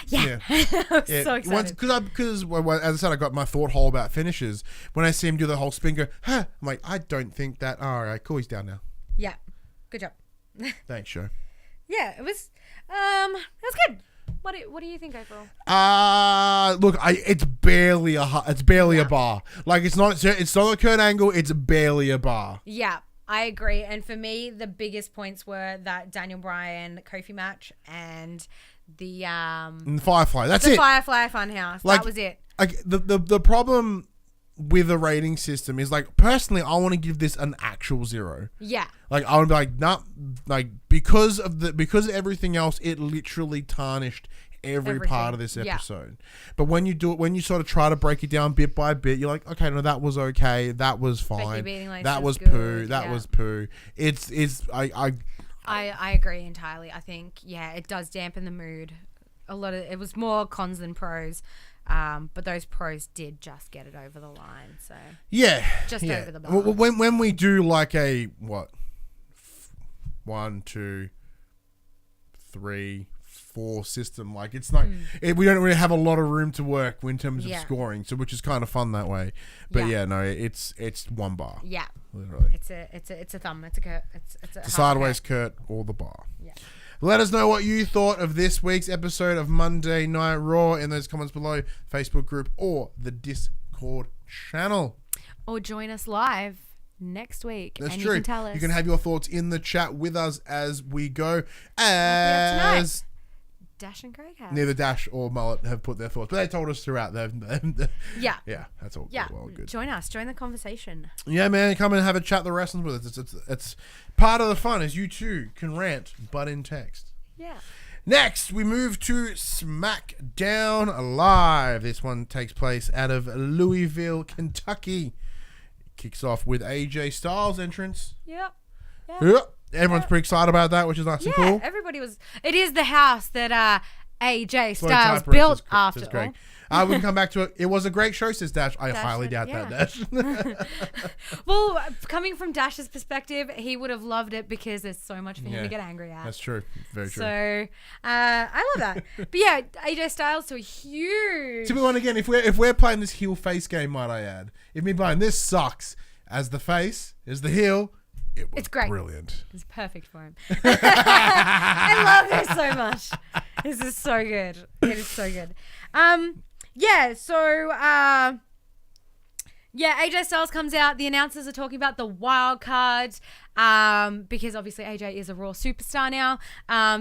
I was so excited. Because as I said, I got my thought hole about finishes. When I see him do the whole spin, I'm like, I don't think that. All right, cool, he's down now. Yeah, good job. Thanks, Joe. Yeah, it was good. What do you think overall? Look, it's barely a bar. It's not a Kurt Angle. It's barely a bar. Yeah. I agree. And for me, the biggest points were that Daniel Bryan Kofi match and the Firefly. That's it. The Firefly Funhouse. That was it. The problem with the rating system is personally, I want to give this an actual 0. Yeah. I would be nah, because of everything else, it literally tarnished everything. Part of this episode. Yeah. But when you sort of try to break it down bit by bit, you're like, okay, no, that was okay, that was fine, that was poo, that was poo. I agree entirely. I think it does dampen the mood. It was more cons than pros. But those pros did just get it over the line. So over the bar. When we do a 1, 2, 3, 4 system, it's not we don't really have a lot of room to work in terms of scoring, so which is kind of fun that way. But it's 1 bar. Yeah, literally. It's a thumb. It's a Kurt. It's a sideways Kurt or the bar. Yeah. Let us know what you thought of this week's episode of Monday Night Raw in those comments below, Facebook group or the Discord channel. Or join us live next week. That's and true. You can tell us. You can have your thoughts in the chat with us as we go. As Dash and Craig have. Neither Dash or Mullet have put their thoughts, but they told us throughout. Yeah, that's all. Yeah, well, good. Join us. Join the conversation. Yeah, man, come and have a chat the wrestling with us. It's part of the fun, is you too can rant, but in text. Yeah. Next, we move to SmackDown Live. This one takes place out of Louisville, Kentucky. Kicks off with AJ Styles' entrance. Yep. Yep. Everyone's pretty excited about that, which is nice and cool. Everybody was. It is the house that AJ Styles built after all. We can come back to it. It was a great show, says Dash. I highly doubt that, Dash. Well, coming from Dash's perspective, he would have loved it because there's so much for him to get angry at. That's true. Very true. So, I love that. But yeah, AJ Styles to a huge... To be honest, again, if we're playing this heel-face game, might I add, if me playing this sucks as the face, as the heel... It's great. Brilliant. It's perfect for him. I love this so much. This is so good. It is so good. AJ Styles comes out. The announcers are talking about the wild card because obviously AJ is a Raw superstar now.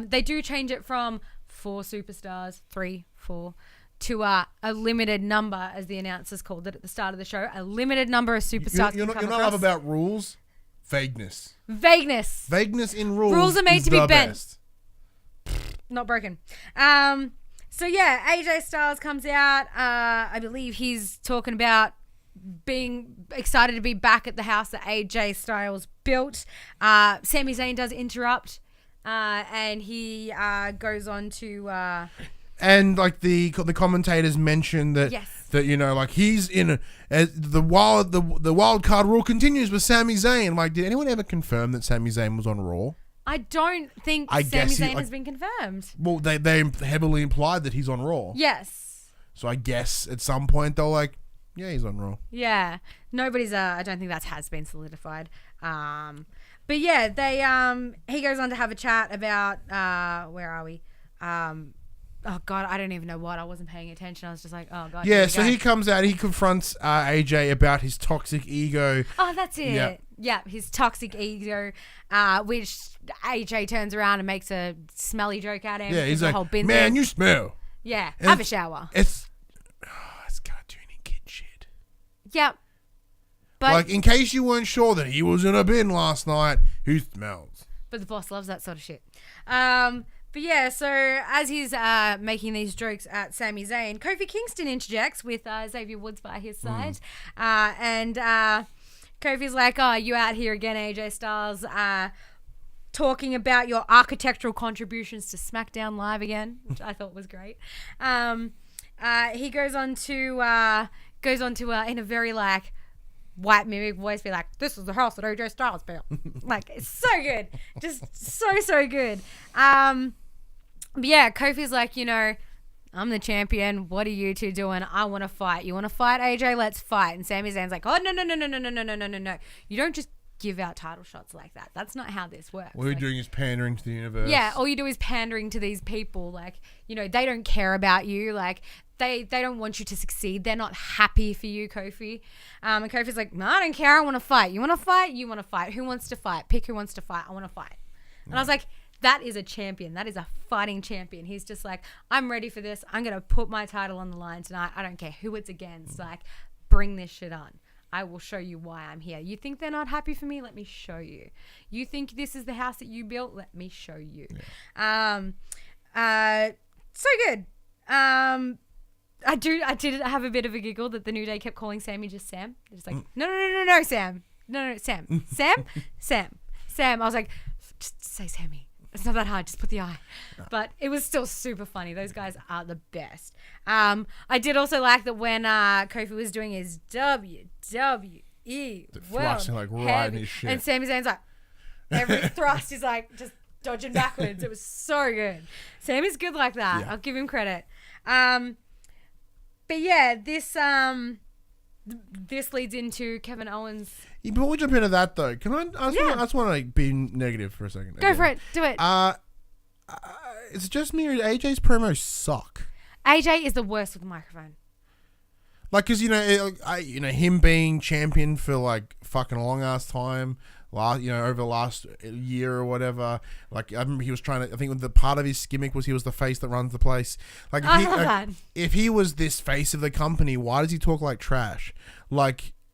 They do change it from 4 superstars, 3, 4, to a limited number, as the announcers called it at the start of the show. A limited number of superstars. You're not love about rules? Vagueness in rules. Rules are made to be bent. Best. Not broken. AJ Styles comes out. I believe he's talking about being excited to be back at the house that AJ Styles built. Sami Zayn does interrupt, and he goes on to... And like the commentators mentioned that that he's in the wild card rule continues with Sami Zayn. Like, did anyone ever confirm that Sami Zayn was on Raw? I don't think Sami Zayn has been confirmed. Well, they heavily implied that he's on Raw. Yes. So I guess at some point they'll he's on Raw. Yeah, nobody's. I don't think that has been solidified. But yeah, they he goes on to have a chat about where are we? Oh God, I don't even know what. I wasn't paying attention. I was just like, oh God. Yeah, so he comes out. He confronts AJ about his toxic ego. Oh, that's it. Yeah, his toxic ego, which AJ turns around and makes a smelly joke at him. Yeah, he's like, man, you smell. Yeah, and have a shower. It's cartoony kid shit. Yep. But in case you weren't sure that he was in a bin last night, who smells? But the boss loves that sort of shit. But yeah, so as he's making these jokes at Sami Zayn, Kofi Kingston interjects with Xavier Woods by his side. And Kofi's like, oh, you out here again, AJ Styles, talking about your architectural contributions to SmackDown Live again, which I thought was great. He goes on to in a very white mimic voice be like, this is the house that AJ Styles built. It's so good. Just so good. But yeah, Kofi's like, I'm the champion. What are you two doing? I want to fight. You want to fight, AJ? Let's fight. And Sami Zayn's like, oh, no. You don't just give out title shots like that. That's not how this works. All you're doing is pandering to the universe. Yeah, all you do is pandering to these people. They don't care about you. They don't want you to succeed. They're not happy for you, Kofi. And Kofi's like, no, I don't care. I want to fight. You want to fight? You want to fight. Who wants to fight? Pick who wants to fight. I want to fight. And I was like, that is a champion. That is a fighting champion. He's just like, I'm ready for this. I'm going to put my title on the line tonight. I don't care who it's against. Bring this shit on. I will show you why I'm here. You think they're not happy for me? Let me show you. You think this is the house that you built? Let me show you. Yeah. So good. I did have a bit of a giggle that the New Day kept calling Sammy just Sam. They're just like, no, Sam. No, Sam. Sam. I was like, just say Sammy. It's not that hard. Just put the I. But it was still super funny. Those guys are the best. I did also like that when Kofi was doing his WWE World right in his shit. And Sami Zayn's like, every thrust is just dodging backwards. It was so good. Sammy's good like that. Yeah. I'll give him credit. But yeah, this leads into Kevin Owens. Yeah, before we jump into that though, I just want to be negative for a second. Go for it. Do it. It's just me or AJ's promos suck. AJ is the worst with the microphone. Because him being champion for fucking a long ass time, over the last year or whatever. I remember he was trying to. I think the part of his gimmick was he was the face that runs the place. If he was this face of the company, why does he talk like trash?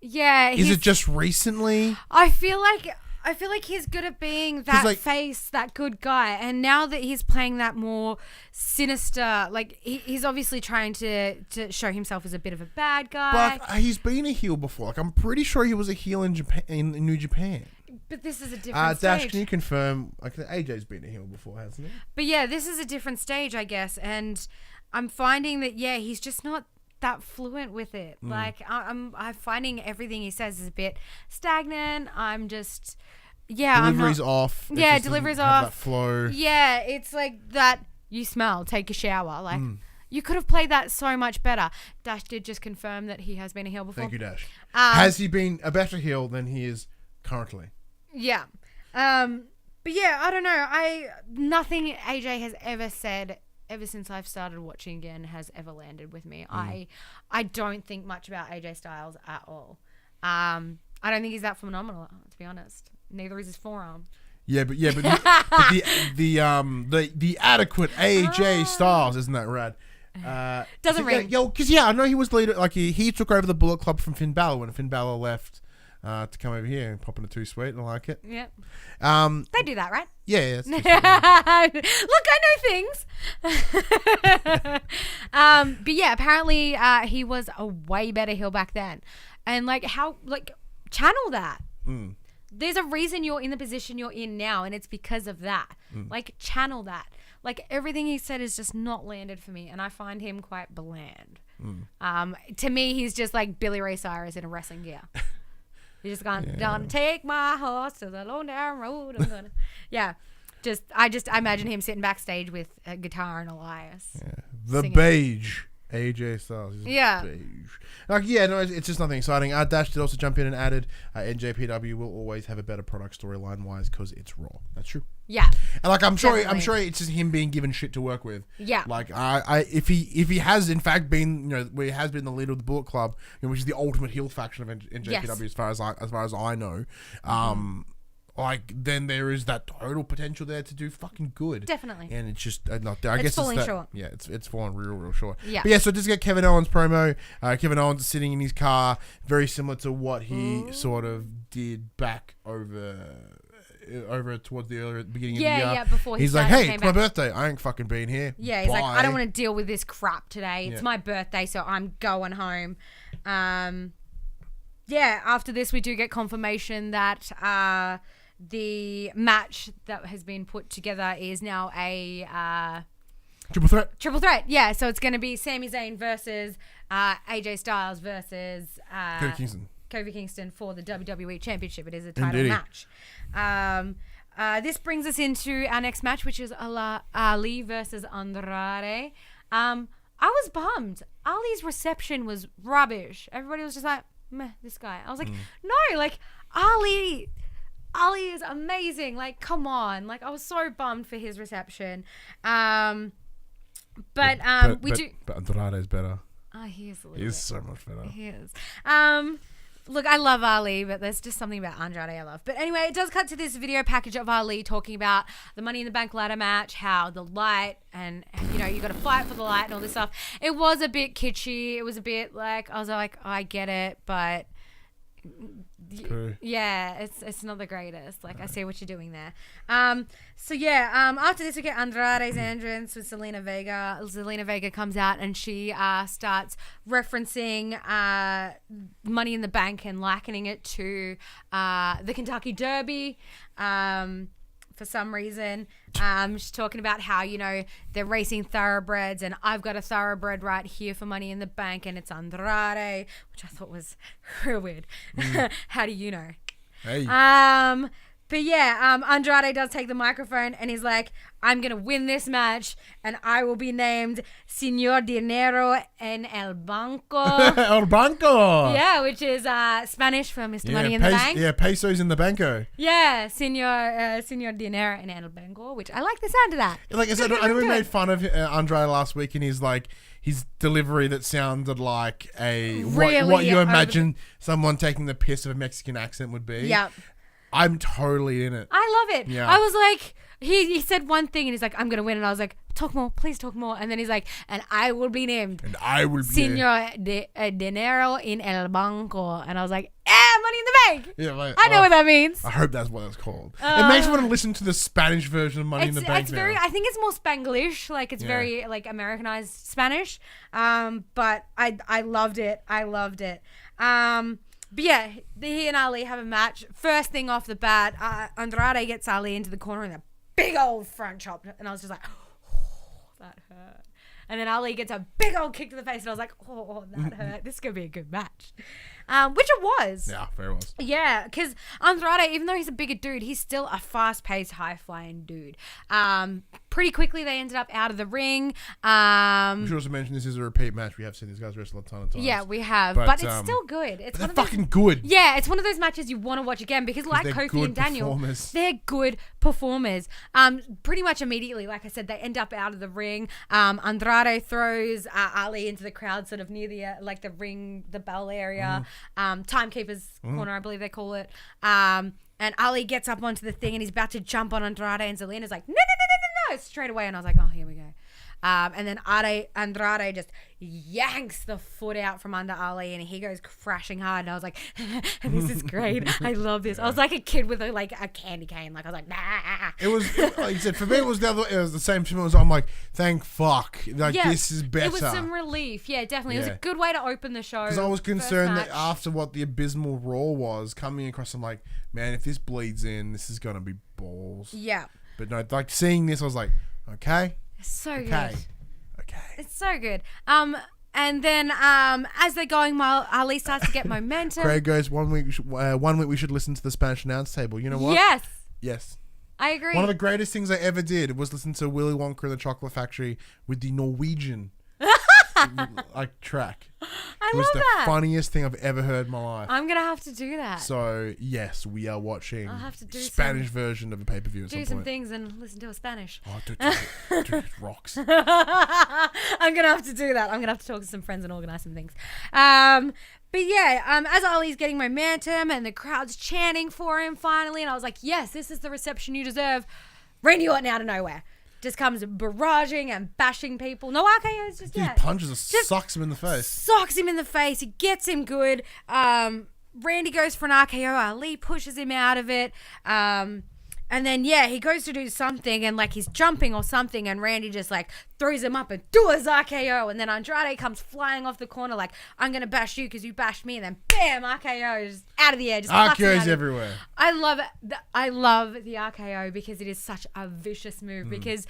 Yeah, is it just recently? I feel like I feel like he's good at being that face, that good guy. And now that he's playing that more sinister, like he's obviously trying to show himself as a bit of a bad guy. But he's been a heel before. Like I'm pretty sure he was a heel in Japan, in New Japan. But this is a different stage. Dash, can you confirm? Like AJ's been a heel before, hasn't he? But yeah, this is a different stage, I guess. And I'm finding that he's just not that fluent with it. Like I'm finding everything he says is a bit stagnant. I'm just delivery's off. Yeah, delivery's off. That flow. Yeah, it's like that. You smell. Take a shower. Like you could have played that so much better. Dash did just confirm that he has been a heel before. Thank you, Dash. Has he been a better heel than he is currently? Yeah. But yeah, I don't know. Nothing AJ has ever said ever since I've started watching again has ever landed with me. I don't think much about AJ Styles at all. I don't think he's that phenomenal, to be honest. Neither is his forearm. Yeah, but the adequate AJ Styles, isn't that rad? Doesn't ring. Because I know he was the leader. Like he took over the Bullet Club from Finn Balor when Finn Balor left. To come over here and pop into Too Sweet. I like it. Yeah. They do that, right? Yeah. Look, I know things. But yeah, apparently he was a way better heel back then. And channel that. There's a reason you're in the position you're in now, and it's because of that. Like, channel that. Like, everything he said is just not landed for me, and I find him quite bland. To me, he's just like Billy Ray Cyrus in a wrestling gear. You're just gonna take my horse to the long down road. I'm gonna, I imagine him sitting backstage with a guitar and Elias. Yeah. The beige AJ Styles. Yeah. Beige. It's just nothing exciting. Dash did also jump in and added NJPW will always have a better product storyline wise because it's Raw. That's true. Yeah. And I'm sure it's just him being given shit to work with. Yeah. Like if he has in fact been where he has been the leader of the Bullet Club, which is the ultimate heel faction of NJPW as far as I know. Then there is that total potential there to do fucking good. Definitely. And it's just not there. I guess falling it's short. Yeah, it's falling real short. Yeah. But so just get Kevin Owens promo. Kevin Owens is sitting in his car, very similar to what he sort of did back over towards the beginning of the year. Yeah, before he's like, hey, it's my birthday. I ain't fucking being here. Yeah, he's like, I don't want to deal with this crap today. It's my birthday, so I'm going home. After this, we do get confirmation that the match that has been put together is now a triple threat. Triple threat, yeah. So it's going to be Sami Zayn versus AJ Styles versus Kofi Kingston for the WWE Championship. It is a title match. This brings us into our next match, which is Ali versus Andrade. I was bummed. Ali's reception was rubbish. Everybody was just like, meh, this guy. I was like, no, like Ali is amazing. Like, come on. Like, I was so bummed for his reception. But Andrade is better. He is a little bit. So much better. He is. Look, I love Ali, but there's just something about Andrade I love. But anyway, it does cut to this video package of Ali talking about the Money in the Bank ladder match, how the light and, you got to fight for the light and all this stuff. It was a bit kitschy. It was a bit like, I was like, I get it, but it's not the greatest. Like, I see what you're doing there. After this we get Andrade's entrance with Zelina Vega. Zelina Vega comes out and she starts referencing Money in the Bank and likening it to the Kentucky Derby. For some reason, she's talking about how, they're racing thoroughbreds and I've got a thoroughbred right here for Money in the Bank and it's Andrade, which I thought was real weird. How do you know? Hey. Andrade does take the microphone and he's like, I'm going to win this match and I will be named Señor Dinero en el Banco. El Banco. Yeah, which is Spanish for Mr. Money in the Bank. Yeah, pesos in the banco. Yeah, Señor Dinero en el Banco, which I like the sound of that. Like I said, I know we made fun of Andrade last week and he's like, his delivery that sounded like what you imagine someone taking the piss of a Mexican accent would be. Yep. I'm totally in it. I love it. Yeah. I was like, he said one thing and he's like, I'm going to win. And I was like, talk more, please talk more. And then he's like, and I will be named. And I will be Señor Dinero in el Banco. And I was like, am Money in the Bank. Yeah, like, I know what that means. I hope that's what it's called. It makes me want to listen to the Spanish version of Money in the Bank It's now. very. I think it's more Spanglish. Like it's very like Americanized Spanish. But I loved it. I loved it. But yeah, he and Ali have a match. First thing off the bat, Andrade gets Ali into the corner in a big old front chop, and I was just like, oh, that hurt. And then Ali gets a big old kick to the face, and I was like, oh, that hurt. This is going to be a good match. Which it was. Yeah, very was. Yeah, because Andrade, even though he's a bigger dude, he's still a fast-paced, high-flying dude. Pretty quickly, they ended up out of the ring. We should also mention this is a repeat match. We have seen these guys wrestle a ton of times. Yeah, we have. But it's still good. It's they're fucking good. Yeah, it's one of those matches you want to watch again because like Kofi and Daniel, they're good performers. Pretty much immediately, like I said, they end up out of the ring. Andrade throws Ali into the crowd sort of near the like the ring, the bell area. Timekeeper's corner, I believe they call it. And Ali gets up onto the thing and he's about to jump on Andrade, and Zelina's like, no, straight away. And I was like, oh, here we go. And then Andrade just yanks the foot out from under Ali and he goes crashing hard. And I was like, this is great. I love this. I was like a kid with a candy cane. Like I was like, nah. It was, like you said, for me, it was the same thing. I'm like, thank fuck. Like, this is better. It was some relief. Yeah, definitely. It was a good way to open the show. Because I was concerned that after what the abysmal Raw was, coming across, I'm like, man, if this bleeds in, this is going to be balls. Yeah. But no, like seeing this, I was like, okay. It's so good. Okay. It's so good. And then as they're going, Ali starts to get momentum. Craig goes, one week we should listen to the Spanish announce table. You know what? Yes. I agree. One of the greatest things I ever did was listen to Willy Wonka and the Chocolate Factory with the Norwegian track. It was the funniest thing I've ever heard in my life. I'm gonna have to do that. So yes, we are watching. I'll have to do Spanish version of a pay-per-view. At do some some point. things and listen to a Spanish. Oh, dude, it rocks. I'm gonna have to do that. I'm gonna have to talk to some friends and organize some things. But yeah, as Ali's getting momentum and the crowd's chanting for him finally, and I was like, yes, this is the reception you deserve. Randy Orton out of nowhere just comes barraging and bashing people. No RKO's just yet. He punches just sucks him in the face. Socks him in the face. He gets him good. Randy goes for an RKO. Ali pushes him out of it. And then, he goes to do something and like he's jumping or something and Randy just like throws him up and do his RKO. And then Andrade comes flying off the corner like, I'm going to bash you because you bashed me. And then bam, RKO just out of the air. Just RKO's everywhere. I love it. I love the RKO because it is such a vicious move because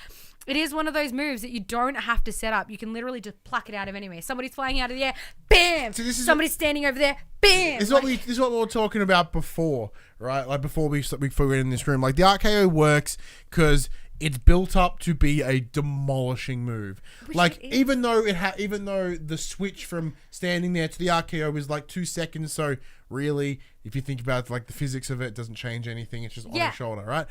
it is one of those moves that you don't have to set up. You can literally just pluck it out of anywhere. Somebody's flying out of the air, bam! Somebody's standing over there, bam! This is what we were talking about before, right? Like before we were in this room. Like the RKO works because it's built up to be a demolishing move. Like even though the switch from standing there to the RKO is like 2 seconds, so really, if you think about like the physics of it, it doesn't change anything. It's just on your shoulder, right?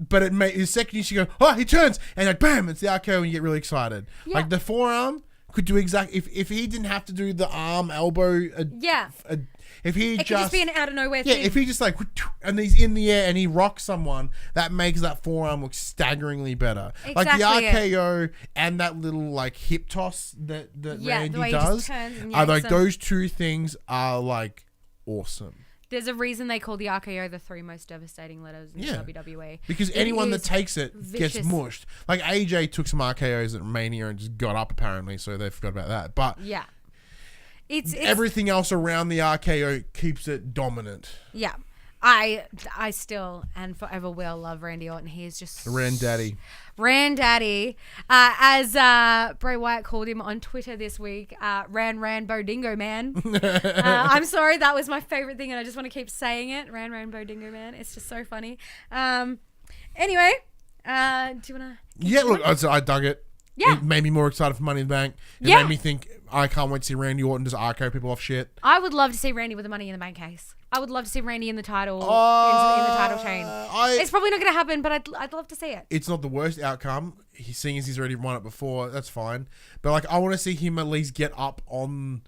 But it the second you go, oh, he turns, and like, bam, it's the RKO, and you get really excited. Yeah. Like the forearm could do if he didn't have to do the arm, elbow. If he could just be an out of nowhere thing. Yeah, if he just like, and he's in the air and he rocks someone, that makes that forearm look staggeringly better. Exactly. Like the RKO and that little like hip toss that Randy does, are like those two things are like awesome. There's a reason they call the RKO the 3 most devastating letters in WWE. Because anyone that takes it gets mushed. Like AJ took some RKOs at Mania and just got up apparently, so they forgot about that. But it's everything else around the RKO keeps it dominant. Yeah. I still and forever will love Randy Orton. He is just Randaddy. As Bray Wyatt called him on Twitter this week, Ran Dingo Man. I'm sorry, that was my favorite thing, and I just want to keep saying it. Ran Dingo Man. It's just so funny. Anyway, do you want to? Yeah, look, I dug it. Yeah. It made me more excited for Money in the Bank. It made me think, I can't wait to see Randy Orton just RKO people off shit. I would love to see Randy with the Money in the Bank case. I would love to see Randy in the title in the title chain. It's probably not going to happen, but I'd love to see it. It's not the worst outcome. Seeing as he's already won it before, that's fine. But like, I want to see him at least get up on.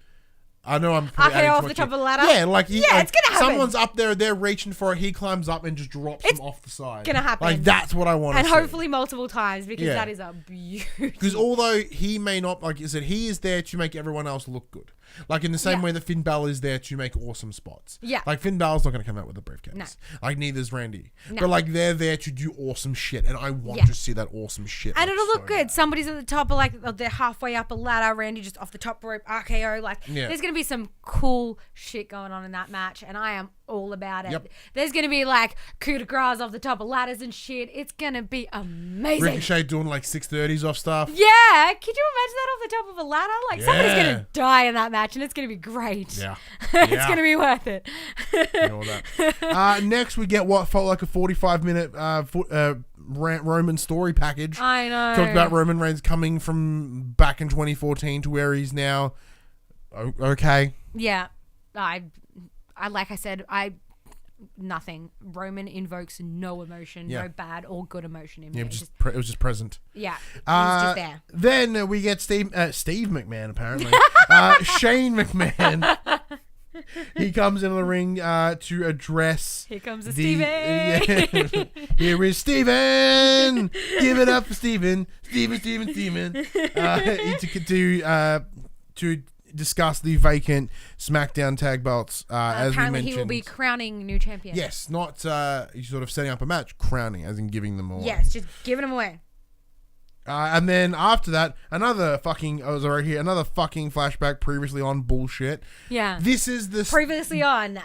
I know I'm RKO off the top of the ladder. Yeah, like it's gonna happen. Someone's up there, they're reaching for it. He climbs up and just drops him off the side. Gonna happen. Like that's what I want to see. And hopefully multiple times because that is a beauty. Because although he may not, like you said, he is there to make everyone else look good. Like in the same way that Finn Balor is there to make awesome spots. Yeah. Like Finn Balor's not going to come out with a briefcase. No. Like neither's Randy. No. But like they're there to do awesome shit, and I want to see that awesome shit. And like, it'll look so good. bad. Somebody's at the top of like they're halfway up a ladder. Randy just off the top rope, RKO. Like there's gonna be some cool shit going on in that match, and I am all about it. Yep. There's gonna be like coup de grace off the top of ladders and shit. It's gonna be amazing. Ricochet doing like 630s off stuff. Yeah, could you imagine that off the top of a ladder? Like somebody's gonna die in that match, and it's gonna be great. Yeah, It's gonna be worth it. all that. Next, we get what felt like a 45-minute Roman story package. I know. Talked about Roman Reigns coming from back in 2014 to where he's now. Okay. Yeah, I like I said, nothing. Roman invokes no emotion, no bad or good emotion in me. It was just present. Yeah, it was just there. Then we get Steve McMahon, apparently. Shane McMahon. He comes into the ring to address. Here comes Steven. Here is Steven. Give it up for Steven. Steven. To discuss the vacant SmackDown tag belts. As we apparently, mentioned, he will be crowning new champion. Yes, not sort of setting up a match, crowning, as in giving them away. Yes, just giving them away. And then after that, another fucking flashback previously on bullshit. Yeah. This is the previously on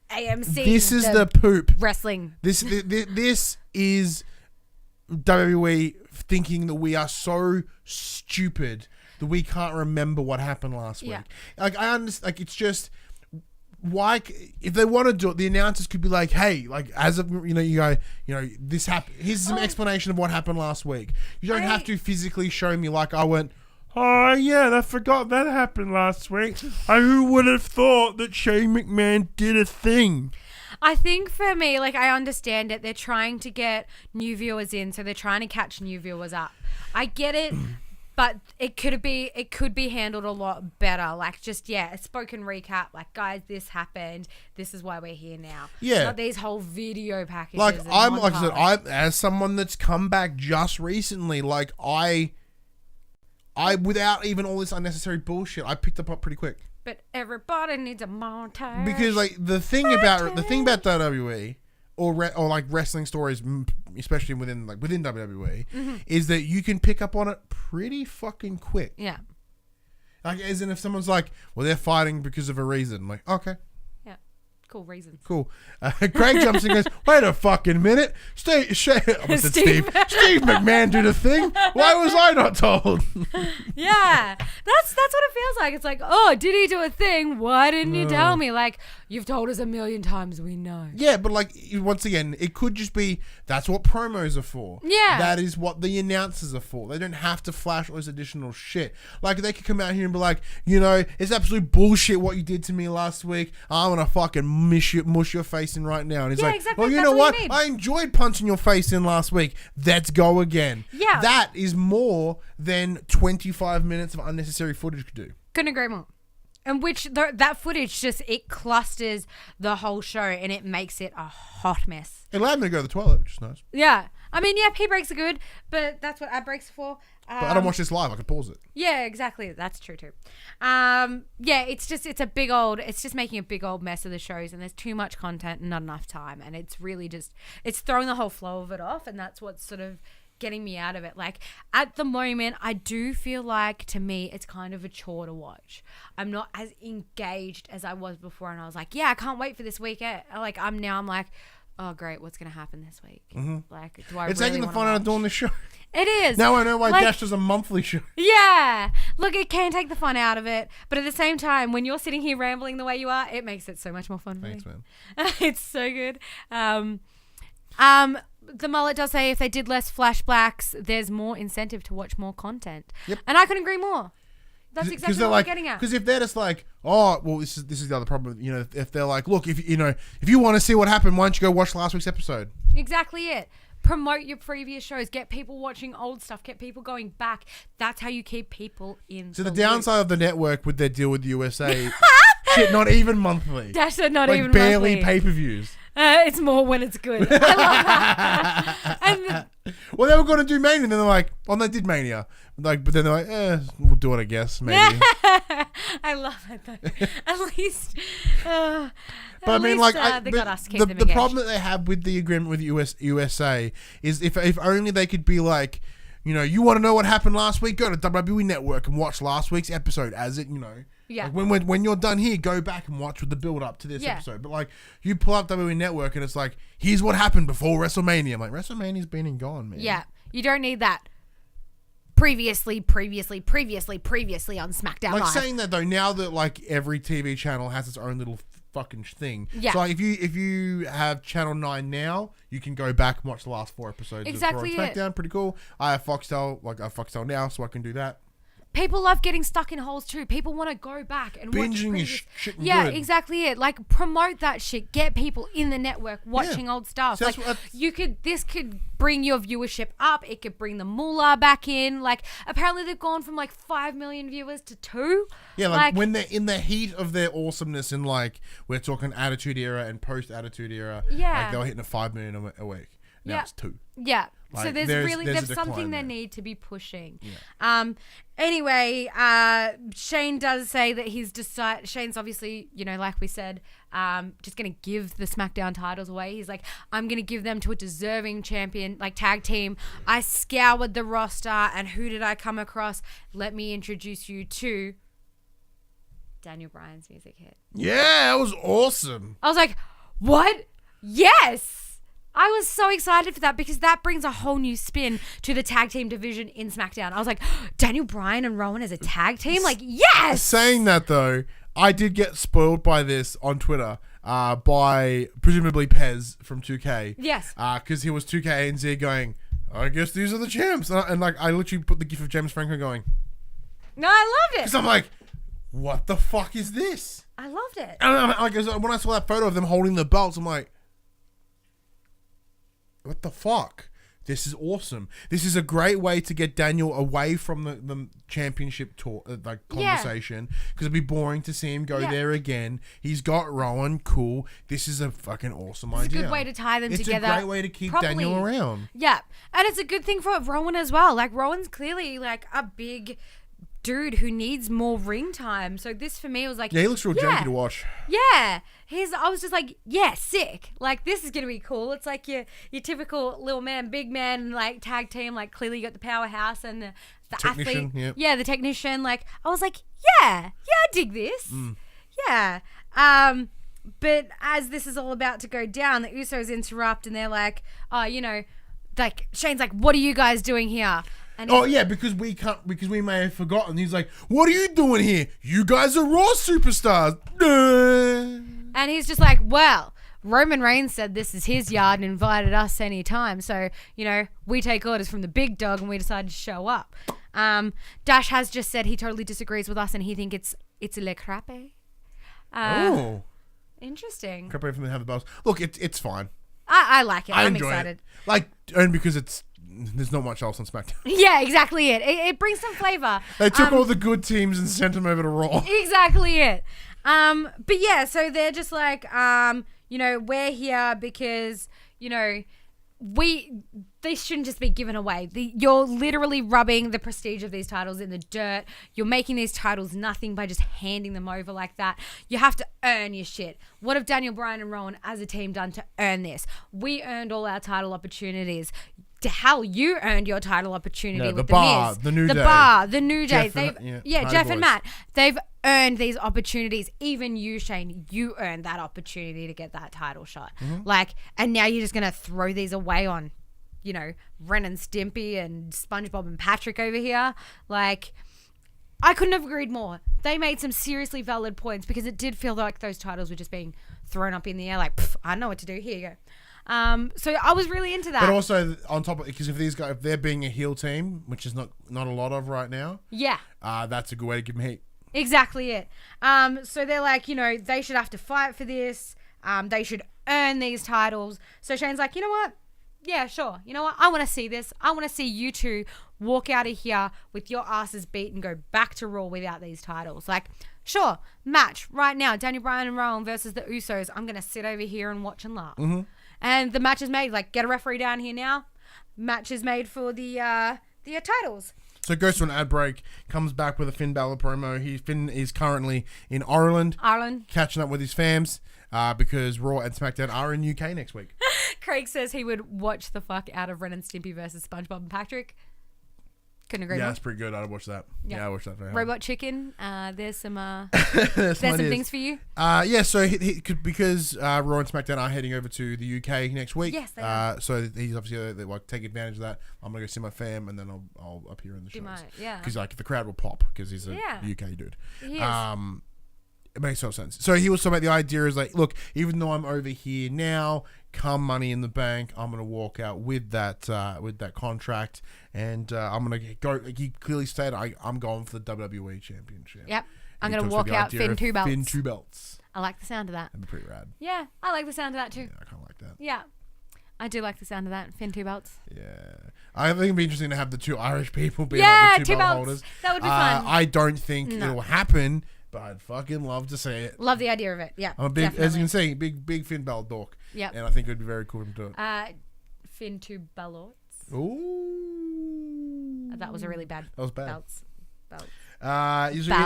AMC. This is the poop. Wrestling. This is WWE thinking that we are so stupid that we can't remember what happened last week. Like I understand. Like it's just. Why, if they want to do it, the announcers could be like, "Hey, like as of this happened. Here's some explanation of what happened last week. You don't have to physically show me like I went. Oh yeah, I forgot that happened last week. Who would have thought that Shane McMahon did a thing?" I think for me, like I understand it. They're trying to get new viewers in, so they're trying to catch new viewers up. I get it. But it could be handled a lot better. Like just a spoken recap. Like guys, this happened. This is why we're here now. Yeah. Not these whole video packages. Like I said, as someone that's come back just recently, like I without even all this unnecessary bullshit, I picked up pretty quick. But everybody needs a montage. Because like the thing about WWE or like wrestling stories, especially within WWE, is that you can pick up on it pretty fucking quick. Yeah. Like, as in if someone's like, well, they're fighting because of a reason. I'm like, okay. Yeah. Cool reasons. Cool. Craig jumps in and goes, wait a fucking minute. Steve McMahon did a thing. Why was I not told? Yeah. That's what it feels like. It's like, oh, did he do a thing? Why didn't you tell me? Like, you've told us 1,000,000 times, we know. Yeah, but like, once again, it could just be, that's what promos are for. Yeah. That is what the announcers are for. They don't have to flash all this additional shit. Like, they could come out here and be like, it's absolute bullshit what you did to me last week. I'm going to fucking mush your face in right now. And he's like, exactly. well, you know what? I enjoyed punching your face in last week. Let's go again. Yeah. That is more than 25 minutes of unnecessary footage could do. Couldn't agree more. And that footage it clusters the whole show and it makes it a hot mess. It allowed me to go to the toilet, which is nice. Yeah. I mean, pee breaks are good, but that's what ad breaks are for. But I don't watch this live. I can pause it. Yeah, exactly. That's true too. It's just making a big old mess of the shows, and there's too much content and not enough time, and it's really it's throwing the whole flow of it off, and that's what's sort of getting me out of it. Like at the moment, I do feel like to me it's kind of a chore to watch. I'm not as engaged as I was before, and I was like, I can't wait for this weekend. Like I'm like, oh great, what's gonna happen this week? Mm-hmm. Like, do I? It's really taking the fun out of doing the show. It is. Now I know why Dash does a monthly show. Yeah. Look, it can take the fun out of it. But at the same time, when you're sitting here rambling the way you are, it makes it so much more fun for me. Man. It's so good. The mullet does say if they did less flashbacks, there's more incentive to watch more content. Yep. And I couldn't agree more. That's exactly what we're getting at. Because if they're just like, oh, well, this is the other problem. If they're like, look, if you want to see what happened, why don't you go watch last week's episode? Exactly it. Promote your previous shows. Get people watching old stuff. Get people going back. That's how you keep people in. So the downside of the network with their deal with the USA, shit, not even monthly. Dash said not even barely monthly. Pay-per-views. It's more when it's good. I love that. And Well, they were going to do Mania, and then they're like, "Oh, they did Mania." Like, but then they're like, "We'll do it, I guess, maybe." I love it though. At least, but I mean, like, they got us to keep them the problem that they have with the agreement with USA is if only they could be like, you know, you want to know what happened last week? Go to WWE Network and watch last week's episode as it, you know. Yeah. Like when you're done here, go back and watch with the build up to this episode. But like, you pull up WWE Network and it's like, here's what happened before WrestleMania. I'm like, WrestleMania's been and gone, man. Yeah, you don't need that. Previously on SmackDown Like Live. saying that though, now that like every TV channel has its own little fucking thing. Yeah. So like, if you have Channel 9 now, you can go back and watch the last 4 episodes Exactly of Raw and SmackDown. Pretty cool. I have Foxtel, like I have Foxtel now, so I can do that. People love getting stuck in holes too. People want to go back and watch Binging previous... is shit. Yeah, good. exactly it. Like promote that shit. Get people in the network watching old stuff. So like this could bring your viewership up. It could bring the moolah back in. Like apparently they've gone from like 5 million viewers to 2. Yeah, like when they're in the heat of their awesomeness in like we're talking Attitude Era and post Attitude Era. Yeah. Like they were hitting 5 million a week. Now it's 2. Yeah. Like, so there's something they there. need to be pushing. Yeah. Anyway, Shane does say that Shane's obviously, you know, like we said, just going to give the SmackDown titles away. He's like, I'm going to give them to a deserving champion, like tag team. I scoured the roster and who did I come across? Let me introduce you to Daniel Bryan's music hit. Yeah, that was awesome. I was like, what? Yes. I was so excited for that because that brings a whole new spin to the tag team division in SmackDown. I was like, Daniel Bryan and Rowan as a tag team? Like, yes! Saying that, though, I did get spoiled by this on Twitter by presumably Pez from 2K. Yes. Because he was 2K ANZ going, I guess these are the champs. And like, I literally put the gif of James Franco going, no, I loved it. because I'm like, what the fuck is this? I loved it. And like, when I saw that photo of them holding the belts, I'm like, what the fuck? This is awesome. This is a great way to get Daniel away from the championship talk, like conversation, because it'd be boring to see him go there again. He's got Rowan, cool. This is a fucking awesome idea. It's a good way to tie them together. It's a great way to keep properly. Daniel around. Yeah, and it's a good thing for Rowan as well. Like Rowan's clearly like a big dude who needs more ring time. So this for me was like, Yeah, he looks real janky to watch. Yeah. I was just like, yeah, sick. Like, this is going to be cool. It's like your typical little man, big man, like, tag team. Like, clearly you got the powerhouse and the Technician, athlete. yep. Yeah, the technician. Like, I was like, yeah, I dig this. Yeah. But as this is all about to go down, the Usos interrupt and they're like, oh, you know, like, Shane's like, what are you guys doing here? And because we may have forgotten. He's like, what are you doing here? You guys are Raw superstars. And he's just like, well, Roman Reigns said this is his yard and invited us anytime. So, you know, we take orders from the big dog and we decided to show up. Dash has just said he totally disagrees with us and he thinks it's le crappe. Oh. Interesting. Crappe from the have the bells. Look, it's fine. I like it. I'm enjoy excited. it. Like, and because there's not much else on SmackDown. Yeah, exactly it. It brings some flavor. They took all the good teams and sent them over to Raw. Exactly it. But yeah, so they're just like, you know, we're here because, you know, they shouldn't just be given away. You're literally rubbing the prestige of these titles in the dirt. You're making these titles nothing by just handing them over like that. You have to earn your shit. What have Daniel Bryan and Rowan as a team done to earn this? We earned all our title opportunities. To hell, you earned your title opportunity with The Miz. The New Day. The New Day. Jeff and Matt. They've earned these opportunities. Even you, Shane, you earned that opportunity to get that title shot. Like, and now you're just going to throw these away on, you know, Ren and Stimpy and SpongeBob and Patrick over here. Like, I couldn't have agreed more. They made some seriously valid points because it did feel like those titles were just being thrown up in the air. Like, I know what to do. Here you go. So I was really into that. But also on top of it, because if they're being a heel team, which is not a lot of right now, that's a good way to give them heat. Exactly it. So they're like, you know, they should have to fight for this. They should earn these titles. So Shane's like, you know what? Yeah, sure. You know what? I want to see this. I want to see you two walk out of here with your asses beat and go back to Raw without these titles. Like, sure, match right now. Daniel Bryan and Rowan versus the Usos. I'm going to sit over here and watch and laugh. And the match is made. Like, get a referee down here now. matches made for the titles. So goes to an ad break, comes back with a Finn Balor promo. Finn is currently in Ireland, catching up with his fams because Raw and SmackDown are in UK next week. Craig says he would watch the fuck out of Ren and Stimpy versus SpongeBob and Patrick. Couldn't agree more. Yeah, that's pretty good. I'd watch that. Yeah, I watch that. Robot Chicken. There's some there's some things for you. So he could, because Raw and SmackDown are heading over to the UK next week. Yes, they are. So he's obviously like take advantage of that. I'm gonna go see my fam, and then I'll appear in the shows. Because like the crowd will pop because he's a UK dude. He is. It makes no sense. So he was talking about the idea is like, look, even though I'm over here now, come Money in the Bank, I'm gonna walk out with that contract, and I'm gonna go. Like he clearly stated, I'm going for the WWE Championship. Yep, I'm gonna walk out Finn 2 belts. Finn 2 belts. I like the sound of that. That'd be pretty rad. Yeah, I like the sound of that too. Yeah, I kind of like that. Yeah, I do like the sound of that. Finn 2 belts. Yeah, I think it'd be interesting to have the two Irish people be like the two belt belts. holders. That would be fun. I don't think it'll happen. But I'd fucking love to see it. Love the idea of it. Yeah. I'm a big, as you can see, big Finn Balor dork. Yeah. And I think it'd be very cool to do it. Finn 2 Balorts. Ooh. That was a really bad. That was bad. Belts.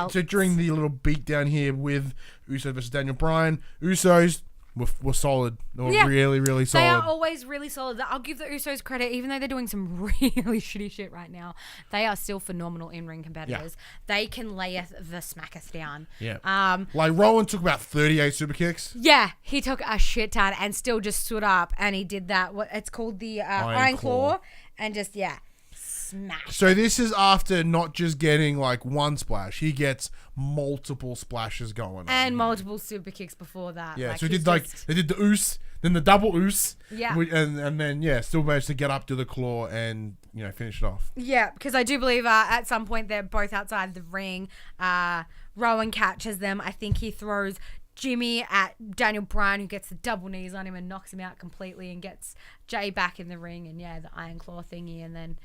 So during the little beat down here with Uso versus Daniel Bryan, Usos were solid. They were really, really solid. They are always really solid. I'll give the Usos credit, even though they're doing some really shitty shit right now. They are still phenomenal in-ring competitors. Yeah. They can lay the smackers down. Yeah. Like Rowan took about 38 super kicks. Yeah, he took a shit ton and still just stood up and he did that. What it's called the Iron Claw, and just smash. So this is after not just getting like one splash, he gets multiple splashes going on. And multiple super kicks before that. Yeah, so he did they did the oos, then the double oos. Yeah. And then still managed to get up to the claw and finish it off. Yeah, because I do believe at some point they're both outside the ring. Rowan catches them. I think he throws Jimmy at Daniel Bryan, who gets the double knees on him and knocks him out completely and gets Jay back in the ring and the Iron Claw thingy, and then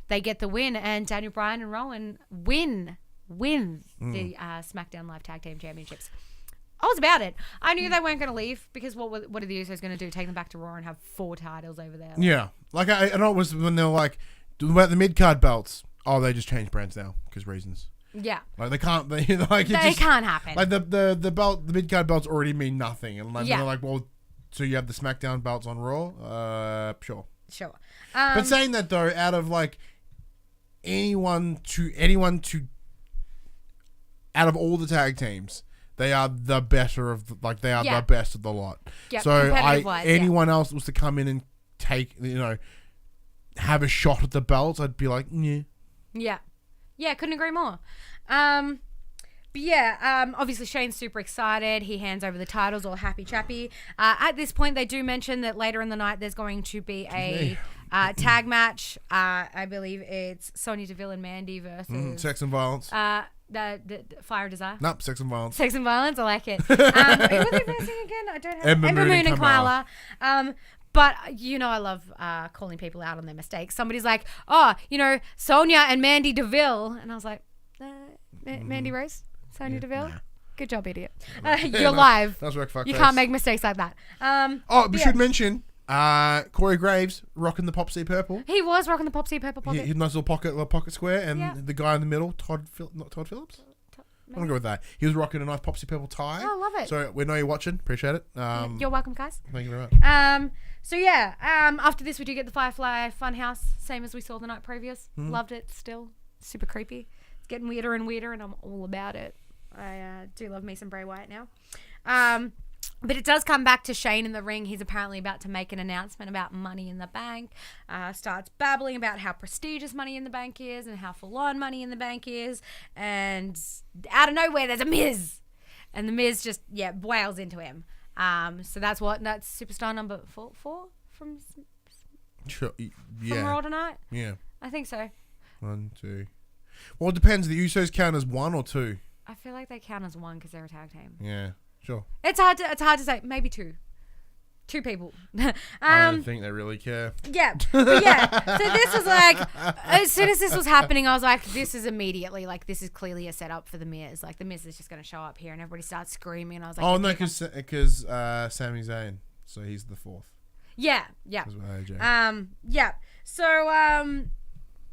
they get the win, and Daniel Bryan and Rowan win the SmackDown Live Tag Team Championships. I was about it. I knew they weren't going to leave because what are the Usos going to do? Take them back to Raw and have 4 titles over there? Yeah. Like I know it was when they were like, about the mid-card belts. Oh, they just changed brands now because reasons. Yeah. Like they can't. They can't happen. Like the belt, the mid-card belts already mean nothing, and they're like, well, so you have the SmackDown belts on Raw? Sure. But saying that though, out of like anyone to out of all the tag teams, they are the better of the best of the lot. Yep, so anyone else was to come in and take have a shot at the belts, I'd be like, yeah. Yeah, couldn't agree more. Obviously Shane's super excited. He hands over the titles, all happy chappy. At this point, they do mention that later in the night there's going to be a tag match. I believe it's Sonya Deville and Mandy versus Sex and Violence. The Fire Desire. Nope, Sex and Violence. Sex and Violence, I like it. Who are they versing again? I don't have Ember Moon and Kamala. But, I love calling people out on their mistakes. Somebody's like, Sonya and Mandy Deville. And I was like, Mandy Rose? Sonya Deville? Nah. Good job, idiot. You're live. That's work, fuck you face. Can't make mistakes like that. We should mention Corey Graves rocking the PopC purple. He was rocking the PopC purple pocket. He had a nice little pocket square. And the guy in the middle, not Todd Phillips? I'm going to go with that. He was rocking a nice PopC purple tie. Oh, I love it. So we know you're watching. Appreciate it. You're welcome, guys. Thank you very much. After this, we do get the Firefly Funhouse, same as we saw the night previous. Loved it still. Super creepy. It's getting weirder and weirder, and I'm all about it. I do love me some Bray Wyatt now. But it does come back to Shane in the ring. He's apparently about to make an announcement about Money in the Bank. Starts babbling about how prestigious Money in the Bank is and how full-on Money in the Bank is. And out of nowhere, there's a Miz. And the Miz just, wails into him. So that's superstar number four from Raw tonight? Yeah. I think so. 1, 2. Well, it depends. The Usos count as 1 or 2. I feel like they count as 1 because they're a tag team. Yeah, sure. It's hard to say. Maybe 2. 2 people. I don't think they really care. Yeah. But so this was like, as soon as this was happening, I was like, this is immediately, like, this is clearly a setup for The Miz. Like, The Miz is just going to show up here and everybody starts screaming. And I was like, because Sami Zayn. So he's the 4th. Yeah. That's with AJ. Yeah. So,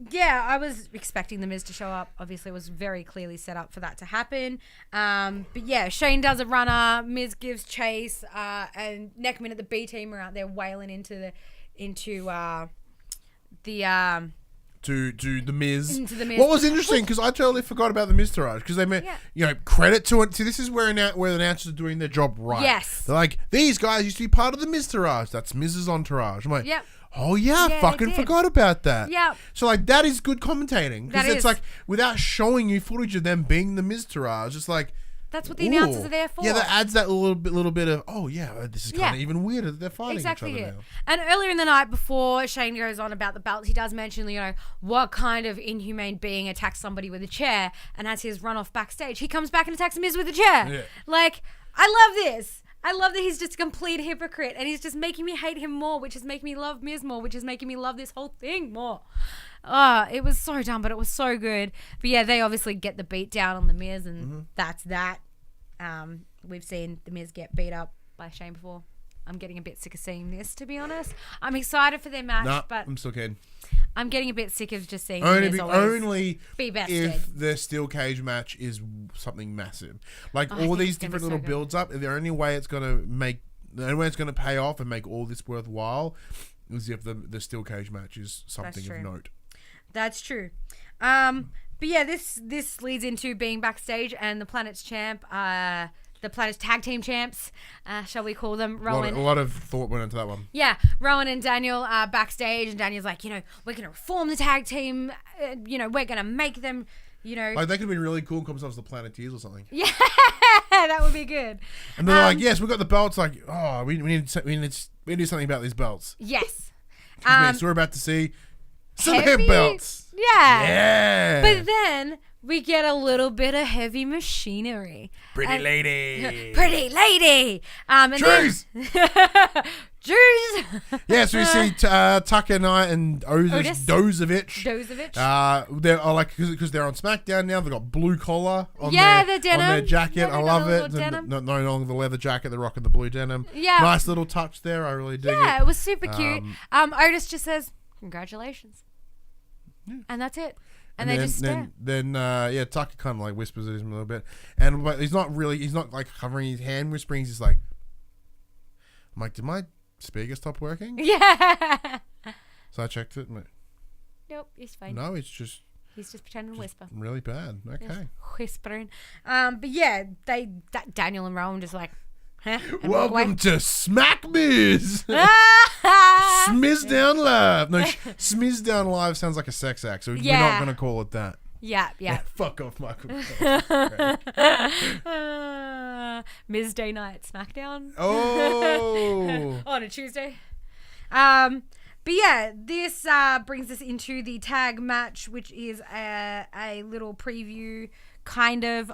yeah, I was expecting The Miz to show up. Obviously, it was very clearly set up for that to happen. But yeah, Shane does a runner. Miz gives chase. And next minute, the B team are out there wailing into the Miz. Into the Miz. What was interesting, because I totally forgot about the Miztourage, because they meant, credit to it. See, this is where the announcers are doing their job right. Yes. They're like, these guys used to be part of the Miztourage. That's Miz's entourage. I'm like, Yep. oh yeah, I fucking forgot about that. Yep. So like, that is good commentating. Because it's like, without showing you footage of them being the Miztourage, it's like, that's what the announcers are there for. Yeah, that adds that little bit of, oh yeah, this is kind of even weirder that they're fighting each other now. And earlier in the night, before Shane goes on about the belts, he does mention, what kind of inhumane being attacks somebody with a chair, and as he's run off backstage, he comes back and attacks Miz with a chair. Yeah. Like, I love this. I love that he's just a complete hypocrite, and he's just making me hate him more, which is making me love Miz more, which is making me love this whole thing more. It was so dumb, but it was so good. But yeah, they obviously get the beat down on the Miz, and that's that. We've seen the Miz get beat up by Shane before. I'm getting a bit sick of seeing this, to be honest. I'm excited for their match, but I'm still kidding. I'm getting a bit sick of just seeing only be bested. If the steel cage match is something massive, like all these different little builds up. The only way it's gonna pay off and make all this worthwhile is if the steel cage match is something of note. That's true. But yeah, this leads into being backstage and the Planet's champ, the Planet's tag team champs, shall we call them? Rowan. A lot of thought went into that one. Yeah, Rowan and Daniel are backstage, and Daniel's like, we're going to reform the tag team. We're going to make them, Like, they could be really cool and call themselves the Planeteers or something. Yeah, that would be good. And they're like, yes, we've got the belts. Like, oh, we need to do something about these belts. Yes. So we're about to see some hip belts. Yeah. But then we get a little bit of heavy machinery. Pretty lady. Jeez. Yeah, so we see Tucker Knight and Dozovich. They're like, because they're on SmackDown now, they've got blue collar on their jacket. Yeah, I love it. No longer the leather jacket, they're rocking the blue denim. Yeah. Nice little touch there. I really dig it. Yeah, it was super cute. Otis just says, congratulations. Yeah. And that's it. And they just stare. Then Tucker kind of like whispers at him a little bit. But he's not like covering his hand whispering. He's just like, I'm like, did my speaker stop working? Yeah. So I checked it. Nope, he's fine. No, he's just pretending to whisper. Really bad. Okay. Just whispering. But yeah, Daniel and Rowan just like, huh? Welcome to Smack Miz. Smiz Down Live. No, Smiz Down Live sounds like a sex act, so we're not going to call it that. Yeah. Fuck off, Michael. Miz Day Night SmackDown. Oh. On a Tuesday. But yeah, this brings us into the tag match, which is a little preview kind of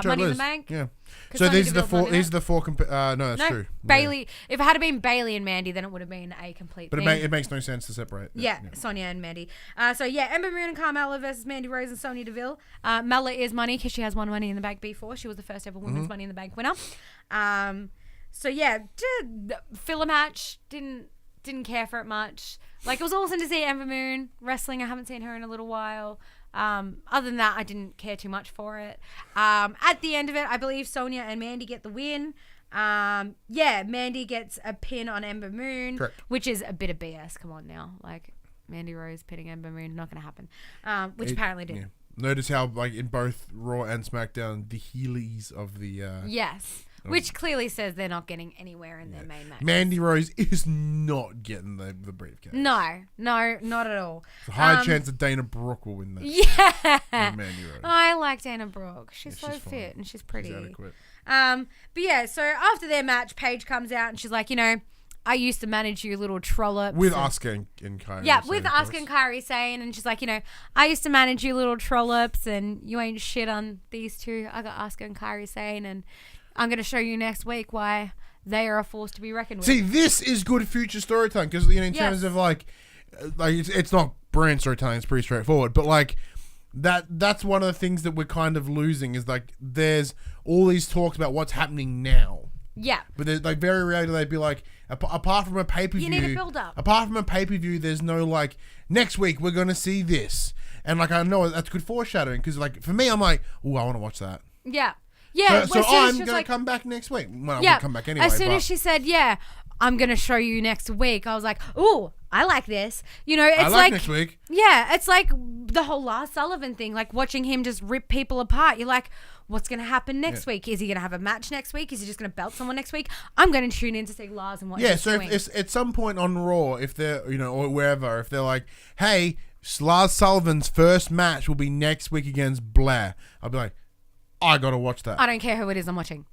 Money in the Bank. Yeah. So these are the four. No, that's true. Bailey. Yeah. If it had been Bailey and Mandy, then it would have been a complete. But thing. It makes no sense to separate. Yeah, Sonya and Mandy. So yeah, Ember Moon and Carmella versus Mandy Rose and Sonya Deville. Mella is money because she has won Money in the Bank before. She was the first ever women's Money in the Bank winner. So yeah, filler match. Didn't care for it much. Like, it was awesome to see Ember Moon wrestling. I haven't seen her in a little while. Other than that, I didn't care too much for it. At the end of it, I believe Sonya and Mandy get the win. Mandy gets a pin on Ember Moon, correct, which is a bit of BS. Come on now. Like, Mandy Rose pinning Ember Moon, not going to happen. Which apparently did. Yeah. Notice how, like, in both Raw and SmackDown, the heelys of the... yes. Which clearly says they're not getting anywhere in their main match. Mandy Rose is not getting the briefcase. No, not at all. It's a high chance that Dana Brooke will win that. Yeah. Mandy Rose. I like Dana Brooke. She's so fit and she's pretty. She's adequate. But yeah, so after their match, Paige comes out and she's like, I used to manage you little trollops. With Asuka and Kairi. Yeah, with Asuka and Kairi saying, and she's like, I used to manage you little trollops and you ain't shit on these two. I got Asuka and Kairi saying, and I'm going to show you next week why they are a force to be reckoned with. See, this is good future storytelling because, in terms of like it's not brand storytelling, it's pretty straightforward. But like that's one of the things that we're kind of losing is like there's all these talks about what's happening now. Yeah. But there's like very rarely they'd be like, apart from a pay-per-view. You need a build-up. Apart from a pay-per-view, there's no like, next week we're going to see this. And like, I know that's good foreshadowing because like, for me, I'm like, oh, I want to watch that. Yeah. Yeah. So I'm going to come back next week. Well, I will come back anyway. As soon as she said, I'm going to show you next week, I was like, ooh, I like this. You know, it's I like next week. Yeah, it's like the whole Lars Sullivan thing, like watching him just rip people apart. You're like, what's going to happen next week? Is he going to have a match next week? Is he just going to belt someone next week? I'm going to tune in to see Lars and what he's doing. Yeah, so if at some point on Raw, if they're, or wherever, if they're like, hey, Lars Sullivan's first match will be next week against Blair, I'll be like, I got to watch that. I don't care who it is I'm watching.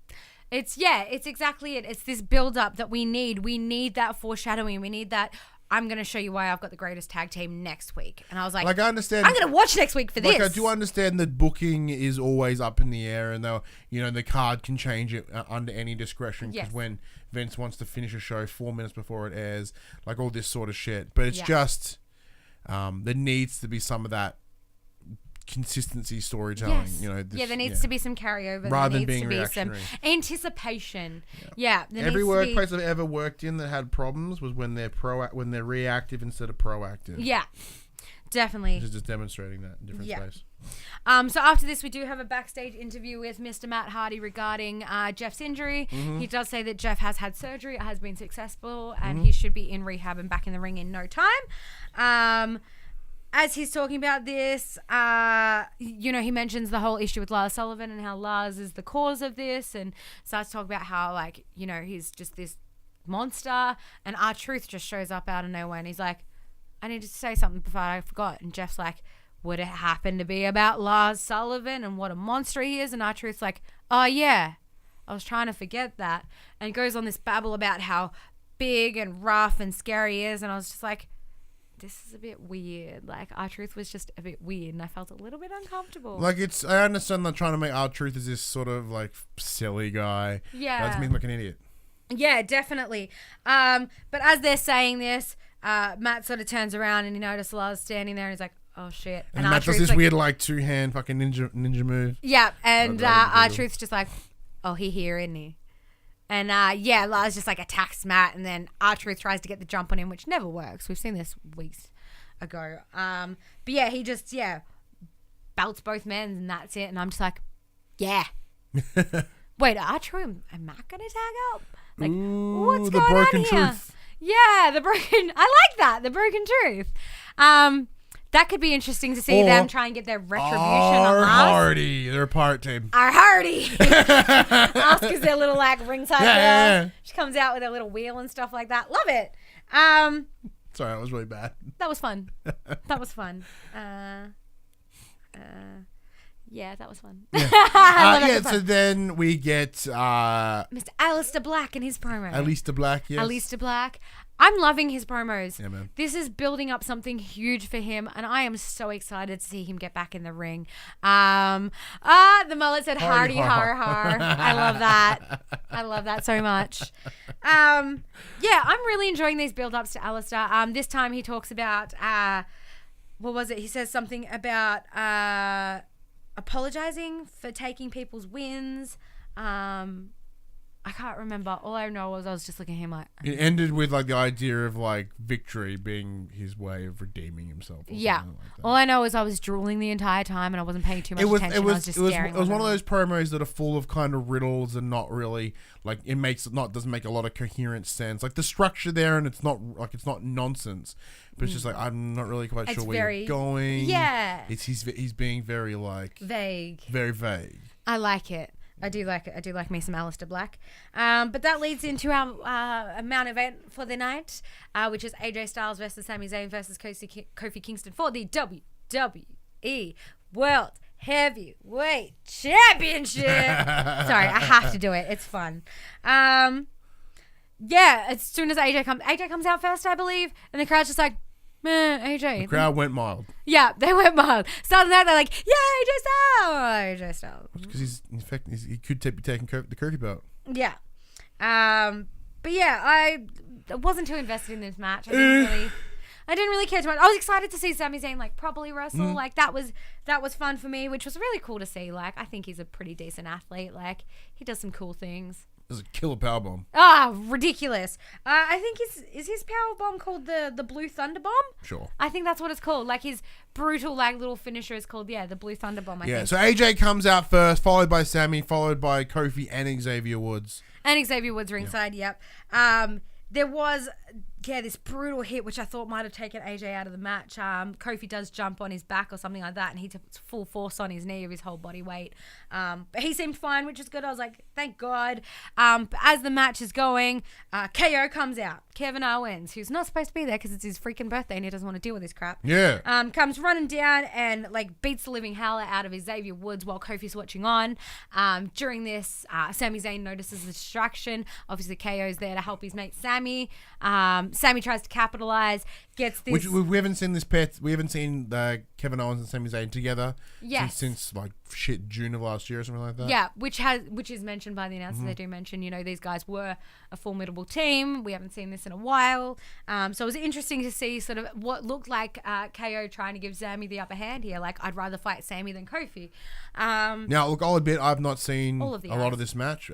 It's exactly it. It's this build up that we need. We need that foreshadowing. We need that. I'm going to show you why I've got the greatest tag team next week. And I was like I understand. I'm going to watch next week for this. I do understand that booking is always up in the air and they'll, the card can change it under any discretion because when Vince wants to finish a show 4 minutes before it airs, like all this sort of shit. But it's just, there needs to be some of that consistency storytelling. There needs to be some carryover. Rather there than needs being to be some anticipation. Every workplace I've ever worked in that had problems was when they're reactive instead of proactive. Yeah, definitely. This is just demonstrating that in different space. So after this, we do have a backstage interview with Mr. Matt Hardy regarding Jeff's injury. Mm-hmm. He does say that Jeff has had surgery. It has been successful, and he should be in rehab and back in the ring in no time. As he's talking about this, he mentions the whole issue with Lars Sullivan and how Lars is the cause of this, and starts to talk about how, he's just this monster, and R-Truth just shows up out of nowhere, and he's like, I need to say something before I forgot. And Jeff's like, would it happen to be about Lars Sullivan and what a monster he is? And R-Truth's like, oh, yeah, I was trying to forget that. And goes on this babble about how big and rough and scary he is, and I was just like, this is a bit weird. Like, R-Truth was just a bit weird, and I felt a little bit uncomfortable. Like, I understand they're trying to make R-Truth as this sort of, like, silly guy. Yeah. That makes him like an idiot. Yeah, definitely. But as they're saying this, Matt sort of turns around, and he notices Lars standing there, and he's like, oh, shit. And Matt does this weird, like, two-hand fucking ninja move. Yeah, and R-Truth's just like, oh, he here, isn't he? And, Lars just, attacks Matt, and then R-Truth tries to get the jump on him, which never works. We've seen this weeks ago. But, he just, belts both men, and that's it. And I'm just like, yeah. Wait, are R-Truth and Matt going to tag up? Like, what's going on here? Truth. Yeah, the broken... I like that, the broken truth. That could be interesting to see them try and get their retribution on Lars. Hardy. They're a pirate team. Our Hardy. Oscar's their little ringside girl. Yeah. She comes out with her little wheel and stuff like that. Love it. Sorry, that was really bad. That was fun. That was fun. Yeah, that was fun. Yeah, so then we get Mr. Aleister Black and his promo. Aleister Black, yes. Aleister Black. I'm loving his promos. Yeah, man. This is building up something huge for him, and I am so excited to see him get back in the ring. The mullet said hardy har har. I love that. I love that so much. I'm really enjoying these build-ups to Aleister. This time he talks about what was it? He says something about apologizing for taking people's wins. I can't remember. All I know was I was just looking at him like... It ended with the idea of victory being his way of redeeming himself. Yeah. All I know is I was drooling the entire time and I wasn't paying too much attention. I was just staring. It was one of those promos that are full of kind of riddles and not really doesn't make a lot of coherent sense. Like the structure there, and it's not nonsense, but it's just I'm not really quite sure where you're going. Yeah. He's being very vague. Very vague. I like it. I do like it. I do like me some Aleister Black. But that leads into our main event for the night, which is AJ Styles versus Sami Zayn versus Kofi Kingston for the WWE World Heavyweight Championship. Sorry, I have to do it. It's fun. As soon as AJ comes out first, I believe, and the crowd's just like, man, AJ. The crowd went mild. Yeah, they went mild. Starting that, they're like, yeah, AJ Styles. Because he could be taking the Kofi belt. Yeah. But yeah, I wasn't too invested in this match. I didn't really care too much. I was excited to see Sami Zayn properly wrestle. That was fun for me, which was really cool to see. I think he's a pretty decent athlete. He does some cool things. There's a killer powerbomb. Ridiculous. I think is his powerbomb called the Blue Thunder Bomb? Sure. I think that's what it's called. Like his brutal like little finisher is called the Blue Thunder Bomb. I think. So AJ comes out first, followed by Sammy, followed by Kofi and Xavier Woods. And Xavier Woods ringside. Yep. There was this brutal hit, which I thought might have taken AJ out of the match. Kofi does jump on his back or something like that, and he took full force on his knee of his whole body weight. But he seemed fine, which is good. I was like, thank God. But as the match is going, KO comes out. Kevin Owens, who's not supposed to be there because it's his freaking birthday and he doesn't want to deal with this crap. Yeah. Comes running down and like beats the living hell out of Xavier Woods while Kofi's watching on. During this, Sami Zayn notices the distraction. Obviously, KO's there to help his mate Sammy. Sammy tries to capitalize, gets this. Which we haven't seen this pet. We haven't seen Kevin Owens and Sami Zayn together. Yes. Since like June of last year or something like that. Yeah, which is mentioned by the announcers. They do mention, these guys were a formidable team. We haven't seen this in a while. So it was interesting to see sort of what looked like KO trying to give Sammy the upper hand here. Like, I'd rather fight Sammy than Kofi. Now, look, I'll admit I've not seen a lot of this match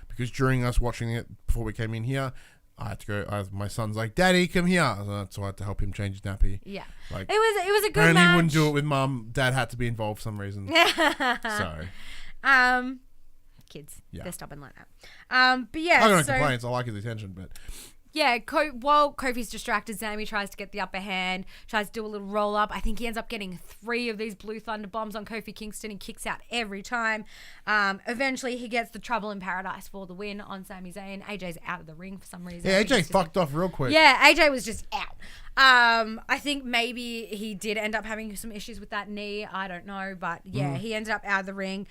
because during us watching it before we came in here, I had to go. My son's like, "Daddy, come here." So I had to help him change his nappy. Yeah, like it was a good apparently match. He wouldn't do it with Mum. Dad had to be involved for some reason. So, kids, yeah. they're stubborn like that. But yeah, I don't complain. I like his attention, but. Yeah, while Kofi's distracted, Sammy tries to get the upper hand, tries to do a little roll up. I think he ends up getting 3 of these Blue Thunder bombs on Kofi Kingston. He kicks out every time. Eventually, he gets the Trouble in Paradise for the win on Sami Zayn. AJ's out of the ring for some reason. Yeah, AJ fucked off real quick. Yeah, AJ was just out. I think maybe he did end up having some issues with that knee. I don't know, but yeah, he ended up out of the ring.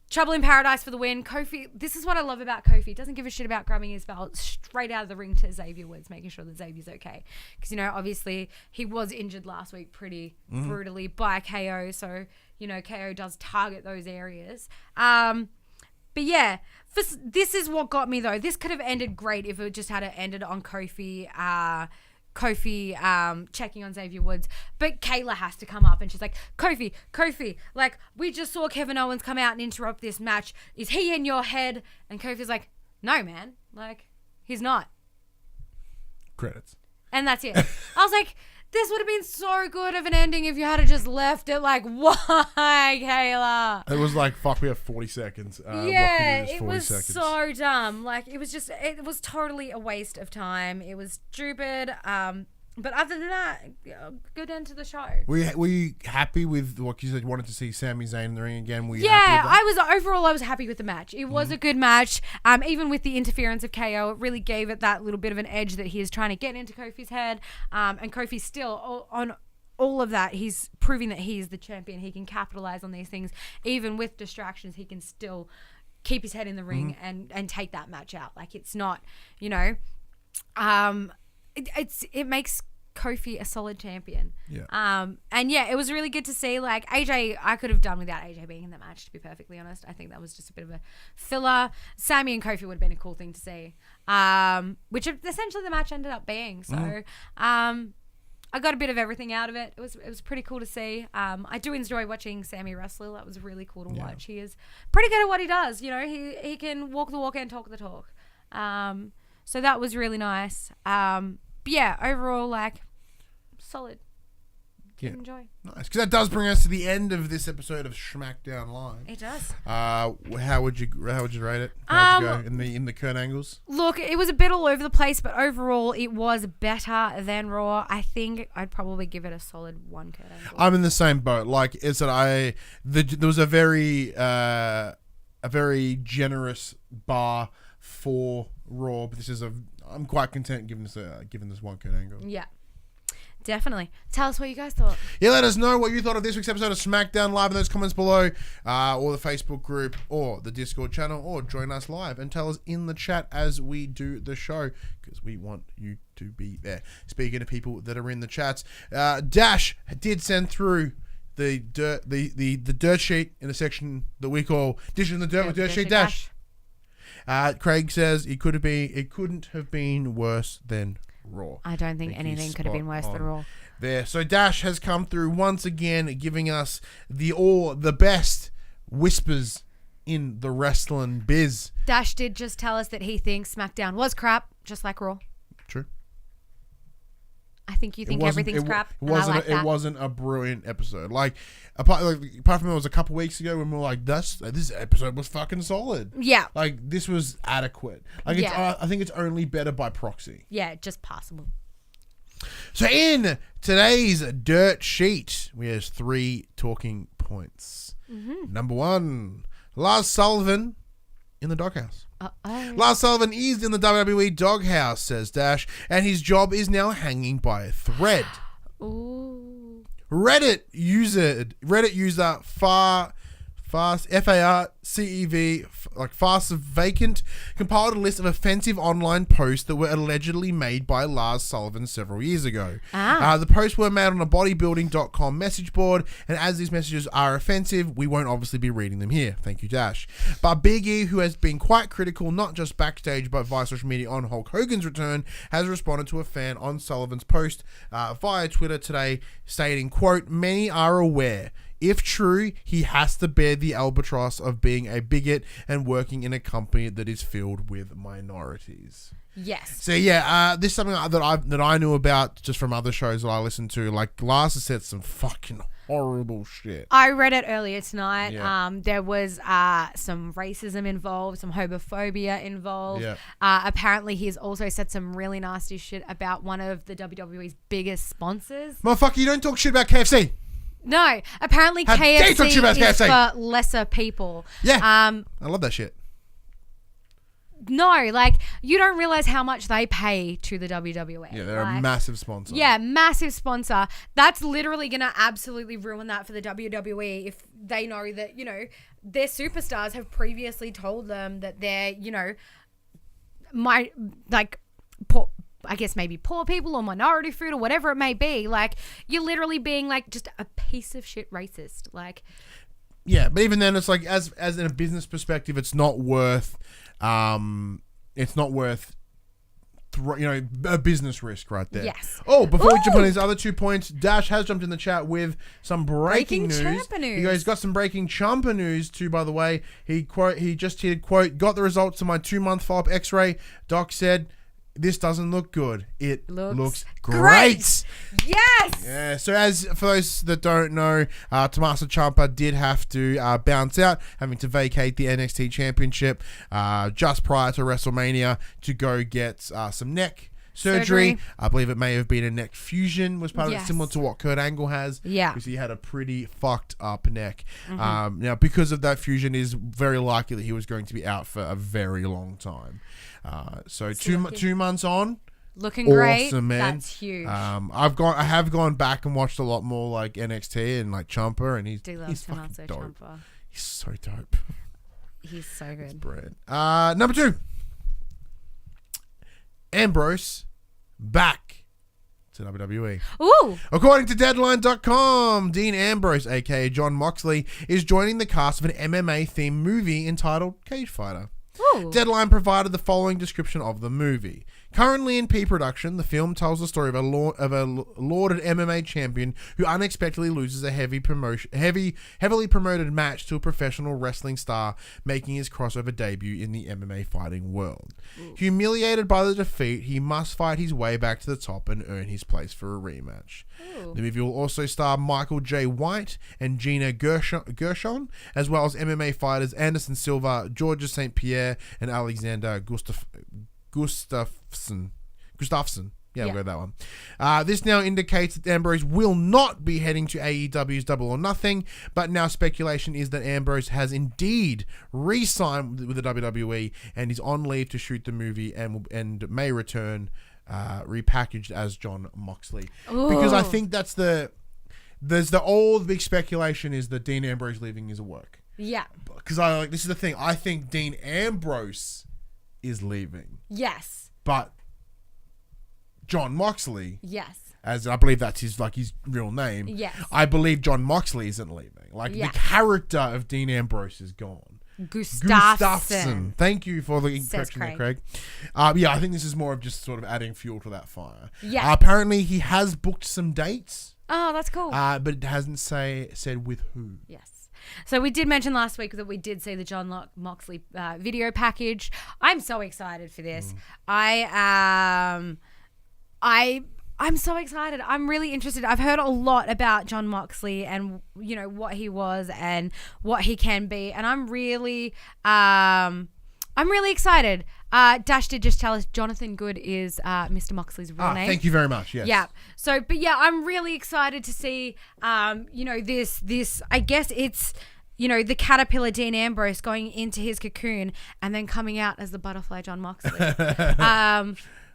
Trouble in Paradise for the win. Kofi, this is what I love about Kofi. He doesn't give a shit about grabbing his belt straight out of the ring to Xavier Woods, making sure that Xavier's okay. Because, obviously he was injured last week pretty brutally by KO. So, KO does target those areas. But yeah, this is what got me though. This could have ended great if it just had ended on Kofi checking on Xavier Woods, but Kayla has to come up and she's like, Kofi, like, we just saw Kevin Owens come out and interrupt this match. Is he in your head? And Kofi's like, no, man, like, he's not. Credits. And that's it. I was like, this would have been so good of an ending if you had just left it like, why, Kayla? It was like, fuck, we have 40 seconds. It was so dumb. Like, it was totally a waste of time. It was stupid. But other than that, good end to the show. Were you happy with what you said? You wanted to see Sami Zayn in the ring again? Were you I was happy with the match. It was a good match. Even with the interference of KO, it really gave it that little bit of an edge that he is trying to get into Kofi's head. And Kofi's still on all of that. He's proving that he is the champion. He can capitalize on these things. Even with distractions, he can still keep his head in the ring and take that match out. Like, it's not, it makes Kofi a solid champion. Yeah. And yeah, it was really good to see. Like, AJ, I could have done without AJ being in the match, to be perfectly honest. I think that was just a bit of a filler. Sammy and Kofi would have been a cool thing to see. Which essentially the match ended up being. So, I got a bit of everything out of it. It was pretty cool to see. I do enjoy watching Sammy wrestle. That was really cool to watch. He is pretty good at what he does. He can walk the walk and talk the talk. So that was really nice. But yeah, overall, like, solid. Yeah. Enjoy. Nice. Because that does bring us to the end of this episode of SmackDown Live. It does. How would you rate it? How'd you go in the Kurt Angles? Look, it was a bit all over the place, but overall it was better than Raw. I think I'd probably give it a solid 1 Kurt Angle. I'm in the same boat. Like, it's that there was a very generous bar for Raw, but I'm quite content giving this 1 Kurt Angle. Yeah. Definitely. Tell us what you guys thought. Yeah, let us know what you thought of this week's episode of SmackDown Live in those comments below, or the Facebook group, or the Discord channel, or join us live and tell us in the chat as we do the show, because we want you to be there. Speaking of people that are in the chats, Dash did send through the dirt sheet in the section that we call Dish in the Dirt with Dirt Sheet Dash. Craig says it couldn't have been worse than Raw. I don't think anything could have been worse than Raw. There. So Dash has come through once again, giving us the best whispers in the wrestling biz. Dash did just tell us that he thinks SmackDown was crap, just like Raw. True. I think you think everything's crap. It wasn't a brilliant episode. Like apart from it was a couple weeks ago when we were like, this episode was fucking solid. Yeah. Like this was adequate. Like I think it's only better by proxy. Yeah, just passable. So in today's dirt sheet, we have 3 talking points. Mm-hmm. Number 1, Lars Sullivan in the doghouse. Lars Sullivan is in the WWE doghouse, says Dash, and his job is now hanging by a thread. Ooh. Reddit user Fast FARCEV, like Fast Vacant, compiled a list of offensive online posts that were allegedly made by Lars Sullivan several years ago. The posts were made on a bodybuilding.com message board, and as these messages are offensive, we won't obviously be reading them here. Thank you, Dash. But Big E, who has been quite critical, not just backstage, but via social media on Hulk Hogan's return, has responded to a fan on Sullivan's post via Twitter today, stating, quote, "Many are aware. If true, he has to bear the albatross of being a bigot and working in a company that is filled with minorities." Yes. So yeah, this is something that I knew about just from other shows that I listened to. Like Glass has said some fucking horrible shit. I read it earlier tonight. Yeah. There was some racism involved, some homophobia involved. Yeah. Apparently, he's also said some really nasty shit about one of the WWE's biggest sponsors. Motherfucker, you don't talk shit about KFC. No, apparently How dare you talk shit about KFC is KFC? for lesser people. Yeah, I love that shit. No, like, you don't realize how much they pay to the WWE. Yeah, they're a massive sponsor. Yeah, massive sponsor. That's literally going to absolutely ruin that for the WWE if they know that, you know, their superstars have previously told them that they're, you know, poor, I guess maybe poor people or minority food or whatever it may be. Like, you're literally being like just a piece of shit racist. Like, yeah, but even then, it's like as in a business perspective, it's not worth, a business risk right there. Yes. Oh, before we jump on his other 2 points, Dash has jumped in the chat with some breaking news. Champa news. He goes, got some breaking Champa news too, by the way. He just tweeted, quote, "Got the results of my 2-month follow-up X-ray. Doc said, this doesn't look good. It looks great." Yes. Yeah. So as for those that don't know, Tommaso Ciampa did have to bounce out, having to vacate the NXT Championship just prior to WrestleMania to go get some neck surgery. I believe it may have been a neck fusion, was part of it, similar to what Kurt Angle has. Yeah. Because he had a pretty fucked up neck. Mm-hmm. Now, because of that fusion, it is very likely that he was going to be out for a very long time. So two months on. Looking great. Awesome, man. That's huge. I have gone back and watched a lot more like NXT and like Ciampa, and he's fucking dope. Ciampa. He's so dope. He's so good. It's brilliant. Number 2. Ambrose back to WWE. Ooh. According to Deadline.com, Dean Ambrose, aka John Moxley, is joining the cast of an MMA-themed movie entitled Cage Fighter. Ooh. Deadline provided the following description of the movie. Currently in pre-production, the film tells the story of a lauded MMA champion who unexpectedly loses a heavily promoted match to a professional wrestling star, making his crossover debut in the MMA fighting world. Ooh. Humiliated by the defeat, he must fight his way back to the top and earn his place for a rematch. Ooh. The movie will also star Michael J. White and Gina Gershon, as well as MMA fighters Anderson Silva, Georgia St. Pierre, and Alexander Gustafsson. Yeah, we'll go with that one. This now indicates that Ambrose will not be heading to AEW's Double or Nothing, but now speculation is that Ambrose has indeed re-signed with the WWE and is on leave to shoot the movie and may return repackaged as John Moxley. Ooh. Because I think there's the old big speculation is that Dean Ambrose leaving is a work. Yeah. Because this is the thing. I think Dean Ambrose is leaving. Yes. But John Moxley. Yes. As I believe that's his real name. Yes. I believe John Moxley isn't leaving. The character of Dean Ambrose is gone. Gustafsson. Thank you for the correction there, Craig. Yeah, I think this is more of just sort of adding fuel to that fire. Yeah. Apparently he has booked some dates. Oh, that's cool. But it hasn't said with who. Yes. So we did mention last week that we did see the John Moxley video package. I'm so excited for this. I'm so excited. I'm really interested. I've heard a lot about John Moxley and, you know, what he was and what he can be. And I'm really excited. Dash did just tell us Jonathan Good is Mr. Moxley's real name. Thank you very much. Yes. Yeah. So, but yeah, I'm really excited to see, you know, this, I guess it's, you know, the caterpillar Dean Ambrose going into his cocoon and then coming out as the butterfly John Moxley.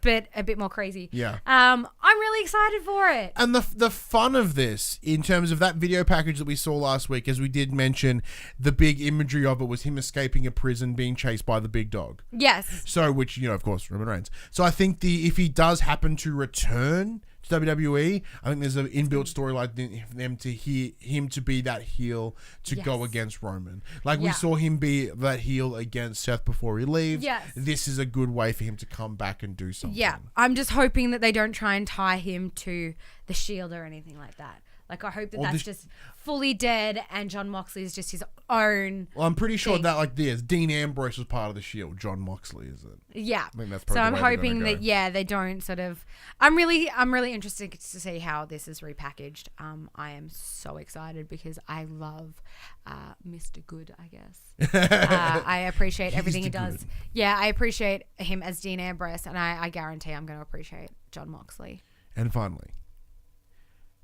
But a bit more crazy. Yeah. I'm really excited for it. And the fun of this, in terms of that video package that we saw last week, as we did mention, the big imagery of it was him escaping a prison, being chased by the big dog. Yes. So, which, you know, of course, Roman Reigns. So I think if he does happen to return to WWE, I think there's an inbuilt storyline for them to him to be that heel to go against Roman. Like we saw him be that heel against Seth before he leaves. Yes. This is a good way for him to come back and do something. Yeah. I'm just hoping that they don't try and tie him to the Shield or anything like that. Like, I hope that's just fully dead and John Moxley is just his own. Well, I'm pretty sure thing. that, like, Dean Ambrose was part of the Shield. John Moxley is it? Yeah. I think that's so probably I'm the way they're hoping gonna that go. they don't sort of. I'm really interested to see how this is repackaged. I am so excited because I love Mr. Good, I guess. I appreciate everything he does. Good. Yeah, I appreciate him as Dean Ambrose, and I guarantee I'm going to appreciate John Moxley. And finally,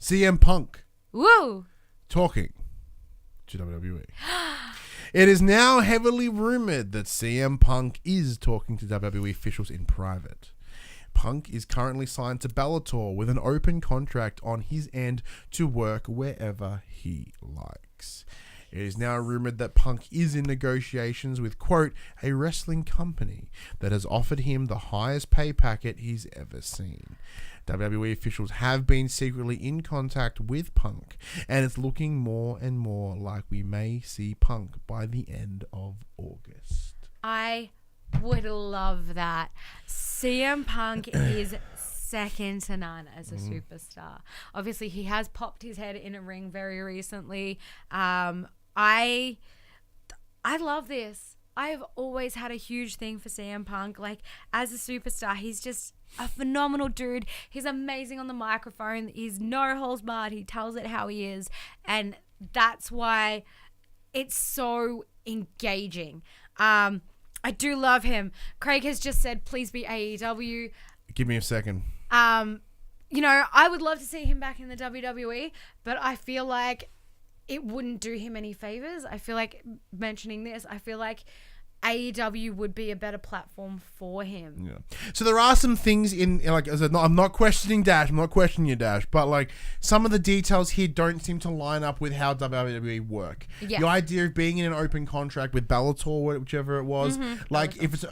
CM Punk. Woo! Talking to WWE. It is now heavily rumored that CM Punk is talking to WWE officials in private. Punk is currently signed to Bellator with an open contract on his end to work wherever he likes. It is now rumored that Punk is in negotiations with, quote, a wrestling company that has offered him the highest pay packet he's ever seen. WWE officials have been secretly in contact with Punk, and it's looking more and more like we may see Punk by the end of August. I would love that. CM Punk is second to none as a superstar. Obviously, he has popped his head in a ring very recently. I love this. I have always had a huge thing for CM Punk. Like, as a superstar, he's just a phenomenal dude. He's amazing on the microphone. He's no holds barred. He tells it how he is. And that's why it's so engaging. I do love him. Craig has just said, please be AEW. Give me a second. You know, I would love to see him back in the WWE, but I feel like it wouldn't do him any favors. I feel like mentioning this, I feel like AEW would be a better platform for him. Yeah. So there are some things in like, as I'm not questioning Dash, I'm not questioning you, Dash, but like some of the details here don't seem to line up with how WWE work. Yeah. The idea of being in an open contract with Bellator, whichever it was, like Bellator. if it's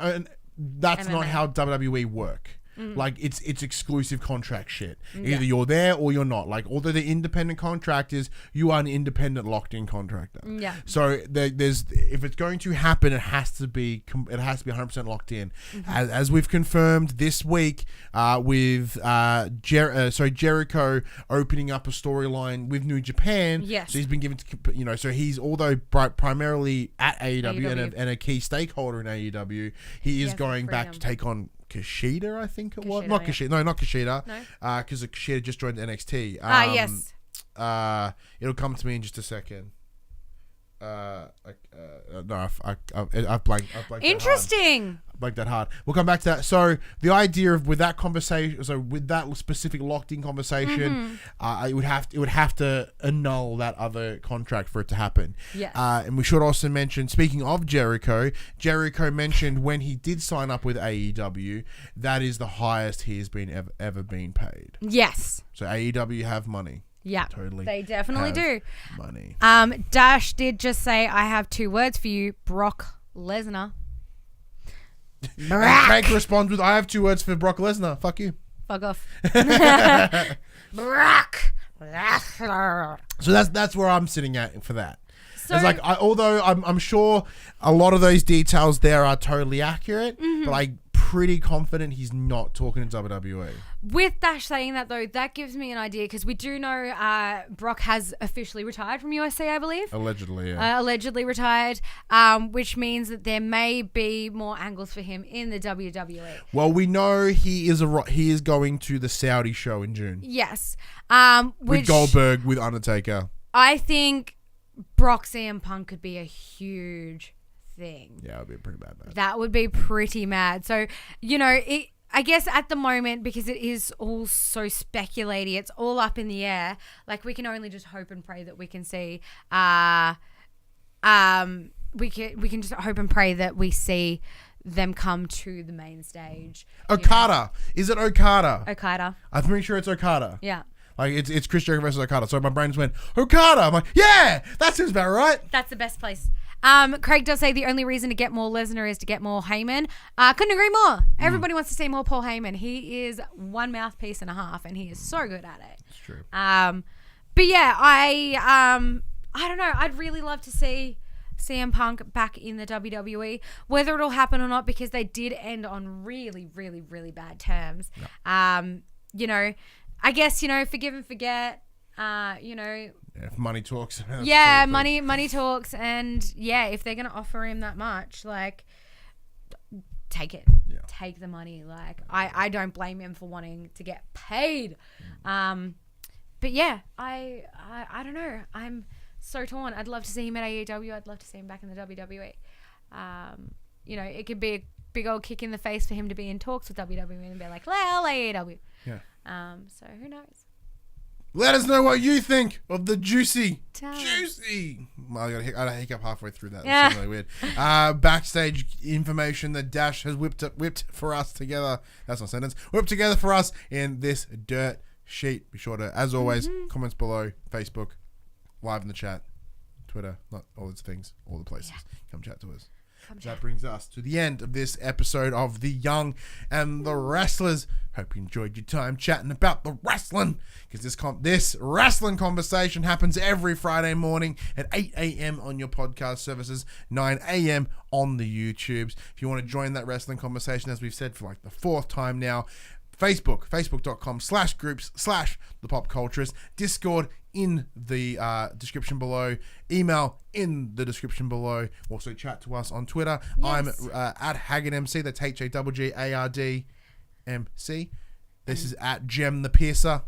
that's MMA. not how WWE work. Like it's exclusive contract shit. Yeah. Either you're there or you're not. Like although the independent contractors, you are an independent locked in contractor. Yeah. So there's if it's going to happen, it has to be 100% locked in. As we've confirmed this week with Jericho opening up a storyline with New Japan. Yes. So he's been given to so he's although primarily at AEW. And a key stakeholder in AEW, he is going back to take on Kushida, I think it was. Not Kushida. No, not Kushida. No. Because Kushida just joined NXT. Yes. It'll come to me in just a second. No, I've blanked. Interesting. Like that hard. We'll come back to that. So the idea of with that conversation, so with that specific locked in conversation, it would have to annul that other contract for it to happen. Yes. And we should also mention, speaking of Jericho mentioned when he did sign up with AEW, that is the highest he has been ever been paid. Yes. So AEW have money. Yeah. Totally. They definitely do. Money. Dash did just say, I have 2 words for you, Brock Lesnar. And Craig responds with, I have 2 words for Brock Lesnar. Fuck you. Fuck off. Brock Lesnar. So that's where I'm sitting at for that. So, It's like, although I'm sure a lot of those details there are totally accurate, but I'm pretty confident he's not talking to WWE. With Dash saying that, though, that gives me an idea because we do know Brock has officially retired from USA, I believe. Allegedly, yeah. Allegedly retired, which means that there may be more angles for him in the WWE. Well, we know he is going to the Saudi show in June. Yes. With Goldberg, with Undertaker. I think Brock CM Punk could be a huge thing. Yeah, it would be pretty bad. That would be pretty mad. So, I guess at the moment, because it is all so speculaty, it's all up in the air. Like, we can only just hope and pray that we can see, we can just hope and pray that we see them come to the main stage. Okada. Is it Okada? Okada. I'm pretty sure it's Okada. Yeah. Like, it's Chris Jericho versus Okada. So my brain just went, Okada. I'm like, yeah, that seems about right. That's the best place. Craig does say the only reason to get more Lesnar is to get more Heyman. Couldn't agree more. Everybody wants to see more Paul Heyman. He is one mouthpiece and a half, and he is so good at it. It's true. But yeah, I don't know. I'd really love to see CM Punk back in the WWE. Whether it'll happen or not, because they did end on really, really, really bad terms. Yep. I guess, forgive and forget. If money talks. Yeah, money talks, and yeah, if they're gonna offer him that much, like, take it. Yeah. Take the money. Like, I don't blame him for wanting to get paid. But yeah, I don't know. I'm so torn. I'd love to see him at AEW. I'd love to see him back in the WWE. It could be a big old kick in the face for him to be in talks with WWE and be like, well, AEW. Yeah. So who knows? Let us know what you think of the juicy. Well, I got a hiccup halfway through that. Yeah. That's really weird. Backstage information that Dash has whipped for us together. That's not a sentence. Whipped together for us in this dirt sheet. Be sure to, as always, comments below. Facebook, live in the chat, Twitter, not all those things, all the places. Yeah. Come chat to us. That brings us to the end of this episode of The Young and the Wrestlers. Hope you enjoyed your time chatting about the wrestling, because this wrestling conversation happens every Friday morning at 8 a.m. on your podcast services, 9 a.m. on the YouTubes. If you want to join that wrestling conversation, as we've said for like the fourth time now, facebook.com/groups/thepopculturist, Discord in the description below, email in the description below. Also chat to us on Twitter. Yes. I'm at HaggardMC. That's HAGGARDMC. This is at Jem the Piercer.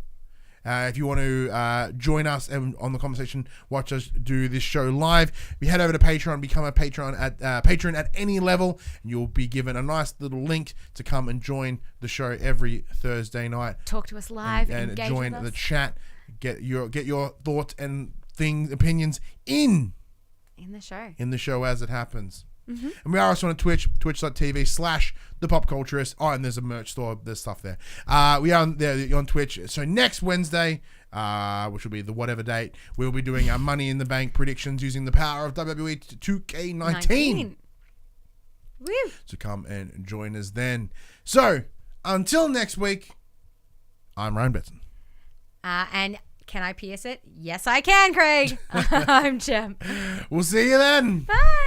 If you want to join us and on the conversation, watch us do this show live, you head over to Patreon, become a patron at any level, and you'll be given a nice little link to come and join the show every Thursday night. Talk to us live and engage join with us. the chat. Get your thoughts and opinions in the show. In the show as it happens. Mm-hmm. And we are also on twitch.tv/thepopculturist. Oh, and there's a merch store. There's stuff there. We are on Twitch. So next Wednesday, which will be the whatever date, we'll be doing our Money in the Bank predictions using the power of WWE 2K19. Woo. So come and join us then. So until next week, I'm Ryan Betson. And can I pierce it? Yes, I can, Craig. I'm Jem. We'll see you then. Bye.